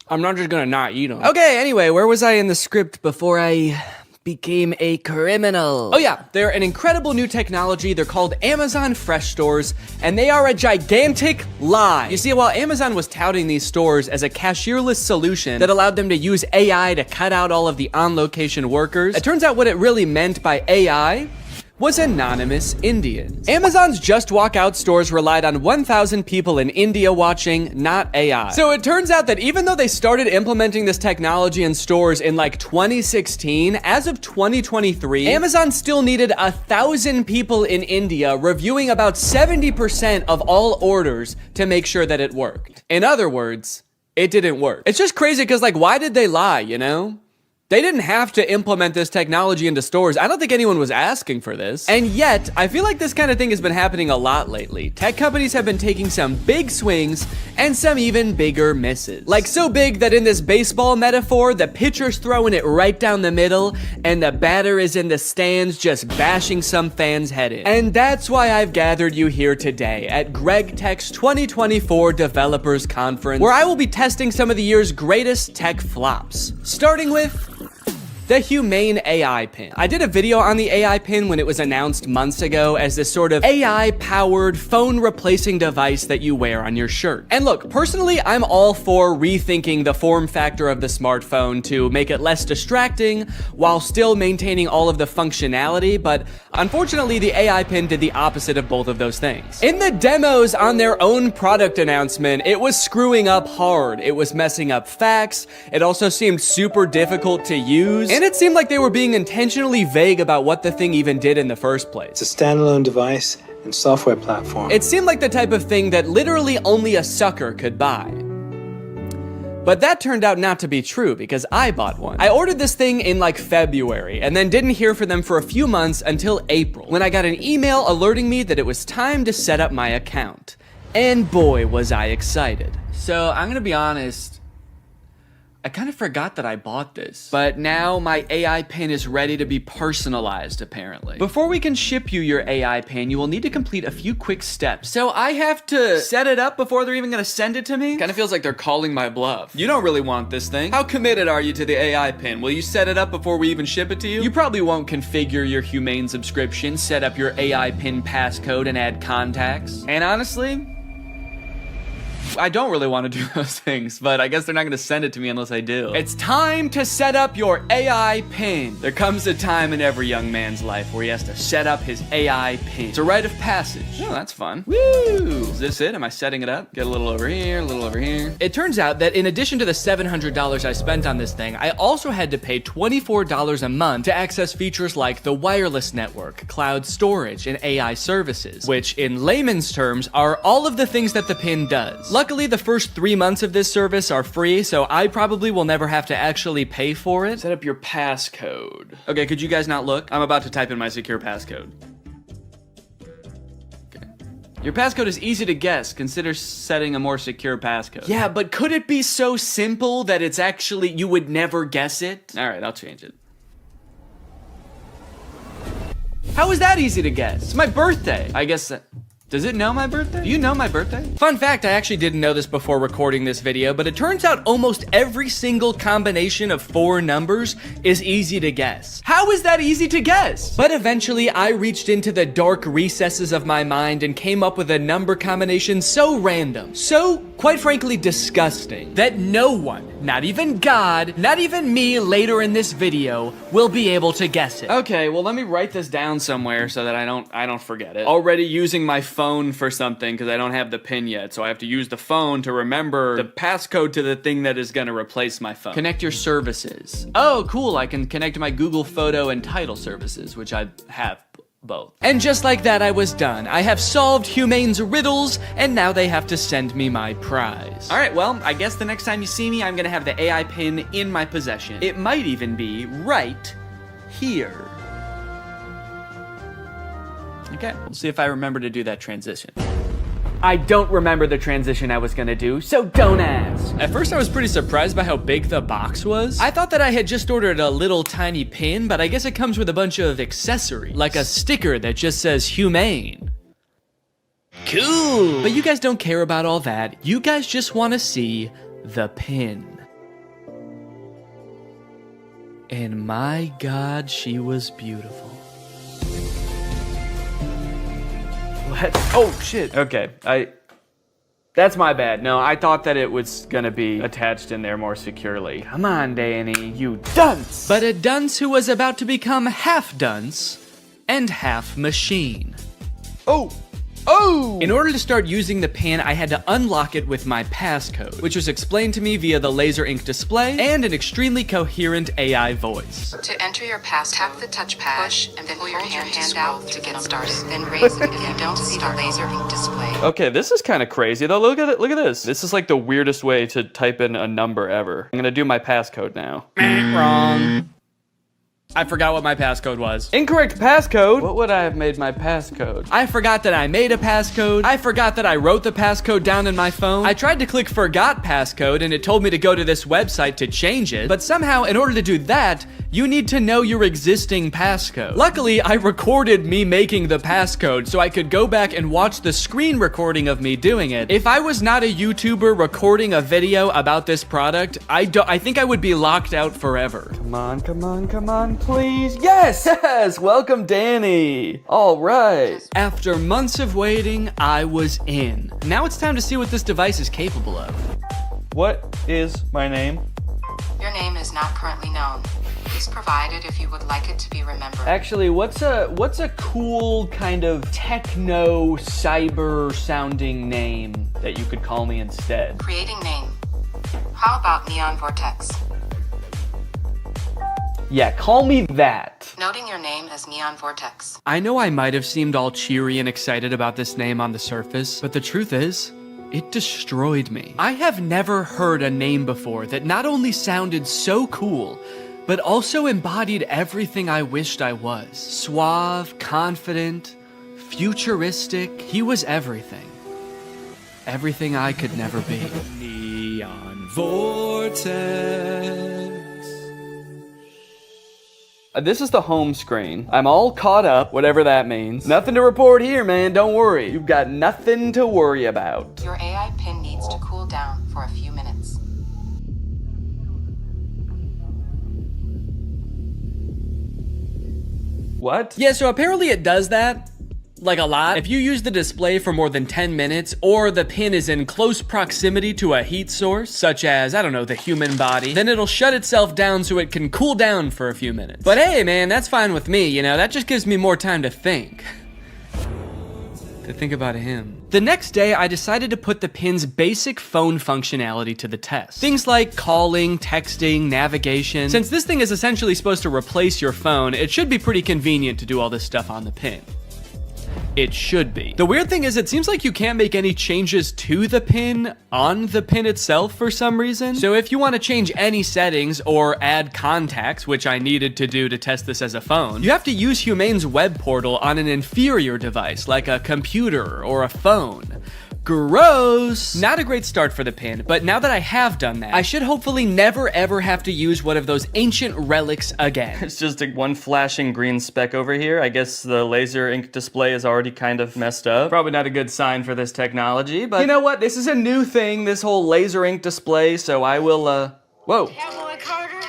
I'm not just gonna not eat them. Okay, anyway, where was I in the script before I became a criminal? Oh yeah, they're an incredible new technology. They're called Amazon Fresh Stores, and they are a gigantic lie. You see, while Amazon was touting these stores as a cashierless solution that allowed them to use AI to cut out all of the on-location workers, it turns out what it really meant by AI was anonymous Indians. Amazon's Just Walk Out stores relied on 1,000 people in India watching, not AI. So it turns out that even though they started implementing this technology in stores in like 2016, as of 2023, Amazon still needed 1,000 people in India reviewing about 70% of all orders to make sure that it worked. In other words, it didn't work. It's just crazy because, like, why did they lie, you know? They didn't have to implement this technology into stores. I don't think anyone was asking for this. And yet, I feel like this kind of thing has been happening a lot lately. Tech companies have been taking some big swings and some even bigger misses. Like so big that in this baseball metaphor, the pitcher's throwing it right down the middle and the batter is in the stands just bashing some fan's head in. And that's why I've gathered you here today at Greg Tech's 2024 Developers Conference, where I will be testing some of the year's greatest tech flops. Starting with The Humane AI Pin. I did a video on the AI Pin when it was announced months ago as this sort of AI-powered phone replacing device that you wear on your shirt. And look, personally, I'm all for rethinking the form factor of the smartphone to make it less distracting while still maintaining all of the functionality, but unfortunately, the AI Pin did the opposite of both of those things. In the demos on their own product announcement, it was screwing up hard. It was messing up facts. It also seemed super difficult to use. And it seemed like they were being intentionally vague about what the thing even did in the first place. It's a standalone device and software platform. It seemed like the type of thing that literally only a sucker could buy. But that turned out not to be true because I bought one. I ordered this thing in like February and then didn't hear from them for a few months until April, when I got an email alerting me that it was time to set up my account. And boy, was I excited. So I'm gonna be honest, I kind of forgot that I bought this, but now my AI pin is ready to be personalized, apparently. Before we can ship you your AI pin, you will need to complete a few quick steps. So I have to set it up before they're even gonna send it to me? Kind of feels like they're calling my bluff. You don't really want this thing. How committed are you to the AI pin? Will you set it up before we even ship it to you? You probably won't configure your Humane subscription, set up your AI pin passcode, and add contacts. And honestly, I don't really want to do those things, but I guess they're not going to send it to me unless I do. It's time to set up your AI pin. There comes a time in every young man's life where he has to set up his AI pin. It's a rite of passage. Oh, that's fun. Woo! Is this it? Am I setting it up? Get a little over here, a little over here. It turns out that in addition to the $700 I spent on this thing, I also had to pay $24 a month to access features like the wireless network, cloud storage, and AI services, which in layman's terms are all of the things that the pin does. Luckily, the first 3 months of this service are free, so I probably will never have to actually pay for it. Set up your passcode. Okay, could you guys not look? I'm about to type in my secure passcode. Okay. Your passcode is easy to guess. Consider setting a more secure passcode. Yeah, but could it be so simple that it's actually, you would never guess it? All right, I'll change it. How is that easy to guess? It's my birthday. I guess does it know my birthday? Do you know my birthday? Fun fact, I actually didn't know this before recording this video, but it turns out almost every single combination of 4 numbers is easy to guess. How is that easy to guess? But eventually, I reached into the dark recesses of my mind and came up with a number combination so random, so, quite frankly, disgusting, that no one, not even God, not even me later in this video, will be able to guess it. Okay, well, let me write this down somewhere so that I don't forget it. Already using my phone for something because I don't have the pin yet, so I have to use the phone to remember the passcode to the thing that is gonna replace my phone. Connect your services. Oh, cool, I can connect to my Google Photo and Title services, which I have both. And just like that, I was done. I have solved Humane's riddles, and now they have to send me my prize. All right, well, I guess the next time you see me, I'm gonna have the AI pin in my possession. It might even be right here. Okay, we'll see if I remember to do that transition. I don't remember the transition I was gonna do, so don't ask. At first I was pretty surprised by how big the box was. I thought that I had just ordered a little tiny pin, but I guess it comes with a bunch of accessories, like a sticker that just says Humane. Cool! But you guys don't care about all that. You guys just wanna see the pin. And my God, she was beautiful. What? Oh, shit. Okay, that's my bad. No, I thought that it was gonna be attached in there more securely. Come on, Danny, you dunce! But a dunce who was about to become half dunce and half machine. Oh! Oh! In order to start using the pin, I had to unlock it with my passcode, which was explained to me via the laser ink display and an extremely coherent AI voice. To enter your pass, tap the touchpad, push, and then pull your hand out to get started. Then raise it if you don't see the laser ink display. Okay, this is kind of crazy though. Look at it. Look at this. This is like the weirdest way to type in a number ever. I'm gonna do my passcode now. Wrong. I forgot what my passcode was. Incorrect passcode? What would I have made my passcode? I forgot that I made a passcode. I forgot that I wrote the passcode down in my phone. I tried to click forgot passcode and it told me to go to this website to change it. But somehow, in order to do that, you need to know your existing passcode. Luckily, I recorded me making the passcode so I could go back and watch the screen recording of me doing it. If I was not a YouTuber recording a video about this product, I think I would be locked out forever. Come on, come on, come on, please. Yes, yes, welcome Danny. All right. After months of waiting, I was in. Now it's time to see what this device is capable of. What is my name? Your name is not currently known. Please provide it if you would like it to be remembered. Actually, what's a cool kind of techno cyber sounding name that you could call me instead? Creating name. How about Neon Vortex? Yeah, call me that. Noting your name as Neon Vortex. I know I might have seemed all cheery and excited about this name on the surface, but the truth is, it destroyed me. I have never heard a name before that not only sounded so cool, but also embodied everything I wished I was. Suave, confident, futuristic. He was everything. Everything I could never be. Neon Vortex. This is the home screen. I'm all caught up, whatever that means. Nothing to report here, man, don't worry. You've got nothing to worry about. Your AI pin needs to cool down for a few minutes. What? Yeah, so apparently it does that. Like a lot. If you use the display for more than 10 minutes, or the pin is in close proximity to a heat source, such as, I don't know, the human body, then it'll shut itself down so it can cool down for a few minutes. But hey, man, that's fine with me, you know, that just gives me more time to think. To think about him. The next day, I decided to put the pin's basic phone functionality to the test. Things like calling, texting, navigation. Since this thing is essentially supposed to replace your phone, it should be pretty convenient to do all this stuff on the pin. It should be. The weird thing is it seems like you can't make any changes to the pin on the pin itself for some reason. So if you want to change any settings or add contacts, which I needed to do to test this as a phone, you have to use Humane's web portal on an inferior device like a computer or a phone. Gross! Not a great start for the pin, but now that I have done that, I should hopefully never ever have to use one of those ancient relics again. It's just one flashing green speck over here. I guess the laser ink display is already kind of messed up. Probably not a good sign for this technology, but you know what? This is a new thing, this whole laser ink display, so I will, whoa. Cowboy Carter,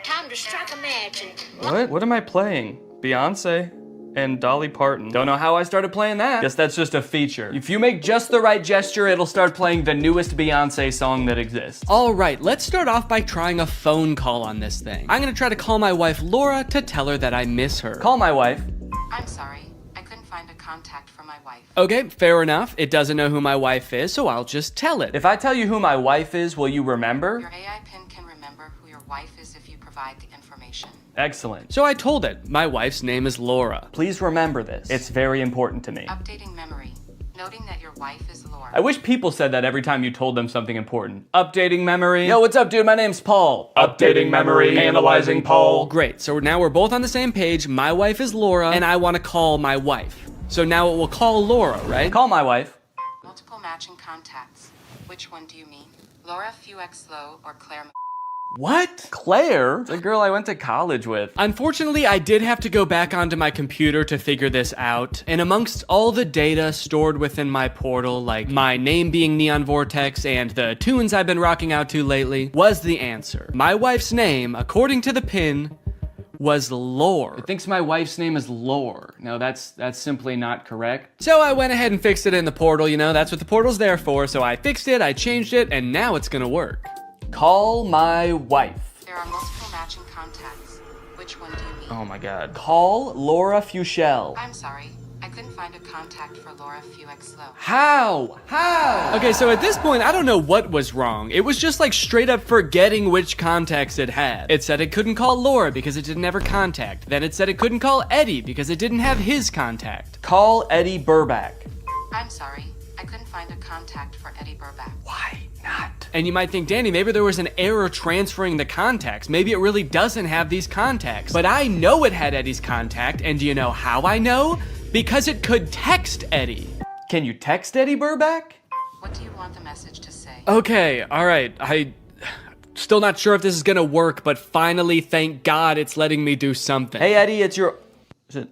time to strike a match and... What am I playing? Beyonce? And Dolly Parton. Don't know how I started playing that. Guess that's just a feature. If you make just the right gesture, it'll start playing the newest Beyonce song that exists. All right, let's start off by trying a phone call on this thing. I'm gonna try to call my wife Laura to tell her that I miss her. Call my wife. I'm sorry, I couldn't find a contact for my wife. Okay, fair enough. It doesn't know who my wife is, so I'll just tell it. If I tell you who my wife is, will you remember? Your AI pin can remember who your wife is if you provide the information. Excellent. So I told it, my wife's name is Laura. Please remember this. It's very important to me. Updating memory. Noting that your wife is Laura. I wish people said that every time you told them something important. Updating memory. Yo, what's up, dude? My name's Paul. Updating memory. Analyzing Paul. Great, so now we're both on the same page. My wife is Laura, and I want to call my wife. So now it will call Laura, right? Call my wife. Multiple matching contacts. Which one do you mean? Laura Fuexlow or Claire What? Claire? The girl I went to college with. Unfortunately, I did have to go back onto my computer to figure this out. And amongst all the data stored within my portal, like my name being Neon Vortex and the tunes I've been rocking out to lately, was the answer. My wife's name, according to the pin, was Lore. It thinks my wife's name is Lore. No, that's simply not correct. So I went ahead and fixed it in the portal, you know, that's what the portal's there for. So I fixed it, I changed it, and now it's gonna work. Call my wife. There are multiple matching contacts. Which one do you mean? Oh my god. Call Laura Fuchel. I'm sorry. I couldn't find a contact for Laura Fuexlow. How? Okay, so at this point, I don't know what was wrong. It was just like straight up forgetting which contacts it had. It said it couldn't call Laura because it didn't have her contact. Then it said it couldn't call Eddie because it didn't have his contact. Call Eddie Burback. I'm sorry. I couldn't find a contact for Eddie Burback. Why not? And you might think, Danny, maybe there was an error transferring the contacts. Maybe it really doesn't have these contacts. But I know it had Eddie's contact, and do you know how I know? Because it could text Eddie. Can you text Eddie Burback? What do you want the message to say? Okay, all right. Still not sure if this is gonna work, but finally, thank God, it's letting me do something. Hey, Eddie, it's your... Is it...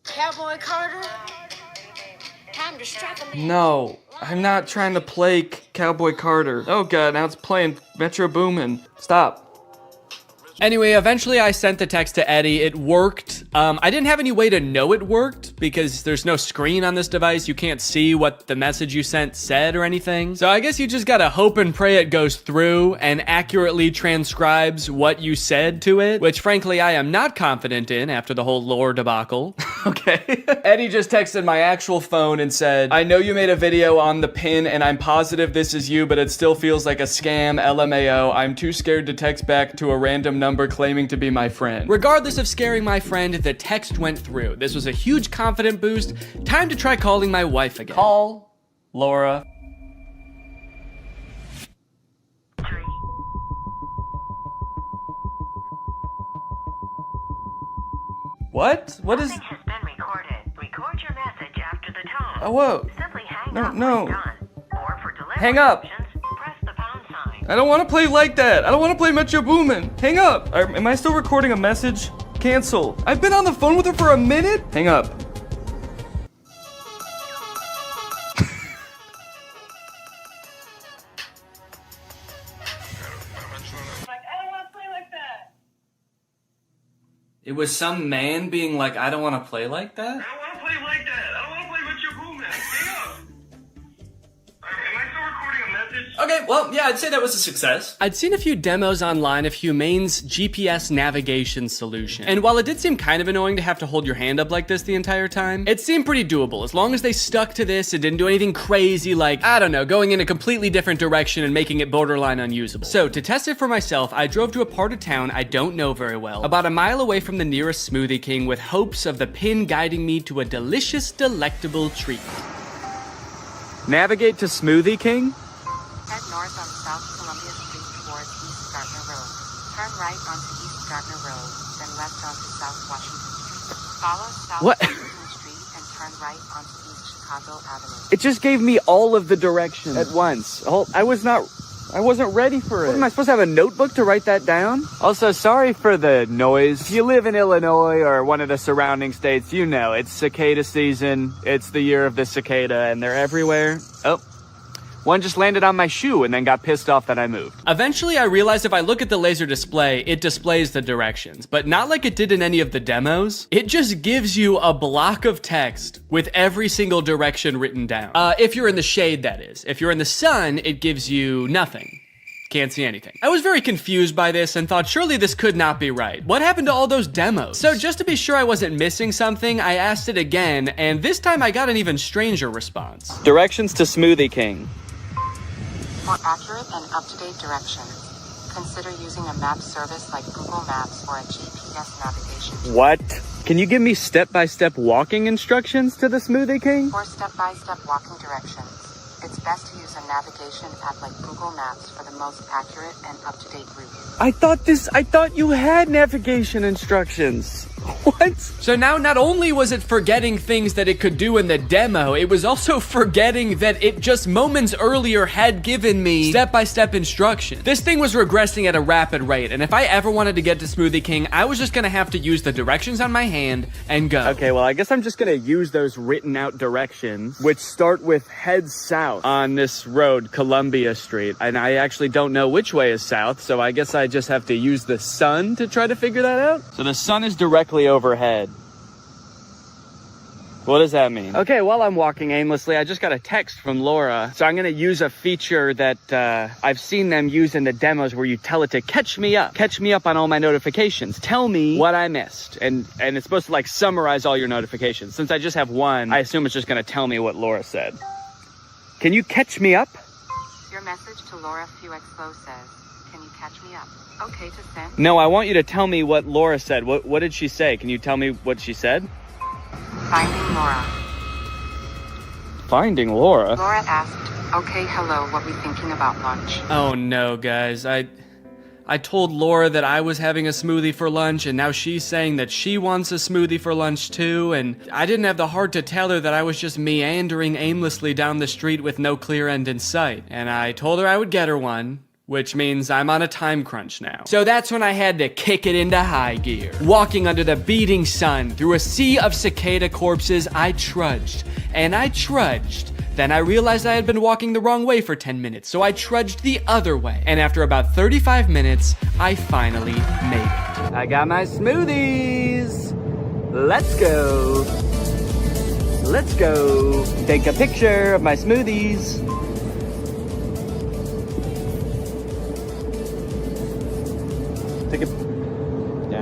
Cowboy Carter? Time to strike a man. No, I'm not trying to play Cowboy Carter. Oh God, now it's playing Metro Boomin. Stop. Anyway, eventually I sent the text to Eddie. It worked. I didn't have any way to know it worked because there's no screen on this device. You can't see what the message you sent said or anything. So I guess you just gotta hope and pray it goes through and accurately transcribes what you said to it, which frankly I am not confident in after the whole lore debacle. Okay. Eddie just texted my actual phone and said, I know you made a video on the pin and I'm positive this is you, but it still feels like a scam, LMAO. I'm too scared to text back to a random number claiming to be my friend. Regardless of scaring my friend, the text went through. This was a huge confident boost. Time to try calling my wife again. Call Laura. What? What is... Message has been recorded. Record your message after the tone. Oh, whoa. Simply hang No, up no. when done. Or for delivery Hang up. options, press the pound sign. I don't want to play like that. I don't want to play Metro Boomin. Hang up. Am I still recording a message? Cancel. I've been on the phone with her for a minute. Hang up. It was some man being like, I don't want to play like that? I don't want to play like that. I don't want to play Metro Boomin. Hang up. Am I still recording a message? Okay, well, yeah, I'd say that was a success. I'd seen a few demos online of Humane's GPS navigation solution. And while it did seem kind of annoying to have to hold your hand up like this the entire time, it seemed pretty doable. As long as they stuck to this and didn't do anything crazy like, I don't know, going in a completely different direction and making it borderline unusable. So to test it for myself, I drove to a part of town I don't know very well, about a mile away from the nearest Smoothie King with hopes of the pin guiding me to a delicious, delectable treat. Navigate to Smoothie King? Head north on South Columbia Street towards East Gardner Road. Turn right onto East Gardner Road, then left onto South Washington Street. Follow South Washington Street and turn right onto East Chicago Avenue. It just gave me all of the directions at once. I wasn't ready for it. What, am I supposed to have a notebook to write that down? Also, sorry for the noise. If you live in Illinois or one of the surrounding states, you know, it's cicada season. It's the year of the cicada and they're everywhere. Oh. One just landed on my shoe and then got pissed off that I moved. Eventually, I realized if I look at the laser display, it displays the directions, but not like it did in any of the demos. It just gives you a block of text with every single direction written down. If you're in the shade, that is. If you're in the sun, it gives you nothing. Can't see anything. I was very confused by this and thought surely this could not be right. What happened to all those demos? So just to be sure I wasn't missing something, I asked it again, and this time I got an even stranger response. Directions to Smoothie King. For accurate and up-to-date directions, consider using a map service like Google Maps or a GPS navigation. What? Can you give me step-by-step walking instructions to the Smoothie King? For step-by-step walking directions, it's best to use a navigation app like Google Maps for the most accurate and up-to-date route. I thought you had navigation instructions. What? So now not only was it forgetting things that it could do in the demo, it was also forgetting that it just moments earlier had given me step-by-step instructions. This thing was regressing at a rapid rate, and if I ever wanted to get to Smoothie King, I was just gonna have to use the directions on my hand and go. Okay, well, I guess I'm just gonna use those written out directions, which start with head south on this road, Columbia Street, and I actually don't know which way is south, so I guess I just have to use the sun to try to figure that out. So the sun is directly overhead. What does that mean? Okay, while I'm walking aimlessly, I just got a text from Laura. So I'm gonna use a feature that I've seen them use in the demos where you tell it to catch me up on all my notifications. Tell me what I missed. And it's supposed to like summarize all your notifications. Since I just have one, I assume it's just gonna tell me what Laura said. Can you catch me up? Your message to Laura Fuexlo says, can you catch me up? Okay to send. No, I want you to tell me what Laura said. What did she say? Can you tell me what she said? Finding Laura. Finding Laura? Laura asked, okay, hello, what we thinking about lunch? Oh no, guys. I told Laura that I was having a smoothie for lunch, and now she's saying that she wants a smoothie for lunch too, and I didn't have the heart to tell her that I was just meandering aimlessly down the street with no clear end in sight. And I told her I would get her one, which means I'm on a time crunch now. So that's when I had to kick it into high gear. Walking under the beating sun, through a sea of cicada corpses, I trudged, and I trudged. Then I realized I had been walking the wrong way for 10 minutes, so I trudged the other way. And after about 35 minutes, I finally made it. I got my smoothies. Let's go. Let's go. Take a picture of my smoothies.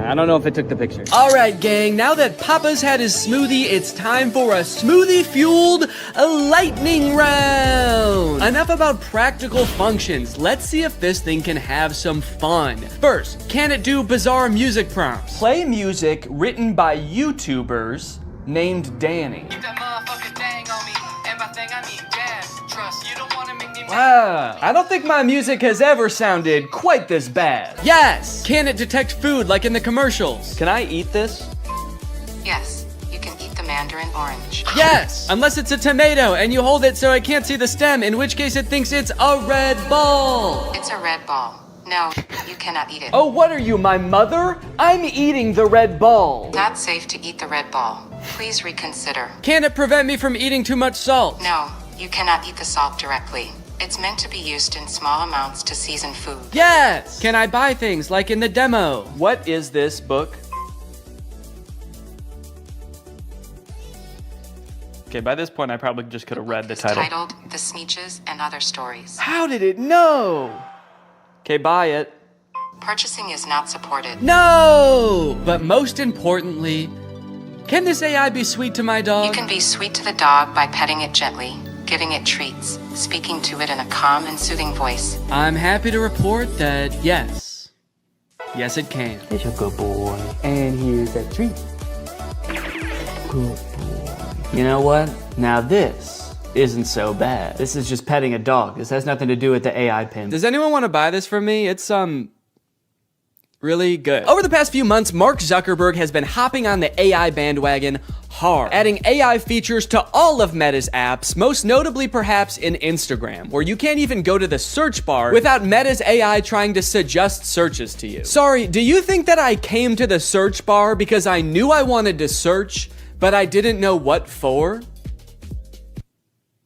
I don't know if it took the picture. All right, gang, now that Papa's had his smoothie, it's time for a smoothie-fueled lightning round. Enough about practical functions. Let's see if this thing can have some fun. First, can it do bizarre music prompts? Play music written by YouTubers named Danny. Wow, I don't think my music has ever sounded quite this bad. Yes! Can it detect food like in the commercials? Can I eat this? Yes, you can eat the mandarin orange. Yes! Unless it's a tomato and you hold it so I can't see the stem, in which case it thinks it's a red ball. It's a red ball. No, you cannot eat it. Oh, what are you, my mother? I'm eating the red ball. Not safe to eat the red ball. Please reconsider. Can it prevent me from eating too much salt? No, you cannot eat the salt directly. It's meant to be used in small amounts to season food. Yes! Can I buy things like in the demo? What is this book? Okay, by this point I probably just could have read the title. Titled The Sneetches and Other Stories. How did it know? Okay, buy it. Purchasing is not supported. No! But most importantly, can this AI be sweet to my dog? You can be sweet to the dog by petting it gently, giving it treats, speaking to it in a calm and soothing voice. I'm happy to report that yes. Yes, it can. It's a good boy. And here's a treat. Good boy. You know what? Now this isn't so bad. This is just petting a dog. This has nothing to do with the AI pin. Does anyone want to buy this from me? It's, really good. Over the past few months, Mark Zuckerberg has been hopping on the AI bandwagon hard, adding AI features to all of Meta's apps, most notably perhaps in Instagram, where you can't even go to the search bar without Meta's AI trying to suggest searches to you. Sorry, do you think that I came to the search bar because I knew I wanted to search, but I didn't know what for?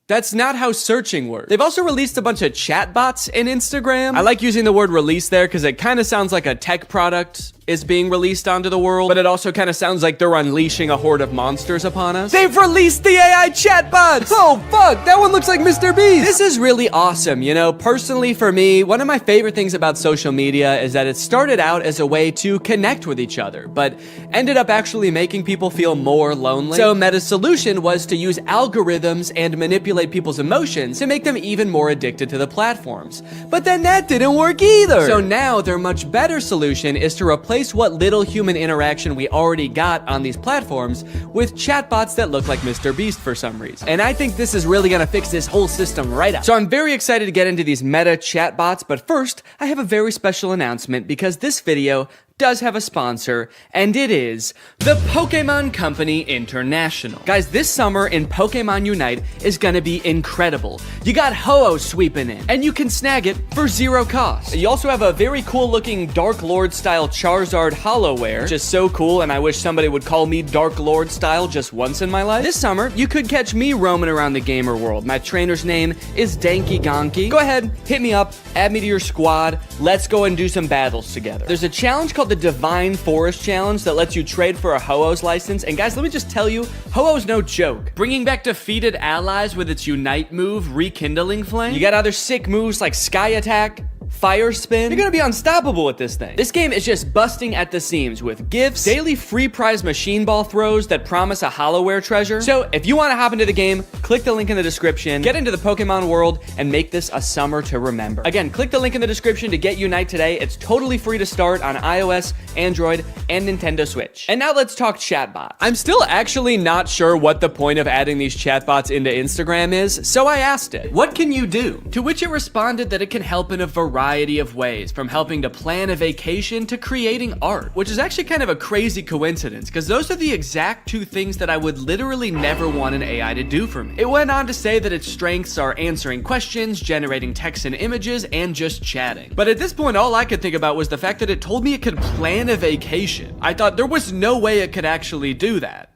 That's not how searching works. They've also released a bunch of chatbots in Instagram. I like using the word release there because it kind of sounds like a tech product is being released onto the world, but it also kind of sounds like they're unleashing a horde of monsters upon us. They've released the AI chatbots! Oh fuck, that one looks like Mr. Beast! This is really awesome, you know? Personally, for me, one of my favorite things about social media is that it started out as a way to connect with each other, but ended up actually making people feel more lonely. So Meta's solution was to use algorithms and manipulate people's emotions to make them even more addicted to the platforms. But then that didn't work either! So now their much better solution is to replace what little human interaction we already got on these platforms with chatbots that look like Mr. Beast for some reason. And I think this is really gonna fix this whole system right up. So I'm very excited to get into these Meta chatbots, but first, I have a very special announcement because this video does have a sponsor, and it is the Pokemon Company International. Guys, this summer in Pokemon Unite is gonna be incredible. You got Ho-Oh sweeping in, and you can snag it for 0 cost. You also have a very cool looking Dark Lord style Charizard Hollowware, which is so cool, and I wish somebody would call me Dark Lord style just once in my life. This summer, you could catch me roaming around the gamer world. My trainer's name is Danky Gonky. Go ahead, hit me up, add me to your squad, let's go and do some battles together. There's a challenge called the Divine Forest Challenge that lets you trade for a Ho-Oh's license, and guys, let me just tell you, Ho-Oh's no joke. Bringing back defeated allies with its Unite move, Rekindling Flame. You got other sick moves like Sky Attack, fire spin. You're gonna be unstoppable with this thing. This game is just busting at the seams with gifts, daily free prize machine ball throws that promise a hollowware treasure. So if you want to hop into the game, click the link in the description, get into the Pokemon world, and make this a summer to remember. Again, click the link in the description to get Unite today. It's totally free to start on iOS, Android, and Nintendo Switch. And now let's talk chatbots. I'm still actually not sure what the point of adding these chatbots into Instagram is, so I asked it, what can you do? To which it responded that it can help in a variety of ways, from helping to plan a vacation to creating art, which is actually kind of a crazy coincidence, because those are the exact two things that I would literally never want an AI to do for me. It went on to say that its strengths are answering questions, generating text and images, and just chatting. But at this point, all I could think about was the fact that it told me it could plan a vacation. I thought there was no way it could actually do that.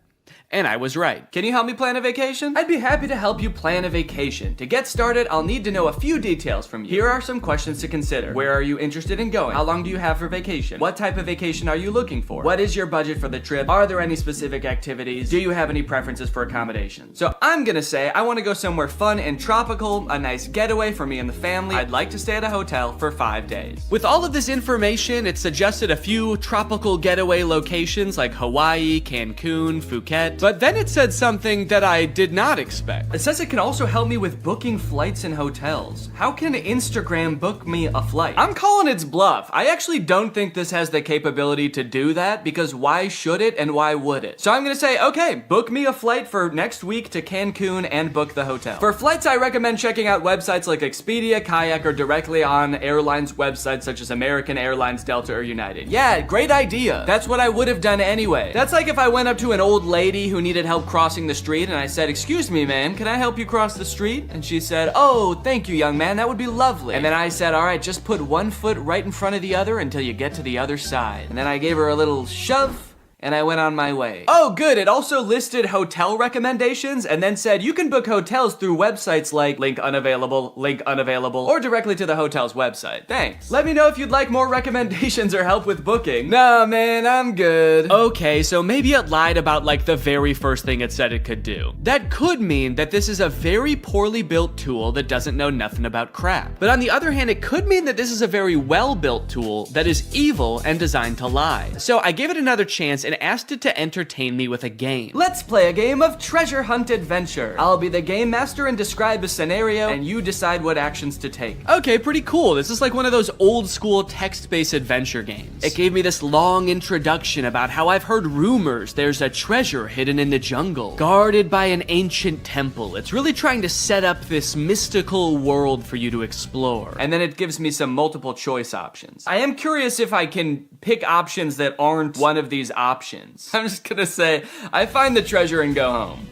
And I was right. Can you help me plan a vacation? I'd be happy to help you plan a vacation. To get started, I'll need to know a few details from you. Here are some questions to consider. Where are you interested in going? How long do you have for vacation? What type of vacation are you looking for? What is your budget for the trip? Are there any specific activities? Do you have any preferences for accommodations? So I'm gonna say I wanna go somewhere fun and tropical, a nice getaway for me and the family. I'd like to stay at a hotel for 5 days. With all of this information, it suggested a few tropical getaway locations like Hawaii, Cancun, Phuket. But then it said something that I did not expect. It says it can also help me with booking flights and hotels. How can Instagram book me a flight? I'm calling its bluff. I actually don't think this has the capability to do that, because why should it and why would it? So I'm gonna say, okay, book me a flight for next week to Cancun and book the hotel. For flights, I recommend checking out websites like Expedia, Kayak, or directly on airlines websites such as American Airlines, Delta, or United. Yeah, great idea. That's what I would have done anyway. That's like if I went up to an old lady who needed help crossing the street and I said, "Excuse me, ma'am, can I help you cross the street?" And she said, "Oh, thank you, young man, that would be lovely." And then I said, "All right, just put one foot right in front of the other until you get to the other side." And then I gave her a little shove, and I went on my way. Oh, good. It also listed hotel recommendations and then said you can book hotels through websites like link unavailable, or directly to the hotel's website. Thanks. Let me know if you'd like more recommendations or help with booking. Nah, man, I'm good. Okay, so maybe it lied about like the very first thing it said it could do. That could mean that this is a very poorly built tool that doesn't know nothing about crap. But on the other hand, it could mean that this is a very well-built tool that is evil and designed to lie. So I gave it another chance and asked it to entertain me with a game. Let's play a game of treasure hunt adventure. I'll be the game master and describe a scenario, and you decide what actions to take. Okay, pretty cool. This is like one of those old school text-based adventure games. It gave me this long introduction about how I've heard rumors there's a treasure hidden in the jungle, guarded by an ancient temple. It's really trying to set up this mystical world for you to explore. And then it gives me some multiple choice options. I am curious if I can pick options that aren't one of these options. I'm just gonna say, I find the treasure and go home.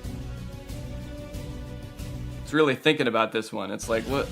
It's really thinking about this one. It's like, what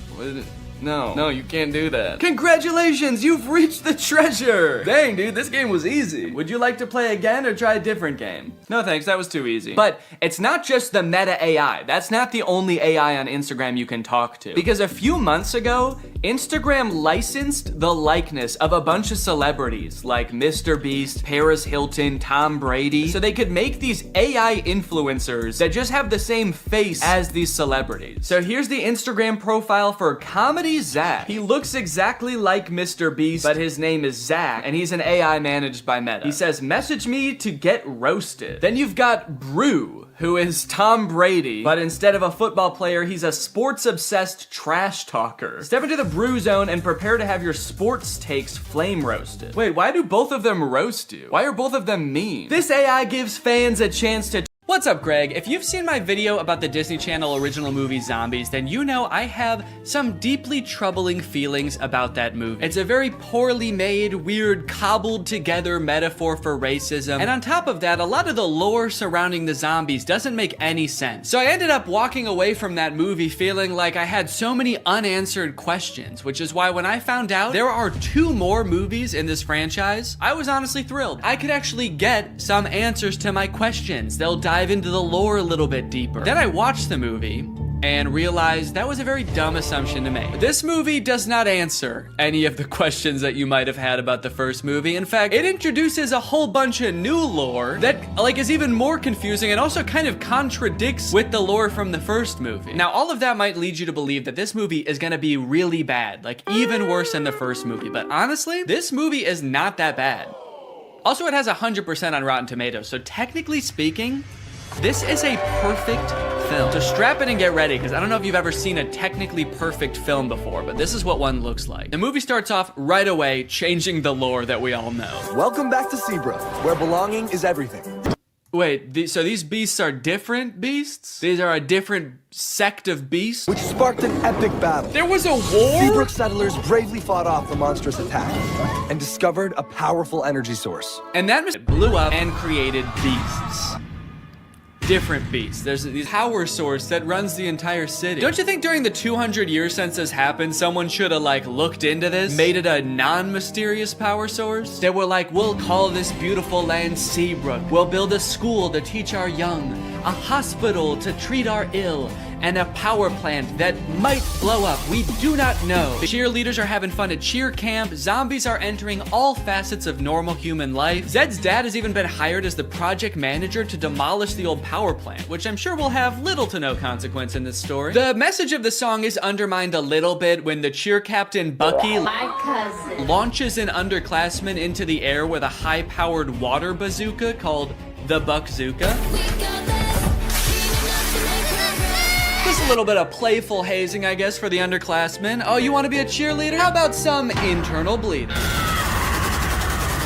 no, you can't do that. Congratulations, you've reached the treasure. Dang, dude, this game was easy. Would you like to play again or try a different game? No thanks, that was too easy. But it's not just the meta AI. That's not the only AI on Instagram you can talk to. Because a few months ago, Instagram licensed the likeness of a bunch of celebrities like Mr. Beast, Paris Hilton, Tom Brady, so they could make these AI influencers that just have the same face as these celebrities. So here's the Instagram profile for Comedy Zach. He looks exactly like Mr. Beast, but his name is Zach, and he's an AI managed by Meta. He says, "Message me to get roasted." Then you've got Brew, who is Tom Brady, but instead of a football player, he's a sports-obsessed trash talker. Step into the Brew zone and prepare to have your sports takes flame roasted. Wait, why do both of them roast you? Why are both of them mean? This AI gives fans a chance to... What's up, Greg? If you've seen my video about the Disney Channel original movie Zombies, then you know I have some deeply troubling feelings about that movie. It's a very poorly made, weird, cobbled together metaphor for racism, and on top of that, a lot of the lore surrounding the zombies doesn't make any sense. So I ended up walking away from that movie feeling like I had so many unanswered questions, which is why when I found out there are 2 more movies in this franchise, I was honestly thrilled. I could actually get some answers to my questions. They'll dive into the lore a little bit deeper. Then I watched the movie, and realized that was a very dumb assumption to make. This movie does not answer any of the questions that you might have had about the first movie. In fact, it introduces a whole bunch of new lore that like is even more confusing and also kind of contradicts with the lore from the first movie. Now, all of that might lead you to believe that this movie is gonna be really bad, like even worse than the first movie, but honestly, this movie is not that bad. Also, it has 100% on Rotten Tomatoes, so technically speaking, this is a perfect film. So strap in and get ready, because I don't know if you've ever seen a technically perfect film before, but this is what one looks like. The movie starts off right away, changing the lore that we all know. Welcome back to Seabrook, where belonging is everything. Wait, so these beasts are different beasts? These are a different sect of beasts? Which sparked an epic battle. There was a war? Seabrook settlers bravely fought off the monstrous attack and discovered a powerful energy source. And that blew up and created beasts. Different beasts. There's this power source that runs the entire city. Don't you think during the 200 years since this happened, someone should have like looked into this, made it a non-mysterious power source? They were like, we'll call this beautiful land Seabrook. We'll build a school to teach our young, a hospital to treat our ill, and a power plant that might blow up. We do not know. The cheerleaders are having fun at cheer camp. Zombies are entering all facets of normal human life. Zed's dad has even been hired as the project manager to demolish the old power plant, which I'm sure will have little to no consequence in this story. The message of the song is undermined a little bit when the cheer captain Bucky launches an underclassman into the air with a high-powered water bazooka called the Buckzooka. Just a little bit of playful hazing, I guess, for the underclassmen. Oh, you want to be a cheerleader? How about some internal bleeding?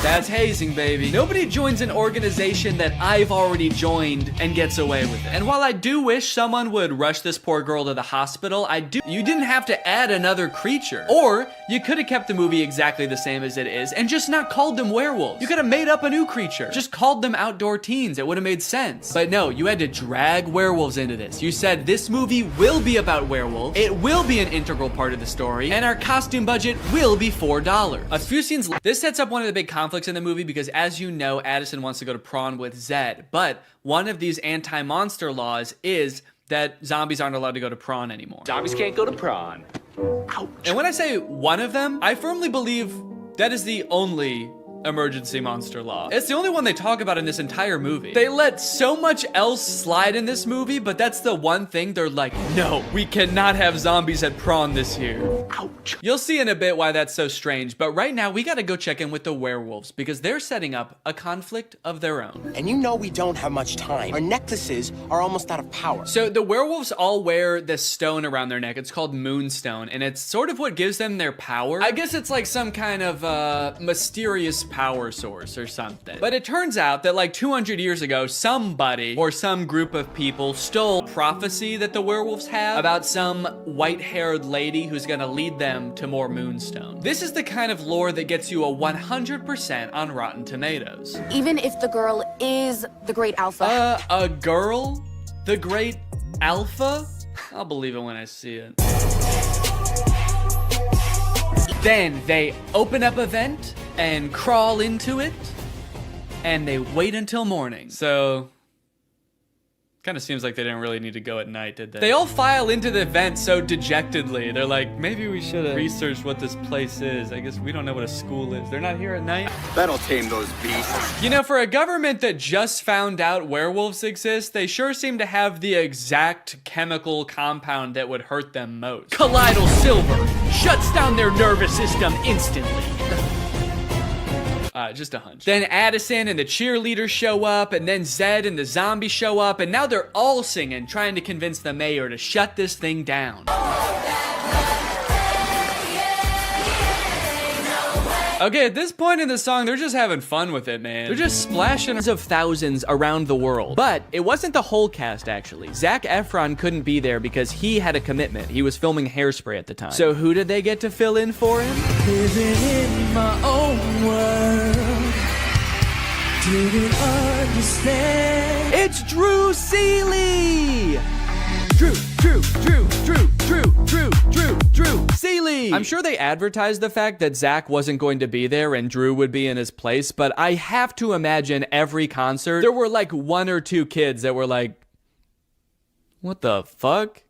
That's hazing, baby. Nobody joins an organization that I've already joined and gets away with it. And while I do wish someone would rush this poor girl to the hospital, you didn't have to add another creature. Or you could have kept the movie exactly the same as it is and just not called them werewolves. You could have made up a new creature. Just called them outdoor teens. It would have made sense. But no, you had to drag werewolves into this. You said this movie will be about werewolves. It will be an integral part of the story. And our costume budget will be $4. A few scenes. This sets up one of the big conflicts in the movie because, as you know, Addison wants to go to prom with Zed, but one of these anti-monster laws is that zombies aren't allowed to go to prom anymore. Zombies can't go to prom. Ouch. And when I say one of them, I firmly believe that is the only emergency monster law. It's the only one they talk about in this entire movie. They let so much else slide in this movie, but that's the one thing they're like, no, we cannot have zombies at prom this year. Ouch. You'll see in a bit why that's so strange, but right now we gotta go check in with the werewolves because they're setting up a conflict of their own. And you know we don't have much time. Our necklaces are almost out of power. So the werewolves all wear this stone around their neck. It's called Moonstone, and it's sort of what gives them their power. I guess it's like some kind of mysterious power source or something. But it turns out that like 200 years ago, somebody or some group of people stole prophecy that the werewolves have about some white-haired lady who's gonna lead them to more Moonstone. This is the kind of lore that gets you a 100% on Rotten Tomatoes. Even if the girl is the great alpha. A girl? The great alpha? I'll believe it when I see it. Then they open up a vent and crawl into it, and they wait until morning. So, kind of seems like they didn't really need to go at night, did they? They all file into the vent so dejectedly. They're like, maybe we should have researched what this place is. I guess we don't know what a school is. They're not here at night. That'll tame those beasts. You know, for a government that just found out werewolves exist, they sure seem to have the exact chemical compound that would hurt them most. Colloidal silver shuts down their nervous system instantly. Just a hunch. Then Addison and the cheerleaders show up, and then Zed and the zombies show up, and now they're all singing, trying to convince the mayor to shut this thing down. Okay, at this point in the song, they're just having fun with it, man. They're just splashing of thousands around the world. But it wasn't the whole cast, actually. Zac Efron couldn't be there because he had a commitment. He was filming Hairspray at the time. So who did they get to fill in for him? Living in my own world. Didn't understand. It's Drew Seeley! Drew Seeley! I'm sure they advertised the fact that Zach wasn't going to be there and Drew would be in his place, but I have to imagine every concert, there were like one or two kids that were like, what the fuck?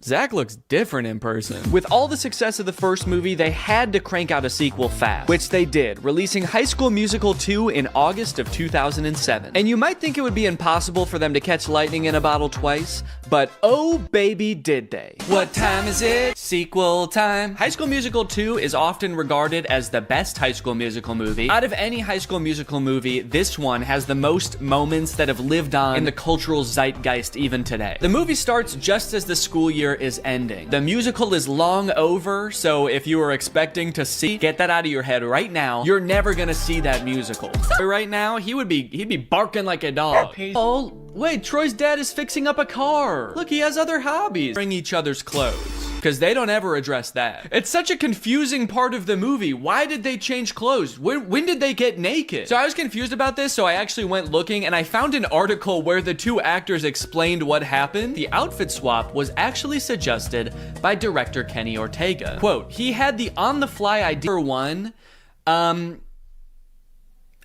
Zach looks different in person. With all the success of the first movie, they had to crank out a sequel fast, which they did, releasing High School Musical 2 in August of 2007. And you might think it would be impossible for them to catch lightning in a bottle twice, but oh baby did they. What time is it? Sequel time. High School Musical 2 is often regarded as the best High School Musical movie. Out of any High School Musical movie, this one has the most moments that have lived on in the cultural zeitgeist even today. The movie starts just as the school year is ending. The musical is long over, so if you were expecting to see, get that out of your head right now, you're never gonna see that musical. Right now, he'd be barking like a dog. Oh, wait, Troy's dad is fixing up a car. Look, he has other hobbies. Bring each other's clothes. Because they don't ever address that. It's such a confusing part of the movie. Why did they change clothes? When did they get naked? So I was confused about this, so I actually went looking and I found an article where the two actors explained what happened. The outfit swap was actually suggested by director Kenny Ortega. Quote, he had the on-the-fly idea for one.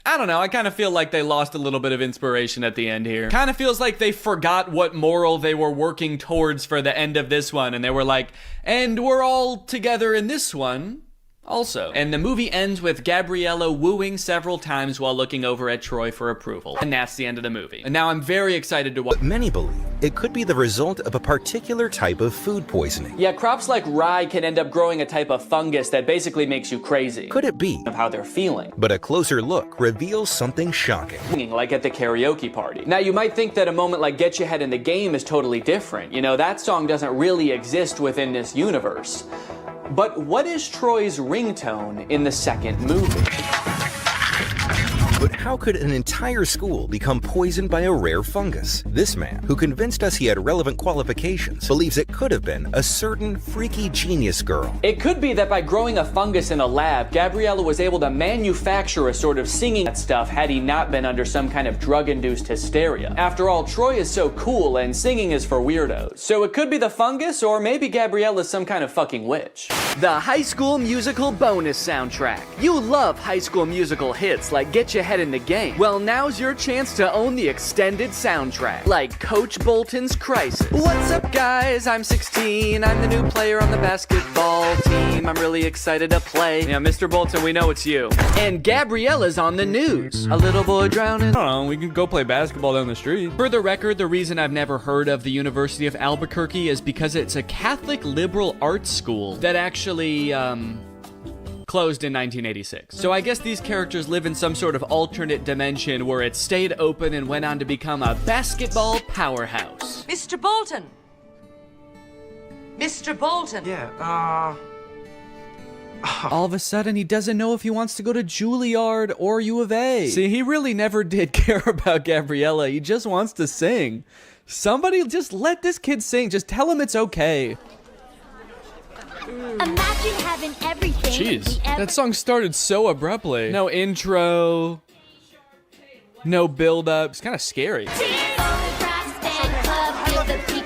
I don't know, I kind of feel like they lost a little bit of inspiration at the end here. Kind of feels like they forgot what moral they were working towards for the end of this one, and they were like, and we're all together in this one also. And the movie ends with Gabriella wooing several times while looking over at Troy for approval. And that's the end of the movie. And now I'm very excited to watch. But many believe it could be the result of a particular type of food poisoning. Yeah, crops like rye can end up growing a type of fungus that basically makes you crazy. Could it be? Of how they're feeling. But a closer look reveals something shocking. Like at the karaoke party. Now you might think that a moment like Get Your Head in the Game is totally different. You know, that song doesn't really exist within this universe. But what is Troy's ringtone in the second movie? But how could an entire school become poisoned by a rare fungus? This man, who convinced us he had relevant qualifications, believes it could have been a certain freaky genius girl. It could be that by growing a fungus in a lab, Gabriella was able to manufacture a sort of singing stuff had he not been under some kind of drug-induced hysteria. After all, Troy is so cool and singing is for weirdos. So it could be the fungus, or maybe Gabriella's some kind of fucking witch. The High School Musical bonus soundtrack. You love High School Musical hits like Get Your Head in the Game. Well, now's your chance to own the extended soundtrack, like Coach Bolton's Crisis. What's up, guys? I'm 16. I'm the new player on the basketball team. I'm really excited to play. Yeah, Mr. Bolton, we know it's you. And Gabriella's on the news. A little boy drowning. I don't know, we can go play basketball down the street. For the record, the reason I've never heard of the University of Albuquerque is because it's a Catholic liberal arts school that actually closed in 1986. So I guess these characters live in some sort of alternate dimension where it stayed open and went on to become a basketball powerhouse. Mr. Bolton! Mr. Bolton! Yeah, all of a sudden, he doesn't know if he wants to go to Juilliard or U of A. See, he really never did care about Gabriella. He just wants to sing. Somebody just let this kid sing. Just tell him it's okay. Imagine having everything. Jeez, that song started so abruptly. No intro, no build up. It's kind of scary.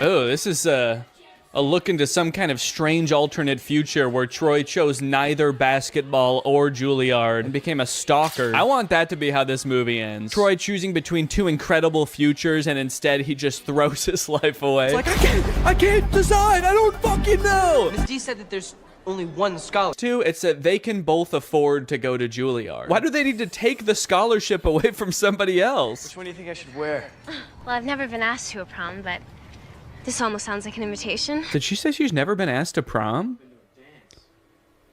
Oh, this is a look into some kind of strange alternate future where Troy chose neither basketball or Juilliard and became a stalker. I want that to be how this movie ends. Troy choosing between two incredible futures, and instead he just throws his life away. It's like, I can't decide. I don't fucking know. Ms. D said that there's only one scholar. Two, it's that they can both afford to go to Juilliard. Why do they need to take the scholarship away from somebody else? Which one do you think I should wear? Well, I've never been asked to a prom, but this almost sounds like an invitation. Did she say she's never been asked to prom?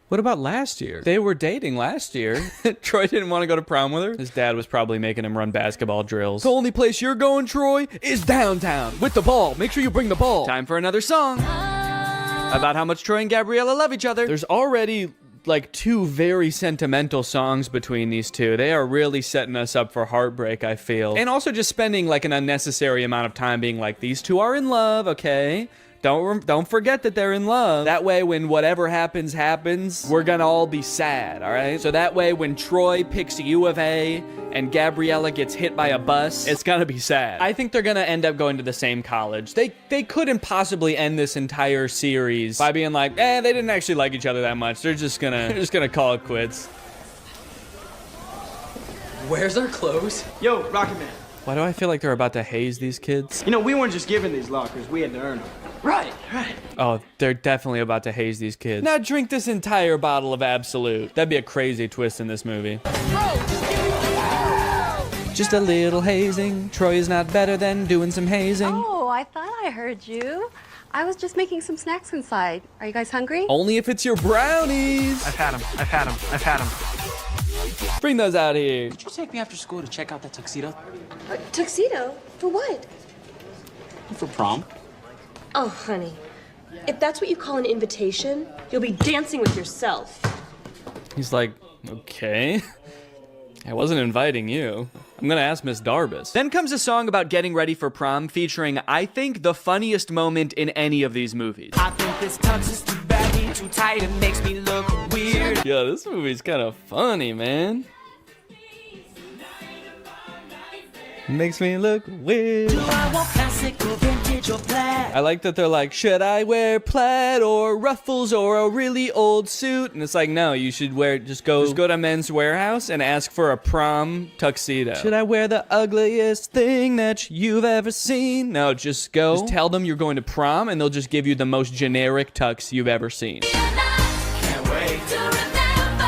What about last year? They were dating last year. Troy didn't want to go to prom with her. His dad was probably making him run basketball drills. The only place you're going, Troy, is downtown with the ball. Make sure you bring the ball. Time for another song about how much Troy and Gabriella love each other. There's already like two very sentimental songs between these two. They are really setting us up for heartbreak, I feel. And also just spending like an unnecessary amount of time being like, these two are in love, okay? Don't forget that they're in love. That way, when whatever happens, we're gonna all be sad, all right? So that way, when Troy picks U of A and Gabriella gets hit by a bus, it's gonna be sad. I think they're gonna end up going to the same college. They couldn't possibly end this entire series by being like, they didn't actually like each other that much. They're just gonna call it quits. Where's our clothes? Yo, Rocket Man. Why do I feel like they're about to haze these kids? You know, we weren't just given these lockers, we had to earn them. Right. Oh, they're definitely about to haze these kids. Now drink this entire bottle of Absolute. That'd be a crazy twist in this movie. Just a little hazing. Troy is not better than doing some hazing. Oh, I thought I heard you. I was just making some snacks inside. Are you guys hungry? Only if it's your brownies. I've had them. Bring those out here. Could you take me after school to check out that tuxedo? Tuxedo? For what? For prom. Oh, honey. If that's what you call an invitation, you'll be dancing with yourself. He's like, okay. I wasn't inviting you. I'm gonna ask Miss Darbus. Then comes a song about getting ready for prom featuring, I think, the funniest moment in any of these movies. I think this tux is too baggy, too tight, it makes me look weird. Yeah, this movie's kind of funny, man. Makes me look weird. Do I want classic or vintage or plaid? I like that they're like, should I wear plaid or ruffles or a really old suit? And it's like, no, you should wear, just go to Men's Warehouse and ask for a prom tuxedo. Should I wear the ugliest thing that you've ever seen? No, just go. Just tell them you're going to prom and they'll just give you the most generic tux you've ever seen.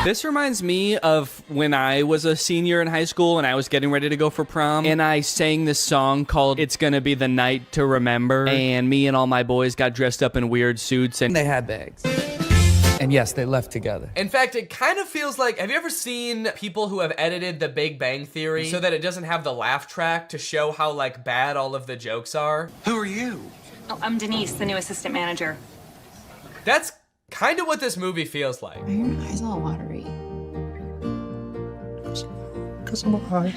This reminds me of when I was a senior in high school and I was getting ready to go for prom, and I sang this song called It's Gonna Be the Night to Remember, and me and all my boys got dressed up in weird suits and They had bags. And yes, they left together. In fact, it kind of feels like, have you ever seen people who have edited The Big Bang Theory so that it doesn't have the laugh track to show how like bad all of the jokes are? Who are you? Oh, I'm Denise, the new assistant manager. That's kind of what this movie feels like. Are your eyes all watery? Because I'm high.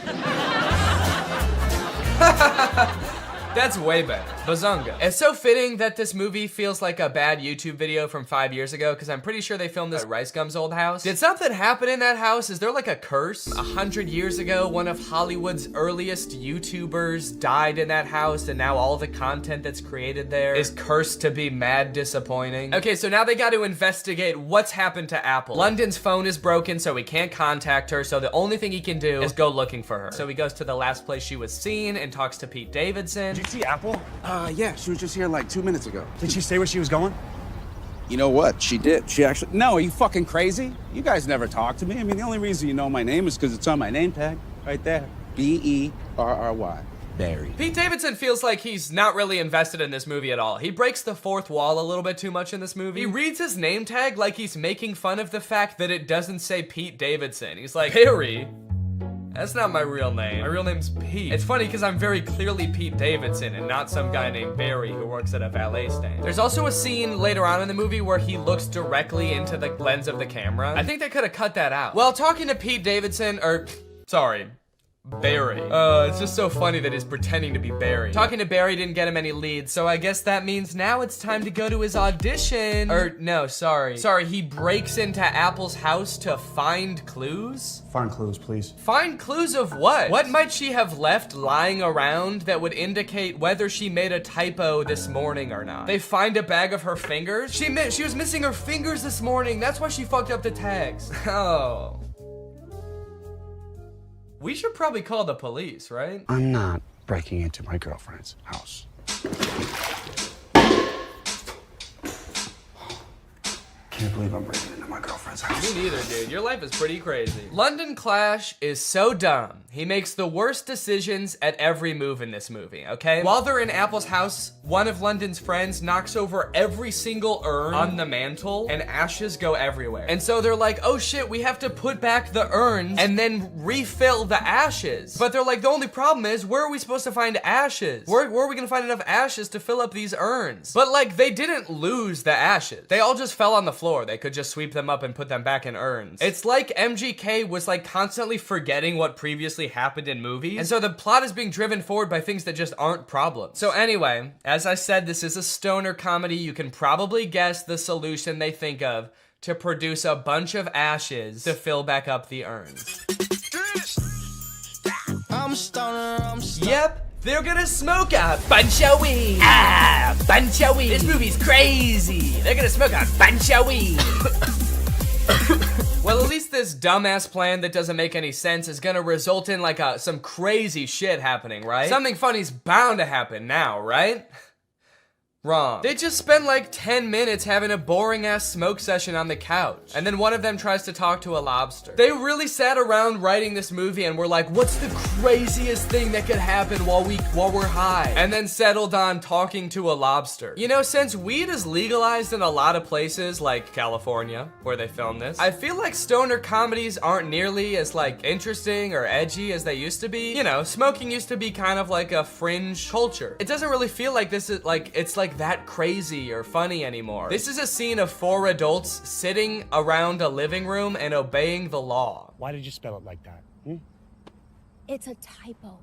That's way better. Bazunga. It's so fitting that this movie feels like a bad YouTube video from 5 years ago, because I'm pretty sure they filmed this at Rice Gum's old house. Did something happen in that house? Is there like a curse? 100 years ago, one of Hollywood's earliest YouTubers died in that house, and now all the content that's created there is cursed to be mad disappointing. Okay, so now they got to investigate what's happened to Apple. London's phone is broken, so he can't contact her, so the only thing he can do is go looking for her. So he goes to the last place she was seen and talks to Pete Davidson. Did you see Apple? Yeah, she was just here like 2 minutes ago. Did she say where she was going? You know what? She did. She actually... No, are you fucking crazy? You guys never talk to me. I mean, the only reason you know my name is because it's on my name tag. Right there. B-E-R-R-Y. Barry. Pete Davidson feels like he's not really invested in this movie at all. He breaks the fourth wall a little bit too much in this movie. He reads his name tag like he's making fun of the fact that it doesn't say Pete Davidson. He's like, Barry? That's not my real name. My real name's Pete. It's funny because I'm very clearly Pete Davidson and not some guy named Barry who works at a valet stand. There's also a scene later on in the movie where he looks directly into the lens of the camera. I think they could have cut that out. Well, talking to Pete Davidson, sorry, Barry. It's just so funny that he's pretending to be Barry. Talking to Barry didn't get him any leads, so I guess that means now it's time to go to his audition. No, sorry. Sorry, he breaks into Apple's house to find clues? Find clues, please. Find clues of what? What might she have left lying around that would indicate whether she made a typo this morning or not? They find a bag of her fingers? She was missing her fingers this morning. That's why she fucked up the tags. Oh. We should probably call the police, right? I'm not breaking into my girlfriend's house. Can't believe I'm breaking into my girlfriend's house. Me neither, dude. Your life is pretty crazy. London Clash is so dumb. He makes the worst decisions at every move in this movie, okay? While they're in Apple's house, one of London's friends knocks over every single urn on the mantle, and ashes go everywhere. And so they're like, oh shit, we have to put back the urns and then refill the ashes. But they're like, the only problem is, where are we supposed to find ashes? Where are we gonna find enough ashes to fill up these urns? But like, they didn't lose the ashes. They all just fell on the floor. They could just sweep them up and put them back in urns. It's like MGK was like constantly forgetting what previously happened in movies, and so the plot is being driven forward by things that just aren't problems. So anyway, as I said, this is a stoner comedy. You can probably guess the solution they think of to produce a bunch of ashes to fill back up the urns. I'm a stoner. Yep. They're gonna smoke a bunch of weed. Ah, bunch of weed. This movie's crazy. They're gonna smoke a bunch of weed. Well, at least this dumbass plan that doesn't make any sense is gonna result in like some crazy shit happening, right? Something funny's bound to happen now, right? Wrong. They just spend like 10 minutes having a boring ass smoke session on the couch. And then one of them tries to talk to a lobster. They really sat around writing this movie and were like, what's the craziest thing that could happen while we're high? And then settled on talking to a lobster. You know, since weed is legalized in a lot of places like California, where they filmed this, I feel like stoner comedies aren't nearly as like interesting or edgy as they used to be. You know, smoking used to be kind of like a fringe culture. It doesn't really feel like this is like, it's like that crazy or funny anymore. This is a scene of 4 adults sitting around a living room and obeying the law. Why did you spell it like that? It's a typo.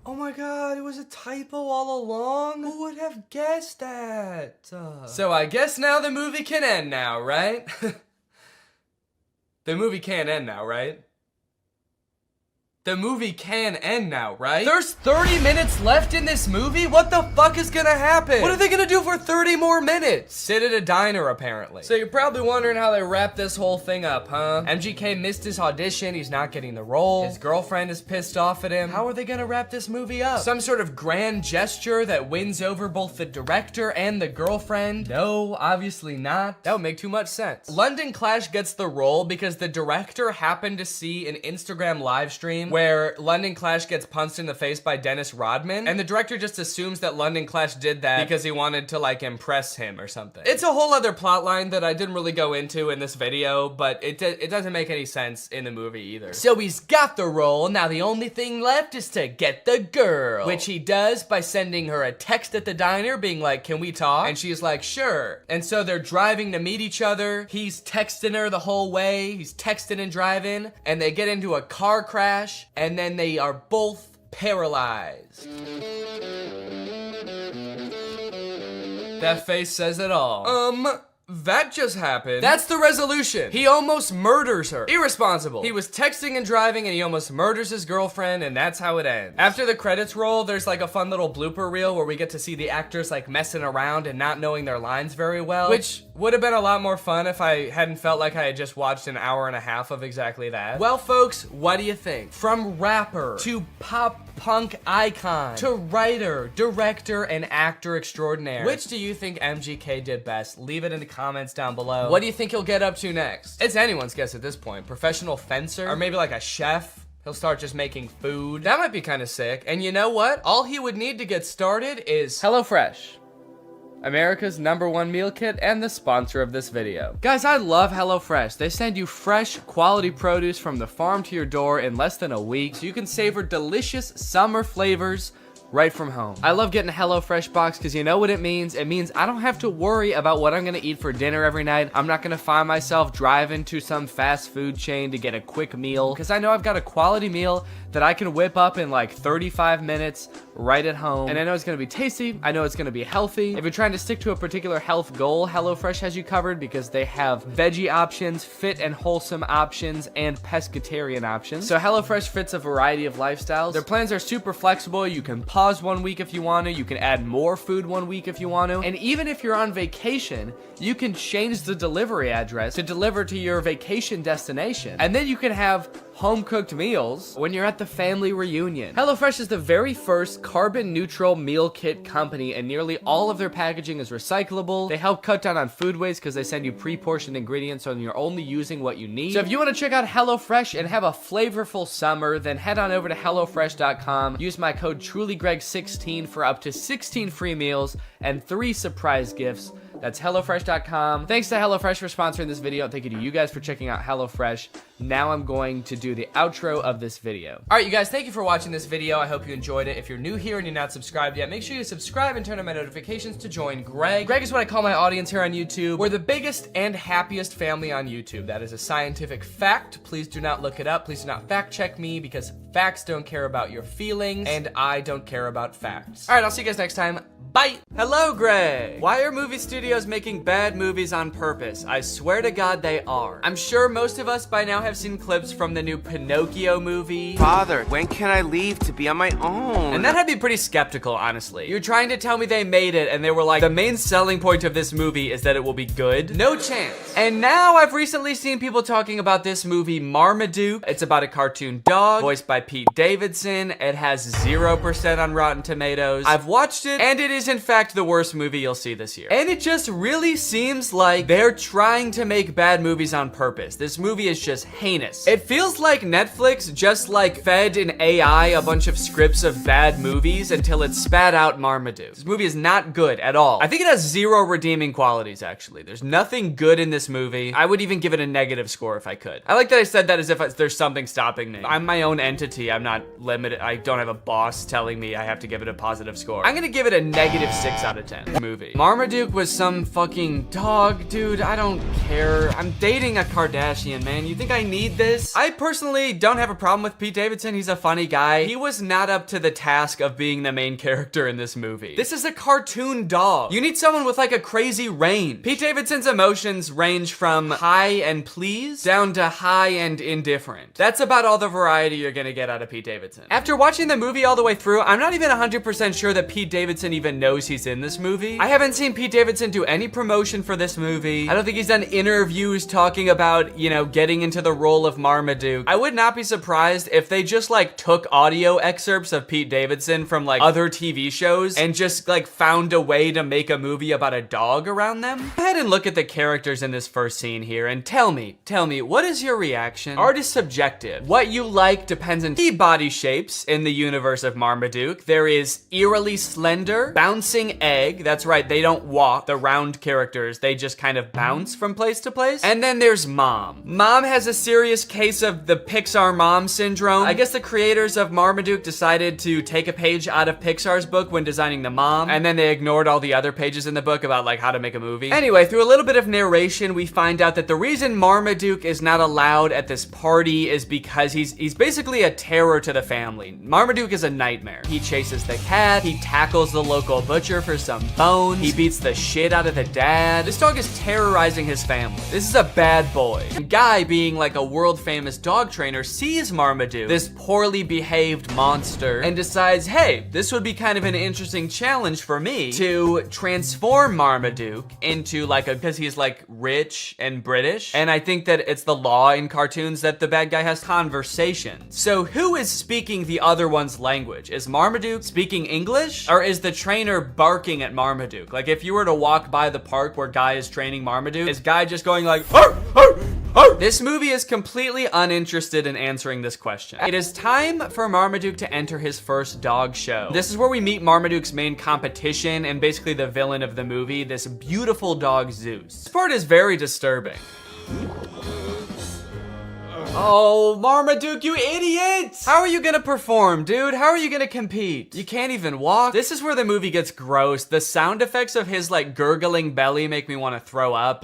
Oh my god, it was a typo all along? Who would have guessed that? So I guess now the movie can end now, right? The movie can't end now, right? The movie can end now, right? There's 30 minutes left in this movie? What the fuck is gonna happen? What are they gonna do for 30 more minutes? Sit at a diner, apparently. So you're probably wondering how they wrap this whole thing up, huh? MGK missed his audition, he's not getting the role. His girlfriend is pissed off at him. How are they gonna wrap this movie up? Some sort of grand gesture that wins over both the director and the girlfriend? No, obviously not. That would make too much sense. London Clash gets the role because the director happened to see an Instagram live stream where London Clash gets punched in the face by Dennis Rodman, and the director just assumes that London Clash did that because he wanted to like impress him or something. It's a whole other plot line that I didn't really go into in this video, but it doesn't make any sense in the movie either. So he's got the role, now the only thing left is to get the girl, which he does by sending her a text at the diner being like, can we talk? And she's like, sure. And so they're driving to meet each other. He's texting her the whole way. He's texting and driving, and they get into a car crash, and then they are both paralyzed. That face says it all. That just happened. That's the resolution. He almost murders her. Irresponsible. He was texting and driving and he almost murders his girlfriend, and that's how it ends. After the credits roll, there's like a fun little blooper reel where we get to see the actors like messing around and not knowing their lines very well, which would have been a lot more fun if I hadn't felt like I had just watched an hour and a half of exactly that. Well, folks, what do you think? From rapper to pop punk icon to writer, director, and actor extraordinaire, which do you think MGK did best? Leave it in the comments down below. What do you think he'll get up to next? It's anyone's guess at this point. Professional fencer? Or maybe like a chef? He'll start just making food. That might be kind of sick. And you know what? All he would need to get started is HelloFresh, America's #1 meal kit and the sponsor of this video. Guys, I love HelloFresh. They send you fresh, quality produce from the farm to your door in less than a week, so you can savor delicious summer flavors right from home. I love getting a HelloFresh box because you know what it means? It means I don't have to worry about what I'm gonna eat for dinner every night. I'm not gonna find myself driving to some fast food chain to get a quick meal, because I know I've got a quality meal that I can whip up in like 35 minutes right at home. And I know it's gonna be tasty. I know it's gonna be healthy. If you're trying to stick to a particular health goal, HelloFresh has you covered because they have veggie options, fit and wholesome options, and pescatarian options. So HelloFresh fits a variety of lifestyles. Their plans are super flexible. You can pause 1 week if you want to. You can add more food 1 week if you want to. And even if you're on vacation, you can change the delivery address to deliver to your vacation destination. And then you can have home-cooked meals when you're at the family reunion. HelloFresh is the very first carbon-neutral meal kit company, and nearly all of their packaging is recyclable. They help cut down on food waste because they send you pre-portioned ingredients so you're only using what you need. So if you want to check out HelloFresh and have a flavorful summer, then head on over to HelloFresh.com. Use my code TrulyGreg16 for up to 16 free meals and 3 surprise gifts. That's HelloFresh.com. Thanks to HelloFresh for sponsoring this video. Thank you to you guys for checking out HelloFresh. Now I'm going to do the outro of this video. All right, you guys, thank you for watching this video. I hope you enjoyed it. If you're new here and you're not subscribed yet, make sure you subscribe and turn on my notifications to join Greg. Greg is what I call my audience here on YouTube. We're the biggest and happiest family on YouTube. That is a scientific fact. Please do not look it up. Please do not fact check me, because facts don't care about your feelings and I don't care about facts. All right, I'll see you guys next time. Bye. Hello, Greg. Why are movie studios making bad movies on purpose? I swear to God they are. I'm sure most of us by now have seen clips from the new Pinocchio movie. Father, when can I leave to be on my own? And that had me pretty skeptical, honestly. You're trying to tell me they made it and they were like, the main selling point of this movie is that it will be good? No chance. And now I've recently seen people talking about this movie Marmaduke. It's about a cartoon dog voiced by Pete Davidson. It has 0% on Rotten Tomatoes. I've watched it, and it is in fact the worst movie you'll see this year. And it just really seems like they're trying to make bad movies on purpose. This movie is just heinous. It feels like Netflix just like fed an AI a bunch of scripts of bad movies until it spat out Marmaduke. This movie is not good at all. I think it has 0 redeeming qualities, actually. There's nothing good in this movie. I would even give it a negative score if I could. I like that I said that as if there's something stopping me. I'm my own entity. I'm not limited. I don't have a boss telling me I have to give it a positive score. I'm gonna give it a -6 out of 10 movie. Marmaduke was some fucking dog, dude. I don't care. I'm dating a Kardashian, man. You think I need this? I personally don't have a problem with Pete Davidson. He's a funny guy. He was not up to the task of being the main character in this movie. This is a cartoon dog. You need someone with like a crazy range. Pete Davidson's emotions range from high and pleased down to high and indifferent. That's about all the variety you're gonna get out of Pete Davidson. After watching the movie all the way through, I'm not even 100% sure that Pete Davidson even knows he's in this movie. I haven't seen Pete Davidson do any promotion for this movie. I don't think he's done interviews talking about, you know, getting into the role of Marmaduke. I would not be surprised if they just like took audio excerpts of Pete Davidson from like other TV shows and just like found a way to make a movie about a dog around them. Go ahead and look at the characters in this first scene here and tell me, what is your reaction? Art is subjective. What you like depends on key body shapes in the universe of Marmaduke. There is eerily slender, bouncing egg. That's right, they don't walk. The round characters, they just kind of bounce from place to place. And then there's Mom. Mom has a serious case of the Pixar mom syndrome. I guess the creators of Marmaduke decided to take a page out of Pixar's book when designing the mom, and then they ignored all the other pages in the book about like how to make a movie. Anyway, through a little bit of narration, we find out that the reason Marmaduke is not allowed at this party is because he's basically a terror to the family. Marmaduke is a nightmare. He chases the cat, he tackles the local butcher for some bones, he beats the shit out of the dad. This dog is terrorizing his family. This is a bad boy. Guy, being like a world famous dog trainer, sees Marmaduke, this poorly behaved monster, and decides, hey, this would be kind of an interesting challenge for me to transform Marmaduke into like because he's like rich and British. And I think that it's the law in cartoons that the bad guy has conversations. So who is speaking the other one's language? Is Marmaduke speaking English? Or is the trainer barking at Marmaduke? Like if you were to walk by the park where Guy is training Marmaduke, is Guy just going like, arr, arr, arr? This movie is completely uninterested in answering this question. It is time for Marmaduke to enter his first dog show. This is where we meet Marmaduke's main competition and basically the villain of the movie, this beautiful dog Zeus. This part is very disturbing. Oh, Marmaduke, you idiot! How are you gonna perform, dude? How are you gonna compete? You can't even walk. This is where the movie gets gross. The sound effects of his like gurgling belly make me want to throw up.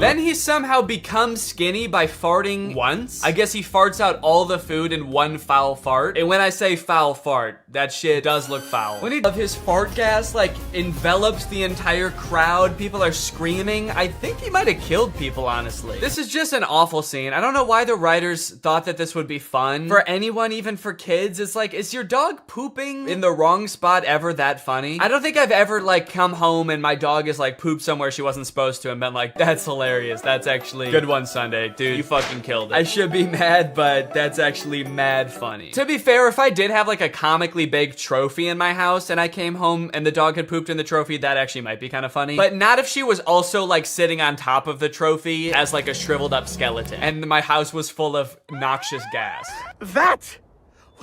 Then he somehow becomes skinny by farting once. I guess he farts out all the food in one foul fart. And when I say foul fart, that shit does look foul. When he of his fart gas like envelops the entire crowd, people are screaming. I think he might have killed people, honestly. This is just an awful scene. I don't know why the writers thought that this would be fun. For anyone, even for kids, it's like, is your dog pooping in the wrong spot ever that funny? I don't think I've ever like come home and my dog is like pooped somewhere she wasn't supposed to and been like, that's hilarious. That's actually good one, Sunday. Dude, you fucking killed it. I should be mad, but that's actually mad funny. To be fair, if I did have like a comically big trophy in my house and I came home and the dog had pooped in the trophy, that actually might be kind of funny. But not if she was also like sitting on top of the trophy as like a shriveled up skeleton and my house was full of noxious gas. That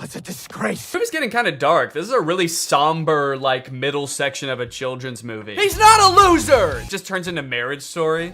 was a disgrace. It was getting kind of dark. This is a really somber, like, middle section of a children's movie. He's not a loser! It just turns into Marriage Story.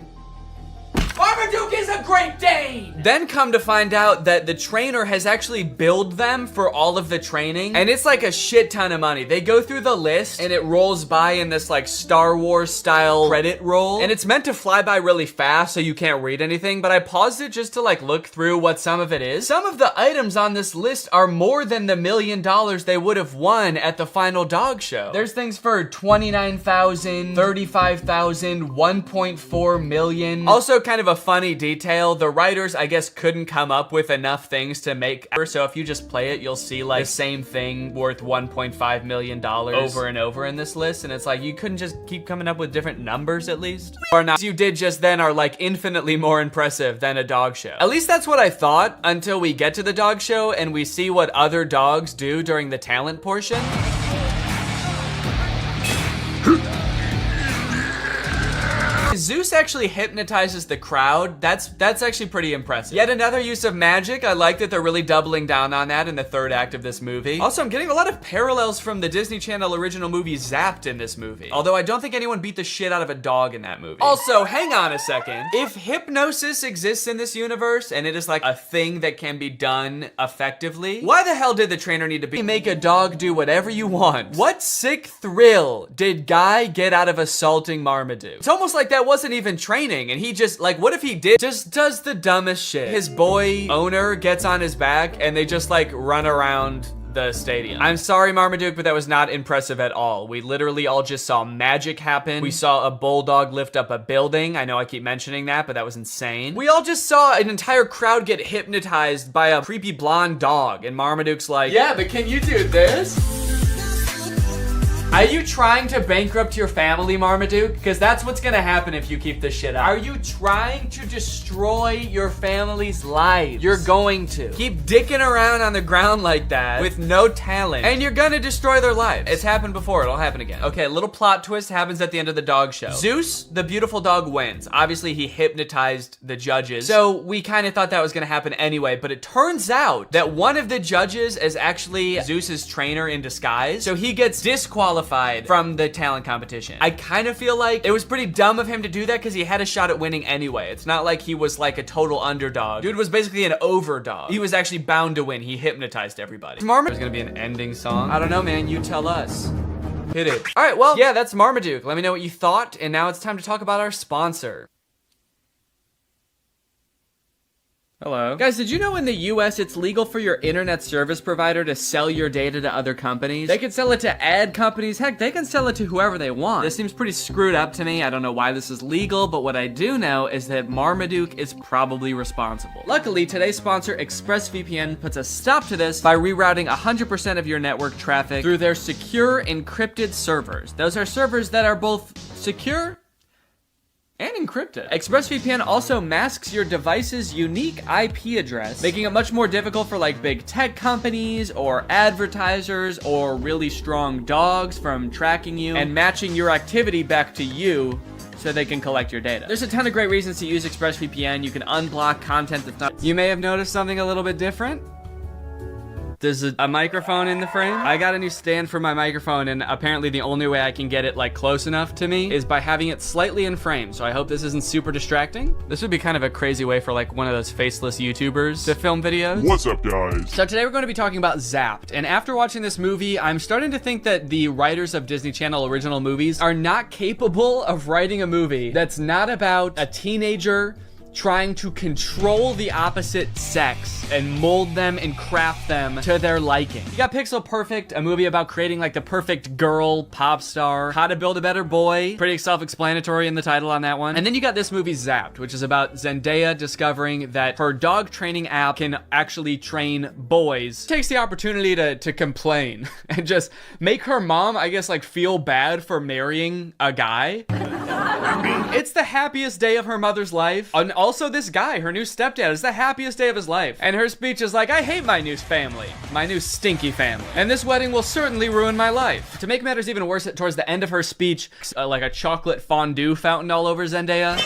Marmaduke is a Great Dane! Then come to find out that the trainer has actually billed them for all of the training, and it's like a shit ton of money. They go through the list, and it rolls by in this like Star Wars style credit roll, and it's meant to fly by really fast so you can't read anything, but I paused it just to like look through what some of it is. Some of the items on this list are more than the $1 million they would have won at the final dog show. There's things for $29,000, $35,000, $1.4 million. Also kind of a funny detail detail. The writers, I guess, couldn't come up with enough things to make, so if you just play it, you'll see like the same thing worth $1.5 million over and over in this list, and it's like, you couldn't just keep coming up with different numbers at least? Or not, you did just then are like infinitely more impressive than a dog show. At least that's what I thought until we get to the dog show and we see what other dogs do during the talent portion. Zeus actually hypnotizes the crowd. That's actually pretty impressive. Yet another use of magic. I like that they're really doubling down on that in the third act of this movie. Also, I'm getting a lot of parallels from the Disney Channel original movie Zapped in this movie. Although I don't think anyone beat the shit out of a dog in that movie. Also, hang on a second. If hypnosis exists in this universe and it is like a thing that can be done effectively, why the hell did the trainer need to make a dog do whatever you want? What sick thrill did Guy get out of assaulting Marmaduke? It's almost like that wasn't even training and he just, like, what if he did just does the dumbest shit? His boy owner gets on his back and they just like run around the stadium. I'm sorry, Marmaduke, but that was not impressive at all. We literally all just saw magic happen. We saw a bulldog lift up a building. I know I keep mentioning that, but that was insane. We all just saw an entire crowd get hypnotized by a creepy blonde dog, and Marmaduke's like, yeah, but can you do this? Are you trying to bankrupt your family, Marmaduke? Because that's what's gonna happen if you keep this shit up. Are you trying to destroy your family's lives? You're going to. Keep dicking around on the ground like that with no talent, and you're gonna destroy their lives. It's happened before, it'll happen again. Okay, a little plot twist happens at the end of the dog show. Zeus, the beautiful dog, wins. Obviously, he hypnotized the judges, so we kind of thought that was gonna happen anyway, but it turns out that one of the judges is actually Zeus's trainer in disguise, so he gets disqualified from the talent competition. I kind of feel like it was pretty dumb of him to do that because he had a shot at winning anyway. It's not like he was like a total underdog. Dude was basically an overdog. He was actually bound to win. He hypnotized everybody. There's gonna be an ending song. I don't know, man. You tell us. Hit it. All right, well, yeah, that's Marmaduke. Let me know what you thought, and now it's time to talk about our sponsor. Hello. Guys, did you know in the US it's legal for your internet service provider to sell your data to other companies? They can sell it to ad companies. Heck, they can sell it to whoever they want. This seems pretty screwed up to me. I don't know why this is legal, but what I do know is that Marmaduke is probably responsible. Luckily, today's sponsor, ExpressVPN, puts a stop to this by rerouting 100% of your network traffic through their secure encrypted servers. Those are servers that are both secure and encrypted. ExpressVPN also masks your device's unique IP address, making it much more difficult for like big tech companies or advertisers or really strong dogs from tracking you and matching your activity back to you so they can collect your data. There's a ton of great reasons to use ExpressVPN. You can unblock content that's not... You may have noticed something a little bit different. There's a microphone in the frame. I got a new stand for my microphone, and apparently the only way I can get it like close enough to me is by having it slightly in frame. So I hope this isn't super distracting. This would be kind of a crazy way for like one of those faceless YouTubers to film videos. What's up, guys? So today we're going to be talking about Zapped. And after watching this movie, I'm starting to think that the writers of Disney Channel original movies are not capable of writing a movie that's not about a teenager trying to control the opposite sex and mold them and craft them to their liking. You got Pixel Perfect, a movie about creating like the perfect girl pop star, How to Build a Better Boy, pretty self-explanatory in the title on that one. And then you got this movie Zapped, which is about Zendaya discovering that her dog training app can actually train boys. Takes the opportunity to complain and just make her mom, I guess, like feel bad for marrying a guy. It's the happiest day of her mother's life. And also this guy, her new stepdad, is the happiest day of his life. And her speech is like, I hate my new family, my new stinky family. And this wedding will certainly ruin my life. To make matters even worse, towards the end of her speech, like a chocolate fondue fountain all over Zendaya.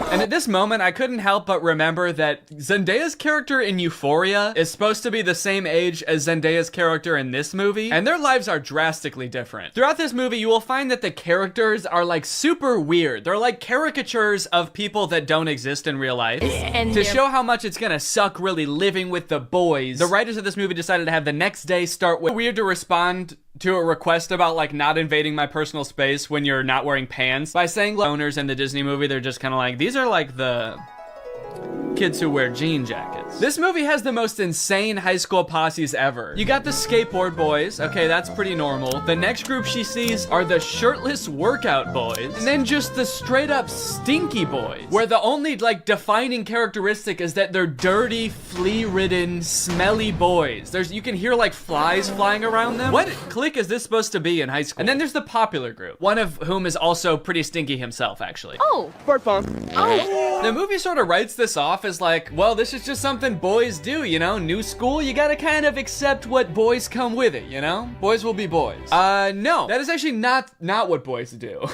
And at this moment, I couldn't help but remember that Zendaya's character in Euphoria is supposed to be the same age as Zendaya's character in this movie, and their lives are drastically different. Throughout this movie, you will find that the characters are like super weird. They're like caricatures of people that don't exist in real life. And to show how much it's gonna suck really living with the boys, the writers of this movie decided to have the next day start with weird to respond to a request about like not invading my personal space when you're not wearing pants by saying owners in the Disney movie, they're just kind of like, these are like the kids who wear jean jackets. This movie has the most insane high school posses ever. You got the skateboard boys. Okay, that's pretty normal. The next group she sees are the shirtless workout boys. And then just the straight up stinky boys, where the only like defining characteristic is that they're dirty, flea-ridden, smelly boys. You can hear like flies flying around them. What clique is this supposed to be in high school? And then there's the popular group, one of whom is also pretty stinky himself, actually. Oh. Fart bomb. Oh. The movie sort of writes this off as like, well, this is just something boys do, you know? New school, you gotta kind of accept what boys come with it, you know? Boys will be boys. No, that is actually not what boys do.